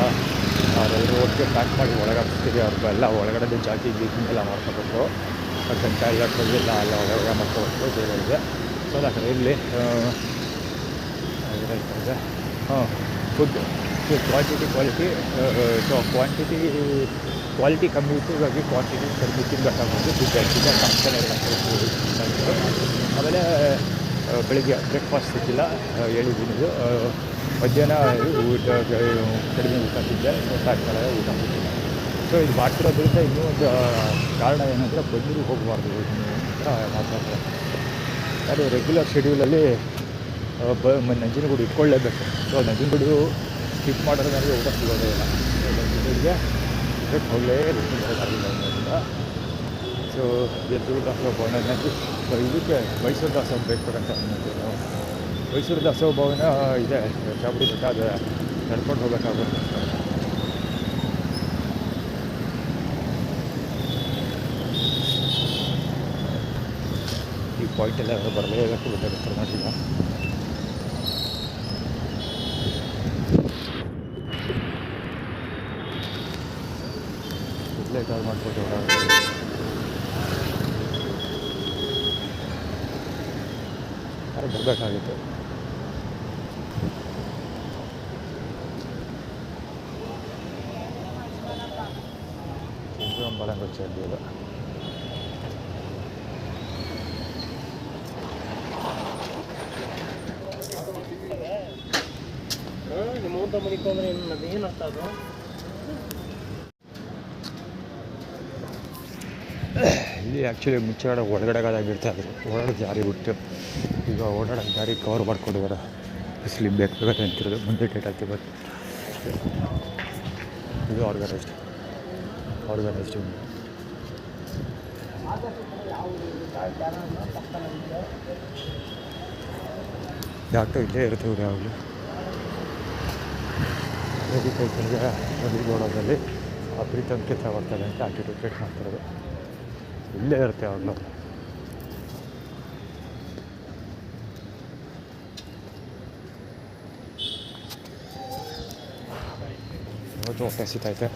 ಅವರೆಲ್ಲರೂ ಒಟ್ಟಿಗೆ ಪ್ಯಾಕ್ ಮಾಡಿ ಒಳಗೆ ಹಾಕ್ತೀವಿ. ಅವ್ರಿಗೆಲ್ಲ ಒಳಗಡೆ ಜಾತಿ ಗೀತಿಂಗೆಲ್ಲ ಮಾಡ್ಕೊಬೇಕು. ಅದನ್ನ ಎಲ್ಲ ಎಲ್ಲ ಒಳಗಡೆ ಮಾಡ್ಕೋಬೇಕು ಬೇರೆಯವ್ರಿಗೆ. ಸೊ ಅದು ಆ ಕಡೆ ಇರಲಿ. ಇದೆ ಫುಡ್ ಕ್ವಾಂಟಿಟಿ. ಸೊ ಕ್ವಾಲಿಟಿ ಕಮ್ಮಿ ಇತ್ತು. ಹೀಗಾಗಿ ಕ್ವಾಂಟಿಟಿ ಕಡಿಮೆ ತಿನ್ಬೇಕಾಗ್ಬೋದು. ದುಡ್ಡು ಜಾಸ್ತಿದೆ ಕಮ್ಮಿ. ಆಮೇಲೆ ಬೆಳಿಗ್ಗೆ ಬ್ರೇಕ್ಫಾಸ್ಟ್ ಸಿಕ್ಕಿಲ್ಲ ಹೇಳಿದ್ದೀನಿ. ಮಧ್ಯಾಹ್ನ ಊಟ ಕಡಿಮೆ ಊಟ ತಿಂದೆ. ಸೊ ಸಾಯಂಕಾಲ ಊಟ ಸಿಕ್ಕಿಲ್ಲ. ಸೊ ಇದು ಮಾಡ್ತಿರೋದ್ರಿಂದ ಇನ್ನೂ ಒಂದು ಕಾರಣ ಏನಂದರೆ ಬಂದಿರಿಗೆ ಹೋಗಬಾರ್ದು ಅಂತ ಮಾತಾಡ್ತಾರೆ. ಅದು ರೆಗ್ಯುಲರ್ ಶೆಡ್ಯೂಲಲ್ಲಿ ನಂಜನಗೂಡು ಇಟ್ಕೊಳ್ಳೇಬೇಕು. ಸೊ ನಂಜನಗೂಡು ಸ್ಕಿಪ್ ಮಾಡಿದ್ರೆ ನನಗೆ ಊಟ ಸಿಗೋದೇ ಇಲ್ಲ. ನಂಜನಗೂಡಿಗೆ ಇದಕ್ಕೆ ಹೋಗಲೇಬೇಕು ಬರೋದಾಗಿಲ್ಲ ಅನ್ನೋದ್ರಿಂದ. ಸೊ ಗೆದ್ದು ದಾಸೋಹ ಭವನ ಇದಕ್ಕೆ ಮೈಸೂರು ದಾಸೋಹ ಬೇಕಂತ ಅನ್ನೋದು. ಮೈಸೂರು ದಾಸೋಹ ಭವನ ಇದೆ ಚಾಮುಂಡಿ ಬೆಟ್ಟ. ಅದು ನಡ್ಕೊಂಡು ಹೋಗಬೇಕಾಗುತ್ತೆ. ಈ ಪಾಯಿಂಟೆಲ್ಲ ಬರಲೇಬೇಕು ಗೊತ್ತಾಗುತ್ತೆ ಕರ್ನಾಟಕ. ಇಲ್ಲೇ ಕಾಲ್ ಮಾಡ್ಬೋದು. ಯಾರು ಬರಬೇಕಾಗಿತ್ತು. ಬರಂಗೊಚ್ಚಲ್ಲಿ ಅದು ನಿಮ್ಮ ಊಟ ಮಡಿಕೊಂಡ್ರೆ ಏನು ಅರ್ಥ ಅದು? ಇಲ್ಲಿ ಆ್ಯಕ್ಚುಲಿ ಮುಂಚೆ ಒಳಗಡೆಗಾಗಿರ್ತಾಯಿದ್ರು. ಓಡಾಡೋದು ಜಾರಿ ಬಿಟ್ಟು ಈಗ ಓಡಾಡೋಕ್ಕೆ ದಾರಿ ಕವರ್ ಮಾಡ್ಕೊಂಡಿದ್ದಾರೆ. ಬಿಸಿಲು ಬೇಕಾಗತ್ತೆ ಅಂತಿರೋದು. ಮುಂದೆ ಡೇಟ್ ಆಗ್ತಿ ಬಟ್ ಇದು ಆರ್ಗನೈಸ್ಡ್ ಯಾಕೆ ಇಲ್ಲೇ ಇರುತ್ತೆ ಇವ್ರು ಯಾವಾಗಲೂ. ವೇದಿಕೆಗೆ ನದಿ ನೋಡೋದ್ರಲ್ಲಿ ಪ್ರೀತಮ್ ಕೆಲಸ ಮಾಡ್ತಾರೆ ಅಂತ ಆಟಿಟ್ಯೂಡ್ ಕ್ರಿಯೇಟ್ ಮಾಡ್ತಿರೋದು. ಇಲ್ಲೇ ಇರುತ್ತೆ ಯಾವಾಗಲೂ. ಇವತ್ತು ಹೊಟ್ಟೆ ಸಿಗ್ತೈತೆ.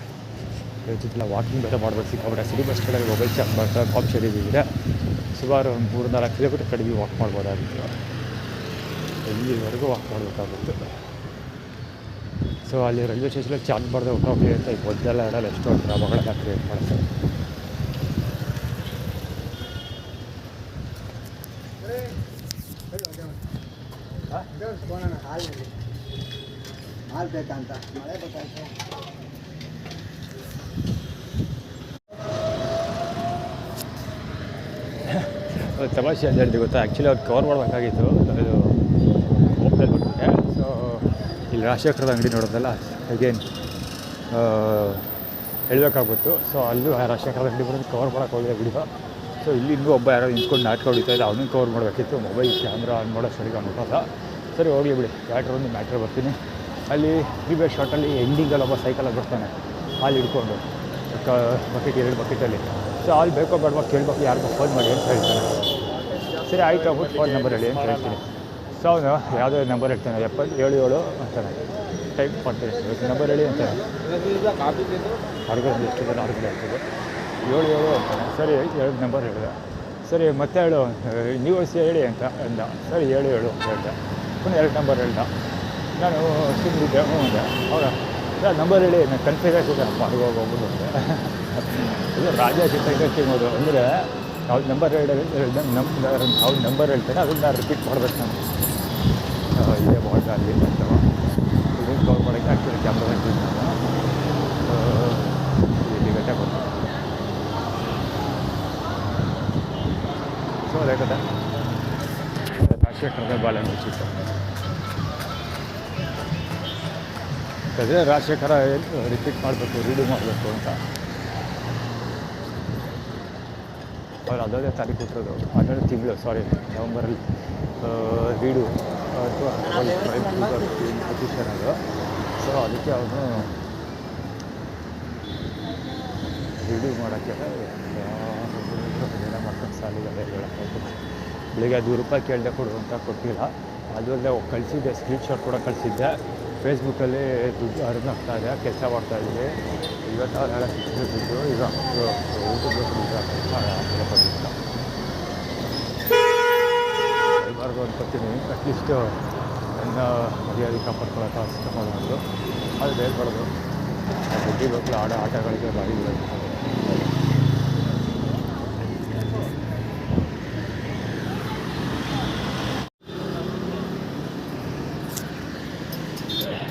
ಇವತ್ತಿಲ್ಲ ವಾಕಿಂಗ್ ಬೇರೆ ಮಾಡಬೇಕು. ಸಿಕ್ಕಾಬಿಟ್ಟೆ ಸಿಟಿ ಬಸ್ ಕಡೆ ಮೊಬೈಲ್ ಚಾರ್ಜ್ ಮಾಡ್ತಾ ಕಾಫಿ ಶೆಡಿಗಿದೆ. ಸುಮಾರು ಒಂದು 3-4 ಕಿಲೋಮೀಟರ್ ಕಡಿಮೆ ವಾಕ್ ಮಾಡ್ಬೋದಾಗಿತ್ತು. ಎಲ್ಲಿವರೆಗೂ ವಾಕ್ ಮಾಡಬೇಕಾಗುತ್ತೆ. ಸೊ ಅಲ್ಲಿ ರೈಲ್ವೆ ಸ್ಟೇಷನಲ್ಲಿ ಚಾರ್ಜ್ ಮಾಡಿದೆ ಊಟ ಹೋಗಿ ಅಂತ ಈಗ ಮೊದಲೆಲ್ಲ ಇಡಲ್ಲ. ಎಷ್ಟೊಂದು ಡ್ರಾಮಾಗಳೆಲ್ಲ ಕ್ರಿಯೇಟ್ ಮಾಡ್ತಾರೆ. ಹಾಲು ಬೇಕಂತ ಮಳೆ ಬೇಕಾಯ್ತು. ತಮಾಷೆ ಅಂತ ಹೇಳ್ತೀವಿ ಗೊತ್ತಾ. ಆ್ಯಕ್ಚುಲಿ ಅವ್ರು ಕವರ್ ಮಾಡಬೇಕಾಗಿತ್ತು. ಇದು ಹೋಪ್ದಲ್ಲಿ ಬಿಟ್ಬಿಟ್ಟೆ. ಸೊ ಇಲ್ಲಿ ರಾಜಶೇಖರದ ಅಂಗಡಿ ನೋಡೋದಲ್ಲ ಅಗೇನ್ ಹೇಳಬೇಕಾಗ್ಬಿಟ್ಟು. ಸೊ ಅಲ್ಲೂ ರಾಜಶೇಖರದ ಅಂಗಡಿ ಬರೋದು ಕವರ್ ಮಾಡೋಕ್ಕೆ ಹೋಗಿದೆ ವಿಡಿಯೋ. ಸೊ ಇಲ್ಲಿ ಇನ್ನೂ ಒಬ್ಬ ಯಾರೋ ನಿಂತ್ಕೊಂಡು ನಾಟಕ ಹೊಡಿತಾ ಇದೆ. ಅವನಿಗೆ ಕವರ್ ಮಾಡಬೇಕಿತ್ತು. ಮೊಬೈಲ್ ಕ್ಯಾಮ್ರಾ ಆನ್ ಮಾಡೋ ಸರಿಗೆ ಅಂದ್ಬಿಟ್ಟಲ್ಲ. ಸರಿ ಹೋಗಲಿ ಬಿಡಿ. ಒಂದು ಮ್ಯಾಟ್ರ್ ಬರ್ತೀನಿ. ಅಲ್ಲಿ ಪ್ರೀವಿಯಸ್ ಶಾರ್ಟಲ್ಲಿ ಎಂಡಿಂಗಲ್ಲಿ ಒಬ್ಬ ಸೈಕಲಲ್ಲಿ ಬರ್ತಾನೆ ಹಾಲು ಹಿಡ್ಕೊಂಡು ಬಕೆಟ್ 2 ಬಕೆಟಲ್ಲಿ. ಸೊ ಹಾಲು ಬೇಕೋ ಬೇಡವಾ ಕೇಳ್ಬೇಕು. ಯಾರಿಗೋ ಫೋನ್ ಮಾಡಿ ಅಂತ ಹೇಳ್ತಾನೆ. ಸರಿ ಆಯಿತು ಆಗ್ಬಿಟ್ಟು ಫೋನ್ ನಂಬರ್ ಹೇಳಿ ಅಂತ ಹೇಳ್ತೀನಿ. ಸೊ ಅವನು ಯಾವುದೋ ನಂಬರ್ ಹೇಳ್ತಾನೆ 77 ಅಂತಾನೆ. ಟೈಪ್ ಮಾಡ್ತೀನಿ ನಂಬರ್ ಹೇಳಿ ಅಂತಾನೆ. ಅಡುಗೆ ಎಷ್ಟು ಜನ ಅಡುಗೆ ಆಗ್ತದೆ 77 ಅಂತಾನೆ. ಸರಿ 2 ನಂಬರ್ ಹೇಳಿದೆ. ಸರಿ ಮತ್ತೆ ಹೇಳು ನೀವು ಹೇಳಿ ಅಂತ ಅಂದ. ಸರಿ 77 ಅಂತ ಹೇಳ್ದೆ. ಪುನಃ 2 ನಂಬರ್ ಹೇಳ್ದ. ನಾನು ಸುಮ್ಮನಿದ್ದೆ ಅಂದೆ. ಹೌದಾ ನಂಬರ್ ಹೇಳಿ ನಾನು ಕನ್ಫ್ಯೂಸ್ ಆಗ್ತಿದ್ದೆ ಅಡುಗೆ ಹೋಗ್ಬೋದು ಅಂದೆ. ಇದು ರಾಜ ಚಿತ್ರಕರ್ತಿಗೋದು ಅಂದರೆ ಅವ್ರ ನಂಬರ್ ಅವ್ರ ನಂಬರ್ ಹೇಳ್ತಾನೆ ಅದನ್ನು ನಾನು ರಿಪೀಟ್ ಮಾಡ್ಬೇಕು ನಾನು. ಇದೇ ಬಾಟ ಅಲ್ಲಿ ಅಥವಾ ಇದನ್ನು ಕವರ್ ಮಾಡೋಕ್ಕೆ ಆ್ಯಕ್ಚುಲಿ ಕ್ಯಾಮ್ರಾ ಇಟ್ಟಿದ್ದು ನಾನು ಇಲ್ಲಿ ಗಟ್ಟೆ ಬರ್ತೀನಿ. ಸೊ ಅದೇ ಕತೆ ರಾಜಶೇಖರದ ಬಾಳೆ ಮುಚ್ಚಿತ್ತು. ಅದೇ ರಾಜಶೇಖರ ರಿಪೀಟ್ ಮಾಡಬೇಕು ರೀಡು ಮಾಡಬೇಕು ಅಂತ ಅವ್ರು ಅದರದೇ ತಾರೀಕು ಕೊಟ್ಟಿರೋದು 12 ತಿಂಗಳು ನವಂಬರಲ್ಲಿ ರೀಡು ಅಥವಾ ಪೊಸಿಷನ್ ಅದು. ಸೊ ಅದಕ್ಕೆ ಅವನು ರೀಡು ಮಾಡೋಕ್ಕೆ ಏನೋ ಮಾಡ್ಕೊಂಡು ಸಾಲಿಗೆ ಹೇಳೋಕ್ಕಾಯ್ತು. ಬೆಳಿಗ್ಗೆ ₹10 ಕೇಳಿದೆ ಕೊಡು ಅಂತ ಕೊಟ್ಟಿಲ್ಲ. ಅದರಲ್ಲೇ ಕಳಿಸಿದ್ದೆ ಸ್ಕ್ರೀನ್ಶಾಟ್ ಕೂಡ ಕಳಿಸಿದ್ದೆ. ಫೇಸ್ಬುಕ್ಕಲ್ಲಿ ದುಡ್ಡು ಅರ್ನ್ ಆಗ್ತಾಯಿದೆ, ಕೆಲಸ ಮಾಡ್ತಾಯಿದ್ವಿ. ಇವತ್ತು ನಾಳೆ ಸಿಕ್ಕಿದ್ದು ಈಗ ಊಟದ ಬಂದಿಲ್ಲ ಬರಬಾರ್ದು ಅನ್ಕೋತೀನಿ. ಅಟ್ಲೀಸ್ಟ್ ನನ್ನ ಮರ್ಯಾದೆ ಕಾಪಾಡ್ಕೊಳ್ಳೋಕೆ ಅಷ್ಟು ಮಾಡೋದು ಅದು ಹೇಳ್ಬಾರ್ದು. ಬುದ್ಧಿ ಮಕ್ಕಳು ಆಟಗಳಿಗೆ ಬಾರಿ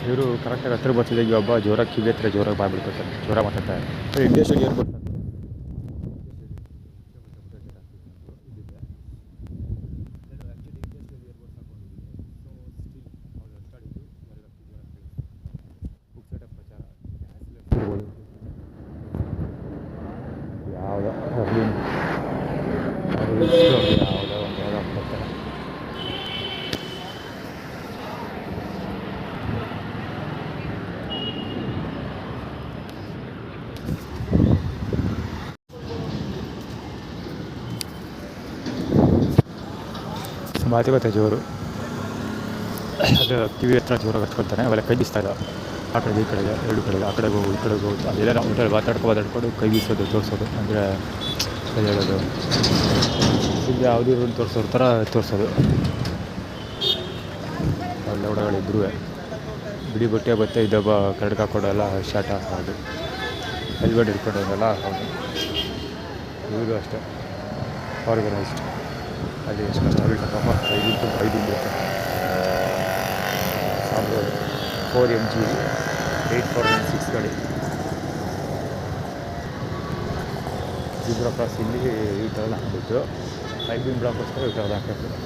ಇವರು ಕರೆಕ್ಟಾಗಿ ಹತ್ರ ಬರ್ತಿದ್ದೆ. ಈಗ ಒಬ್ಬ ಜೋರಾಗಿ ಕಿವಿ ಹತ್ರ ಜೋರಾಗಿ ಬಾಯ್ಬಿಡ್ತಾರೆ, ಜೋರ ಮಾತಾಡ್ತಾರೆ. ಇಂಡಸ್ಟ್ರಿಯಲ್ ಏರ್ಪೋರ್ಟ್ ಯಾವುದೋ ಒಂದು ಬರ್ತಾರೆ. ಮಾತುಕತೆ ಜೋರು. ಅದು ಕಿವಿ ಹತ್ರ ಜೋರಾಗಿ ಹಚ್ಕೊಳ್ತಾನೆ. ಅವೆಲ್ಲ ಕೈ ಬೀಸ್ತಾ ಇಲ್ಲ ಆ ಕಡೆಗೆ ಈ ಕಡೆಗೆ 2 ಕಡೆಗೆ ಆ ಕಡೆಗೆ ಹೋಗು ಈ ಕಡೆಗೆ ಹೋಗುತ್ತೆ. ಅದೆಲ್ಲ ಹೋಟೆಲ್ ಮಾತಾಡ್ಕೊಂಡು ಕೈ ಬೀಸೋದು ತೋರಿಸೋದು ಅಂದರೆ ಹೇಳೋದು ಈಗ ಯಾವುದೇ ಒಂದು ತೋರಿಸೋರು ಥರ ತೋರಿಸೋದು. ಒಳ್ಳೆ ಹುಡುಗಳಿದ್ರೂ ಬಿಡಿ ಬಟ್ಟೆ ಬತ್ತೆ ಇದ್ದೊಬ್ಬ ಕರಡ್ಗೆ ಹಾಕ್ಕೊಡೋಲ್ಲ ಶಾರ್ಟ್ ಹಾಕೋದು, ಹೆಲ್ಮೆಟ್ ಹಿಡ್ಕೊಂಡೋದೆಲ್ಲ ಹಾಕೋದು. ಇವರು ಅಷ್ಟೇ ಆರ್ಗನೈಸ್ಡ್. ಅಲ್ಲಿ ಎಷ್ಟು ಕಷ್ಟ ಬೀಳ್ತಕ್ಕಪ್ಪ 5 ಬೀಳುತ್ತೆ. 4 MG 8496 ಗಾಡಿ ಜಿಬ್ರಾ ಕ್ರಾಸ್ ಇಲ್ಲಿ ಈ ಥರ ಹಾಕ್ಬಿಟ್ಟು ಐಬಿನ್ ಬ್ಲಾಕ್ಗೋಸ್ಕರ ಈ ಥರದ್ದು ಹಾಕಬೇಕು.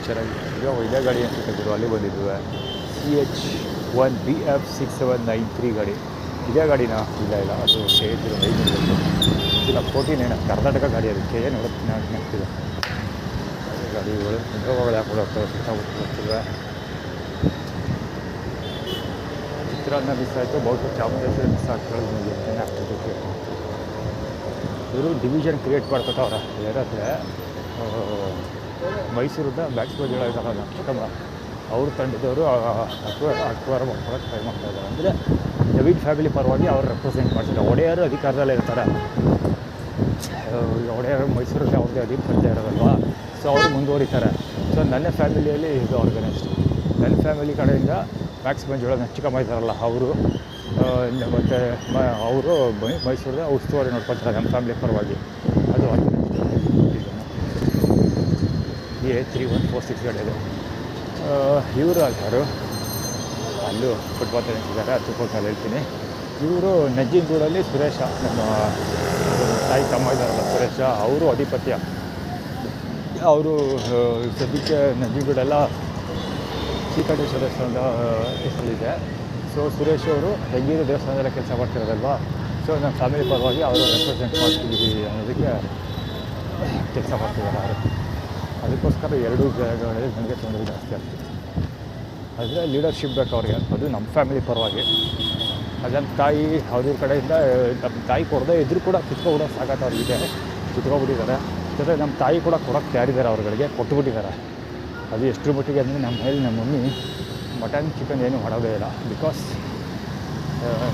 ಚೆನ್ನಾಗಿ ಇವಾಗ ಇದೇ ಗಾಡಿ ಅನ್ಸುತ್ತೆ ಗುರು. ಅಲ್ಲಿ ಬಂದಿದ್ವಿ CH1BF 6793 ಗಾಡಿ. ಇದೇ ಗಾಡಿನ ಇಲ್ಲ ಅದು ಸೇರಿದ್ರು 14 ಏನು ಕರ್ನಾಟಕ ಗಾಡಿ. ಅದಕ್ಕೆ ಏನು ನೋಡ್ತಿದೆ ಗಾಡಿಗಳು ನಿಜವಾಗಳು ಹಾಕೊಂಡು ಹೋಗ್ತವೆ ಸುತ್ತಮುತ್ತಲಿವೆ. ಚಿತ್ರಾನ್ನ ಮಿಸ್ ಆಯಿತು, ಬಹುತೇಕ ಚಾಮುಂಡೇಶ್ವರಿ ಮಿಸ್ ಆಗ್ತದೆ. ಏನೇ ಆಗ್ತದೆ ಇವರು ಡಿವಿಷನ್ ಕ್ರಿಯೇಟ್ ಮಾಡ್ಕೊತಾವ್ರೆ. ಯಾರಂದರೆ ಮೈಸೂರಿಂದ ಬ್ಯಾಟ್ಸ್ಮನ್ ಇದ್ದಾರಲ್ಲ ಚಿಕ್ಕಮ್ಮ ಅವ್ರ ತಂಡದವರು ಅಕ್ವೈರ್ ಮಾಡ್ಕೊಳ್ಳೋಕೆ ಟ್ರೈ ಮಾಡ್ತಾಯಿದ್ದಾರೆ. ಅಂದರೆ ನವೀನ್ ಫ್ಯಾಮಿಲಿ ಪರವಾಗಿ ಅವ್ರು ರೆಪ್ರೆಸೆಂಟ್ ಮಾಡ್ತಾರೆ. ಒಡೆಯರು ಅಧಿಕಾರದಲ್ಲೇ ಇರ್ತಾರೆ. ಒಡೆಯರು ಮೈಸೂರಲ್ಲಿ ಅವ್ರದ್ದೇ ಅಧಿಪತ್ಯ ಇರೋದಲ್ವಾ. ಸೊ ಅವರು ಮುಂದುವರಿತಾರೆ. ಸೊ ನನ್ನ ಫ್ಯಾಮಿಲಿಯಲ್ಲಿ ಇದು ಆರ್ಗನೈಸ್ಡ್. ನನ್ನ ಫ್ಯಾಮಿಲಿ ಕಡೆಯಿಂದ ಬ್ಯಾಟ್ಸ್ಮನ್ ಚಿಕ್ಕಮ್ಮ ಇದ್ದಾರಲ್ಲ ಅವರು ಮತ್ತು ಅವರು ಮೈಸೂರಿಗೆ ಉಸ್ತುವಾರಿ ನೋಡ್ಕೊತಾರೆ ನಮ್ಮ ಫ್ಯಾಮಿಲಿ ಪರವಾಗಿ. ಅದು A3146 ಗಾಡಿ ಇದೆ. ಇವರು ಯಾರು ಅಲ್ಲೂ ಫುಟ್ಬಾಲ್ ನಿಂತಿದ್ದಾರೆ. ತುಪ್ಪಲ್ಲಿ ಹೇಳ್ತೀನಿ. ಇವರು ನಂಜನಗೂಡಲ್ಲಿ ಸುರೇಶ, ನಮ್ಮ ತಾಯಿ ತಮ್ಮ ಇದ್ದಾರಲ್ಲ ಸುರೇಶ, ಅವರು ಅಧಿಪತ್ಯ. ಅವರು ಸದ್ಯಕ್ಕೆ ನಂಜನಗೂಡೆಲ್ಲ ಶ್ರೀಕಂಠೇಶ್ವರ ದೇವಸ್ಥಾನದ ಹೆಸರಿದೆ. ಸೊ ಸುರೇಶ್ ಅವರು ಹೆಂಗಿರೋ ದೇವಸ್ಥಾನದಲ್ಲ ಕೆಲಸ ಮಾಡ್ತಿರೋದಲ್ವಾ. ಸೊ ನಮ್ಮ ಫ್ಯಾಮಿಲಿ ಪರವಾಗಿ ಅವರು ರೆಪ್ರೆಸೆಂಟ್ ಮಾಡ್ತೀವಿ ಅನ್ನೋದಕ್ಕೆ ಕೆಲಸ ಮಾಡ್ತಿದ್ದಾರೆ ಅವರು. ಅದಕ್ಕೋಸ್ಕರ 2 ಜಾಗಗಳಲ್ಲಿ ನನಗೆ ತೊಂದರೆ ಜಾಸ್ತಿ ಆಗ್ತಿದೆ. ಆದರೆ ಲೀಡರ್ಶಿಪ್ ಬೇಕು ಅವ್ರಿಗೆ. ಅದು ನಮ್ಮ ಫ್ಯಾಮಿಲಿ ಪರವಾಗಿ. ಅದು ನಮ್ಮ ತಾಯಿ ಅವ್ರ ಕಡೆಯಿಂದ ನಮ್ಮ ತಾಯಿ ಕೊಡದೇ ಇದ್ದರೂ ಕೂಡ ಕಿತ್ಕೊಬಿಡೋ ಸಾಕಾತ ಅವ್ರಿಗೆ ಕಿತ್ಕೊಬಿಟ್ಟಿದ್ದಾರೆ. ಜೊತೆ ನಮ್ಮ ತಾಯಿ ಕೂಡ ಕೊಡೋಕ್ಕೆ ತಯಾರಿದ್ದಾರೆ ಅವ್ರುಗಳಿಗೆ, ಕೊಟ್ಟುಬಿಟ್ಟಿದ್ದಾರೆ. ಅದು ಎಷ್ಟರ ಮಟ್ಟಿಗೆ ಅಂದರೆ ನಮ್ಮ ಮಮ್ಮಿ ಮಟನ್ ಚಿಕನ್ ಏನೂ ಮಾಡೋದೇ ಇಲ್ಲ. ಬಿಕಾಸ್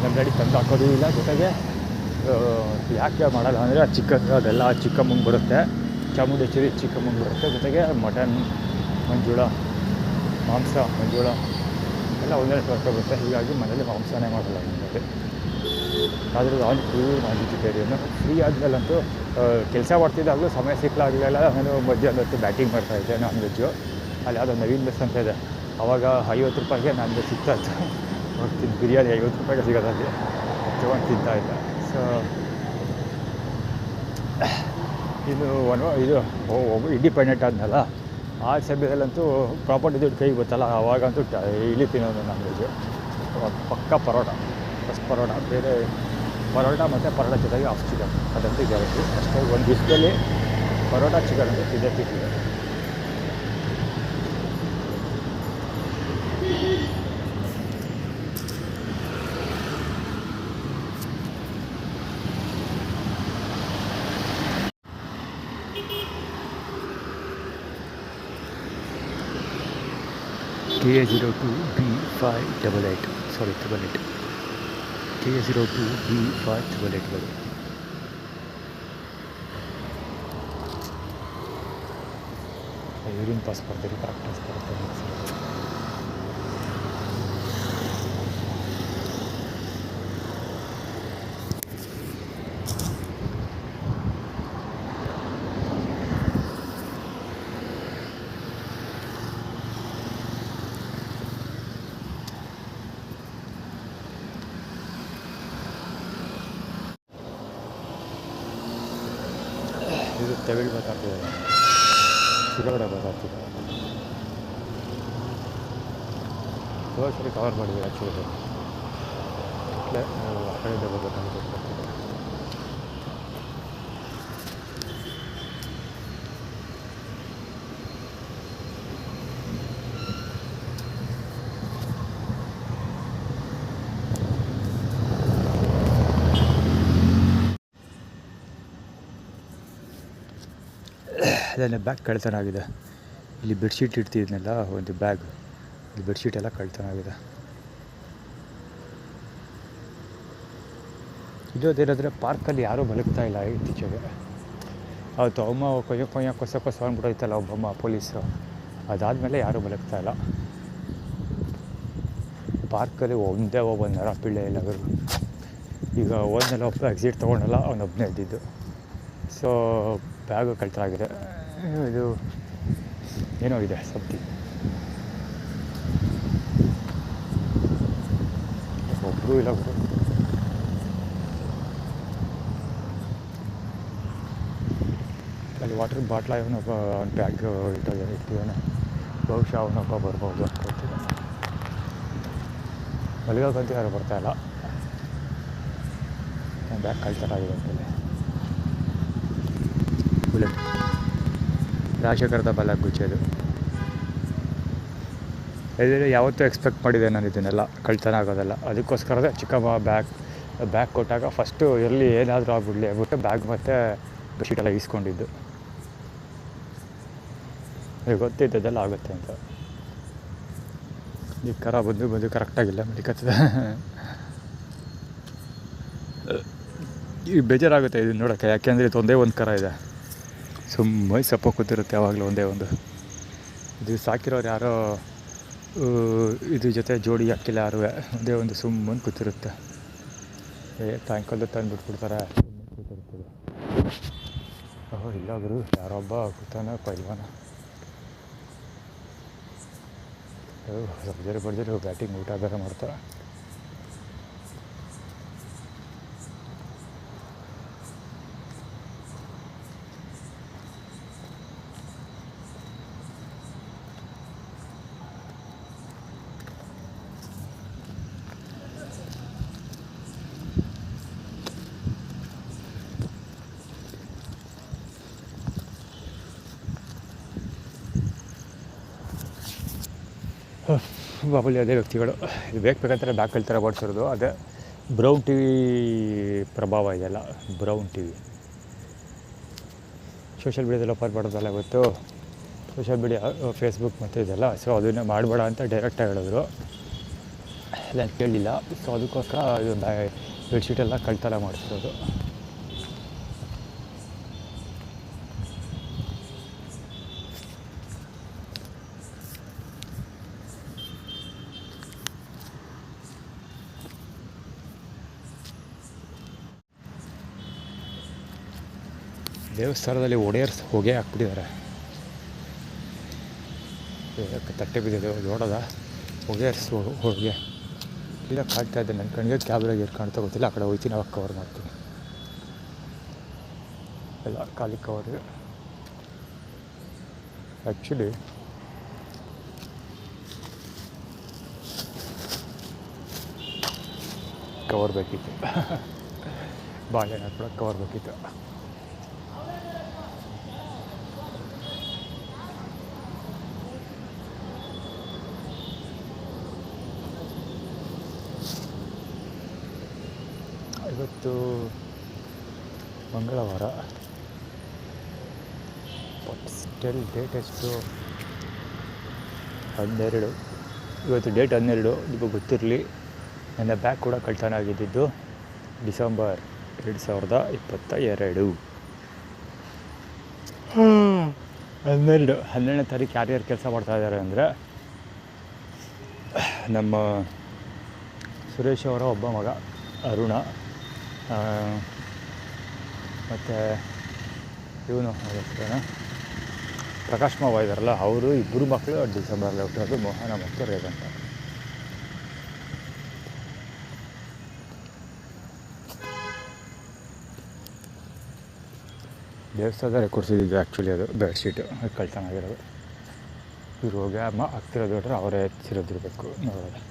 ನಮ್ಮ ಡ್ಯಾಡಿ ತಂದು ಹಾಕೋದು ಇಲ್ಲ. ಜೊತೆಗೆ ಯಾಕೆ ಮಾಡಲ್ಲ ಅಂದರೆ ಆ ಚಿಕನ್ ಅದೆಲ್ಲ ಚಿಕ್ಕಮ್ಮಂಗೆ ಬರುತ್ತೆ, ಚಾಮುಂಡೇಶ್ವರಿ ಚಿಕ್ಕಮ್ಮಂಗೆ ಬರುತ್ತೆ. ಜೊತೆಗೆ ಮಟನ್, ಮಂಜೂಳ, ಮಾಂಸ, ಮಂಜೂಳ ಎಲ್ಲ ಒಂದೇ ಬರುತ್ತೆ. ಹೀಗಾಗಿ ಮನೇಲಿ ಮಾಂಸನೇ ಮಾಡಲ್ಲ ನಮಗೆ. ಆದರೂ ನಾನು ಫುಲ್ ವೆಜಿಟೇರಿಯನ್ನು. ಫ್ರೀ ಆದಮೇಲಂತೂ ಕೆಲಸ ಮಾಡ್ತಿದ್ದಾಗಲೂ ಸಮಯ ಸಿಕ್ಕಲಾಗಲಿಲ್ಲ. ನಾನು ಮಧ್ಯಾಹ್ನ ಹೊತ್ತು ಬ್ಯಾಟಿಂಗ್ ಮಾಡ್ತಾಯಿದ್ದೆ ನಾನ್ ವೆಜ್ಜು. ಅಲ್ಲಿ ಯಾವುದೋ ನವೀನ್ ಮೆಸ್ ಅಂತ ಇದೆ, ಆವಾಗ 50 ರೂಪಾಯಿಗೆ ನಾನ್ ವೆಜ್ ಸಿಗ್ತಾಯಿತ್ತು. ಹೋಗ್ತಿದ್ದು ಬಿರಿಯಾನಿ 50 ರೂಪಾಯಿಗೆ ಸಿಗೋದಲ್ಲಿ ತೊಗೊಂಡು ತಿಂತಾಯಿದ್ದೆ. ಸೊ ಇದು ಒಬ್ಬ ಇಂಡಿಪೆಂಡೆಂಟ್ ಆದನಲ್ಲ, ಆ ಸಮಯದಲ್ಲಂತೂ ಪ್ರಾಪರ್ಟಿ ದುಡ್ಡು ಕೈಗೆ ಗೊತ್ತಲ್ಲ, ಆವಾಗಂತೂ ಡೈಲಿ ತಿನ್ನೋದು ನಾನ್ ವೆಜ್ಜು. ಪಕ್ಕ ಪರೋಟ, ಫಸ್ಟ್ ಪರೋಟ, ಬೇರೆ ಪರೋಟ ಮತ್ತು ಪರೋಟ ಜೊತೆಗೆ ಹಾಫ್ ಚಿಕನ್, ಅದಂತೂ ಗ್ಯಾರಂಟಿ. ಅಷ್ಟೇ ಒಂದು ದಿವಸದಲ್ಲಿ ಪರೋಟ ಚಿಕನ್ ಅಂತ ತಿಂತಿದ್ದೆ. KA02B588 88 KA02B588 ಯೂರಿನ್ ಪಾಸ್ ಬರ್ತೀರಿ, ಕರೆಕ್ಟಾಗಿ ಬರುತ್ತೆ. ಇದು ತೆವಳಿ ಮಾತಾಡ್ತಿದ್ದಾರೆ, ಸಿಗಡೆ ಮಾತಾಡ್ತಿದ್ದಾರೆ. ಇವಾಗ ಸರಿ ಕವರ್ ಮಾಡಿದ್ದೀವಿ ಆ್ಯಕ್ಚುಲಿ. ಆ ಕಡೆಯಿಂದ ಬರ್ಬೇಕಾಗುತ್ತೆ. ಅದನ್ನೇ ಬ್ಯಾಗ್ ಕಳ್ತನ ಆಗಿದೆ. ಇಲ್ಲಿ ಬೆಡ್ಶೀಟ್ ಇಡ್ತಿದ್ನಲ್ಲ ಒಂದು ಬ್ಯಾಗ್, ಇಲ್ಲಿ ಬೆಡ್ಶೀಟ್ ಎಲ್ಲ ಕಳ್ತನ ಆಗಿದೆ. ಇರೋದೇನಾದರೆ ಪಾರ್ಕಲ್ಲಿ ಯಾರೂ ಮಲಗ್ತಾ ಇಲ್ಲ ಇತ್ತೀಚೆಗೆ. ಅವತ್ತು ಅಮ್ಮ ಕೊಯ್ಯ ಕೊಸ ಅಂದ್ಬಿಟ್ಟೈತಲ್ಲ ಒಬ್ಬಮ್ಮ ಪೊಲೀಸು, ಅದಾದಮೇಲೆ ಯಾರೂ ಮಲಗ್ತಾ ಇಲ್ಲ ಪಾರ್ಕಲ್ಲಿ. ಒಂದೇ ಒಬ್ಬ ನರಪಿಳ್ಳೆ ಇಲ್ಲ ಅವರು. ಈಗ ಒಂದೆಲ್ಲ ಒಬ್ಬ ಎಕ್ಸಿಟ್ ತೊಗೊಂಡಲ್ಲ, ಅವನೊಬ್ಬನೇ ಇದ್ದಿದ್ದು. ಸೊ ಬ್ಯಾಗು ಕಳ್ತನ ಆಗಿದೆ. ಇದು ಏನೋ ಇದೆ ಸಬ್ತಿ, ಒಬ್ಬರು ಇಲ್ಲ ಗುರು. ಅಲ್ಲಿ ವಾಟರ್ ಬಾಟ್ಲ ಇವನೊಬ್ಬ ಬ್ಯಾಗ್ ಇಟ್ಟಿದ್ದಾನೆ. ಬಹುಶಃ ಅವನೊಬ್ಬ ಬರ್ಬೋದು ಅನ್ಕೊಳ್ತೀನಿ. ಮಲಗೋಕ್ಕಂತೂ ಯಾರು ಬರ್ತಾಯಿಲ್ಲ. ನನ್ನ ಬ್ಯಾಗ್ ಕಳ್ತನ ಆಗಿದೆ ಅಂತೇಳಿ. ಬುಲೆಟ್ ರಾಜಕರದ ಬಲ ಗುಚ್ಚೋದು ಇದರಲ್ಲಿ ಯಾವತ್ತೂ ಎಕ್ಸ್ಪೆಕ್ಟ್ ಮಾಡಿದೆ ನಾನು ಇದನ್ನೆಲ್ಲ ಕಳ್ತನ ಆಗೋದಲ್ಲ. ಅದಕ್ಕೋಸ್ಕರವೇ ಚಿಕ್ಕಮ್ಮ ಬ್ಯಾಗ್ ಕೊಟ್ಟಾಗ ಫಸ್ಟು ಎಲ್ಲಿ ಏನಾದರೂ ಆಗ್ಬಿಡಲಿ ಆಗ್ಬಿಟ್ಟು ಬ್ಯಾಗ್ ಮತ್ತು ಬೆಡ್ಶೀಟೆಲ್ಲ ಈಸ್ಕೊಂಡಿದ್ದು. ಈಗ ಗೊತ್ತಿದ್ದದೆಲ್ಲ ಆಗುತ್ತೆ ಅಂತ. ಈಗ ಕರ ಬಂದು ಕರೆಕ್ಟಾಗಿಲ್ಲ ಮಡಿಕತ್ತದೆ. ಈಗ ಬೇಜಾರಾಗುತ್ತೆ ಇದನ್ನು ನೋಡೋಕ್ಕೆ, ಯಾಕೆಂದರೆ ಇದು ಒಂದೇ ಒಂದು ಕರ ಇದೆ, ಸುಮ್ಮನೆ ಸಪ್ಪ ಕೂತಿರುತ್ತೆ ಯಾವಾಗಲೂ ಒಂದೇ ಒಂದು. ಇದು ಸಾಕಿರೋರು ಯಾರೋ ಇದ್ರ ಜೊತೆ ಜೋಡಿ ಹಾಕಿಲ್ಲ ಯಾರು, ಒಂದೇ ಒಂದು ಸುಮ್ಮನೆ ಕೂತಿರುತ್ತೆ. ಸಾಯಂಕಾಲದ ತಂದು ಬಿಟ್ಬಿಡ್ತಾರೆ, ಸುಮ್ಮನೆ ಕೂತಿರ್ತದೆ. ಓಹೋ ಇಲ್ಲಾದ್ರು ಯಾರೊಬ್ಬ ಕೂತಾನ ಪೈಲ್ವಾನ. ಭರ್ಜರಿ ಬ್ಯಾಟಿಂಗ್ ಊಟ ಬೇರೆ ಮಾಡ್ತಾರೆ. ಮಾಮೂಲಿ ಅದೇ ವ್ಯಕ್ತಿಗಳು. ಇದು ಬೇಕಂತಾರೆ ಬ್ಯಾಗ್ ಕಳ್ತಾರೆ ಓಡಿಸಿರೋದು. ಅದೇ ಬ್ರೌನ್ ಟಿ ವಿ ಪ್ರಭಾವ ಇದೆಲ್ಲ. ಬ್ರೌನ್ ಟಿ ವಿ ಸೋಷಿಯಲ್ ಮೀಡ್ಯಾದಲ್ಲಿ ಅಪ್ಲೋಡ್ ಮಾಡೋದಲ್ಲ ಇವತ್ತು ಸೋಷಿಯಲ್ ಮೀಡ್ಯಾ ಫೇಸ್ಬುಕ್ ಮತ್ತು ಇದೆಲ್ಲ. ಸೊ ಅದನ್ನು ಮಾಡಬೇಡ ಅಂತ ಡೈರೆಕ್ಟಾಗಿ ಹೇಳಿದ್ರು. ನಾನು ಕೇಳಲಿಲ್ಲ. ಸೊ ಅದಕ್ಕೋಸ್ಕರ ಇದು ಬೆಡ್ಶೀಟೆಲ್ಲ ಕಳ್ತನ ಮಾಡಿಸಿರೋದು. ದೇವಸ್ಥಾನದಲ್ಲಿ ಒಡೆಯರ್ಸ್ ಹೊಗೆ ಹಾಕ್ಬಿಟ್ಟಿದ್ದಾರೆ. ತಟ್ಟೆ ಬಿದ್ದಿದೆ ನೋಡೋದ ಒಡೆಯರ್ಸ್ ಹೊಗೆ ಇಲ್ಲ ಕಾಡ್ತಾ ಇದ್ದೆ. ನನ್ನ ಕಣ್ಣಿಗೆ ಕ್ಯಾಬ್ರಾಗಿ ಏನು ಕಾಣ್ತಾ ಗೊತ್ತಿಲ್ಲ. ಆ ಕಡೆ ಹೋಗ್ತೀನಿ, ಅವಾಗ ಕವರ್ ಮಾಡ್ತೀನಿ. ಎಲ್ಲ ಖಾಲಿ ಕವರ್ಗೆ ಆ್ಯಕ್ಚುಲಿ ಕವರ್ ಬೇಕಿತ್ತು. ಬಾಳೆಹಣ್ಣು ಕೂಡ ಕವರ್ ಬೇಕಿತ್ತು. ಇವತ್ತು ಮಂಗಳವಾರ. ಬಟ್ ಸ್ಟಿಲ್ ಡೇಟ್ ಎಷ್ಟು? 12. ಇವತ್ತು ಡೇಟ್ 12. ನಿಮಗೆ ಗೊತ್ತಿರಲಿ, ನನ್ನ ಬ್ಯಾಗ್ ಕೂಡ ಕಳ್ತನ ಆಗಿದ್ದಿದ್ದು ಡಿಸೆಂಬರ್ 2022. 12ನೇ ತಾರೀಕು ಯಾರ್ಯಾರು ಕೆಲಸ ಮಾಡ್ತಾಯಿದ್ದಾರೆ ಅಂದರೆ, ನಮ್ಮ ಸುರೇಶ್ ಅವರ ಒಬ್ಬ ಮಗ ಅರುಣ, ಮತ್ತು ಇವನು ಹೆಸರೇನು ಪ್ರಕಾಶ್ ಮಾವ ಇದ್ದಾರಲ್ಲ, ಅವರು ಇಬ್ಬರು ಮಕ್ಕಳು ಡಿಸೆಂಬರಲ್ಲಿ ಹುಟ್ಟಿರೋದು, ಮೋಹನ ಮತ್ತು ರೇವಂತ. ದೇವಸ್ಥಾನದಲ್ಲಿ ಕೊಡಿಸಿದ್ದು ಆ್ಯಕ್ಚುಲಿ ಅದು ಬೆಡ್ಶೀಟು ಕಳ್ತನ ಆಗಿರೋದು. ಇವ್ರು ಹೋಗಿ ಅಮ್ಮ ಆಗ್ತಿರೋದು ನೋಡ್ರೆ ಅವರೇ ಎತ್ತಿರೋದಿರಬೇಕು ನೋಡೋದು.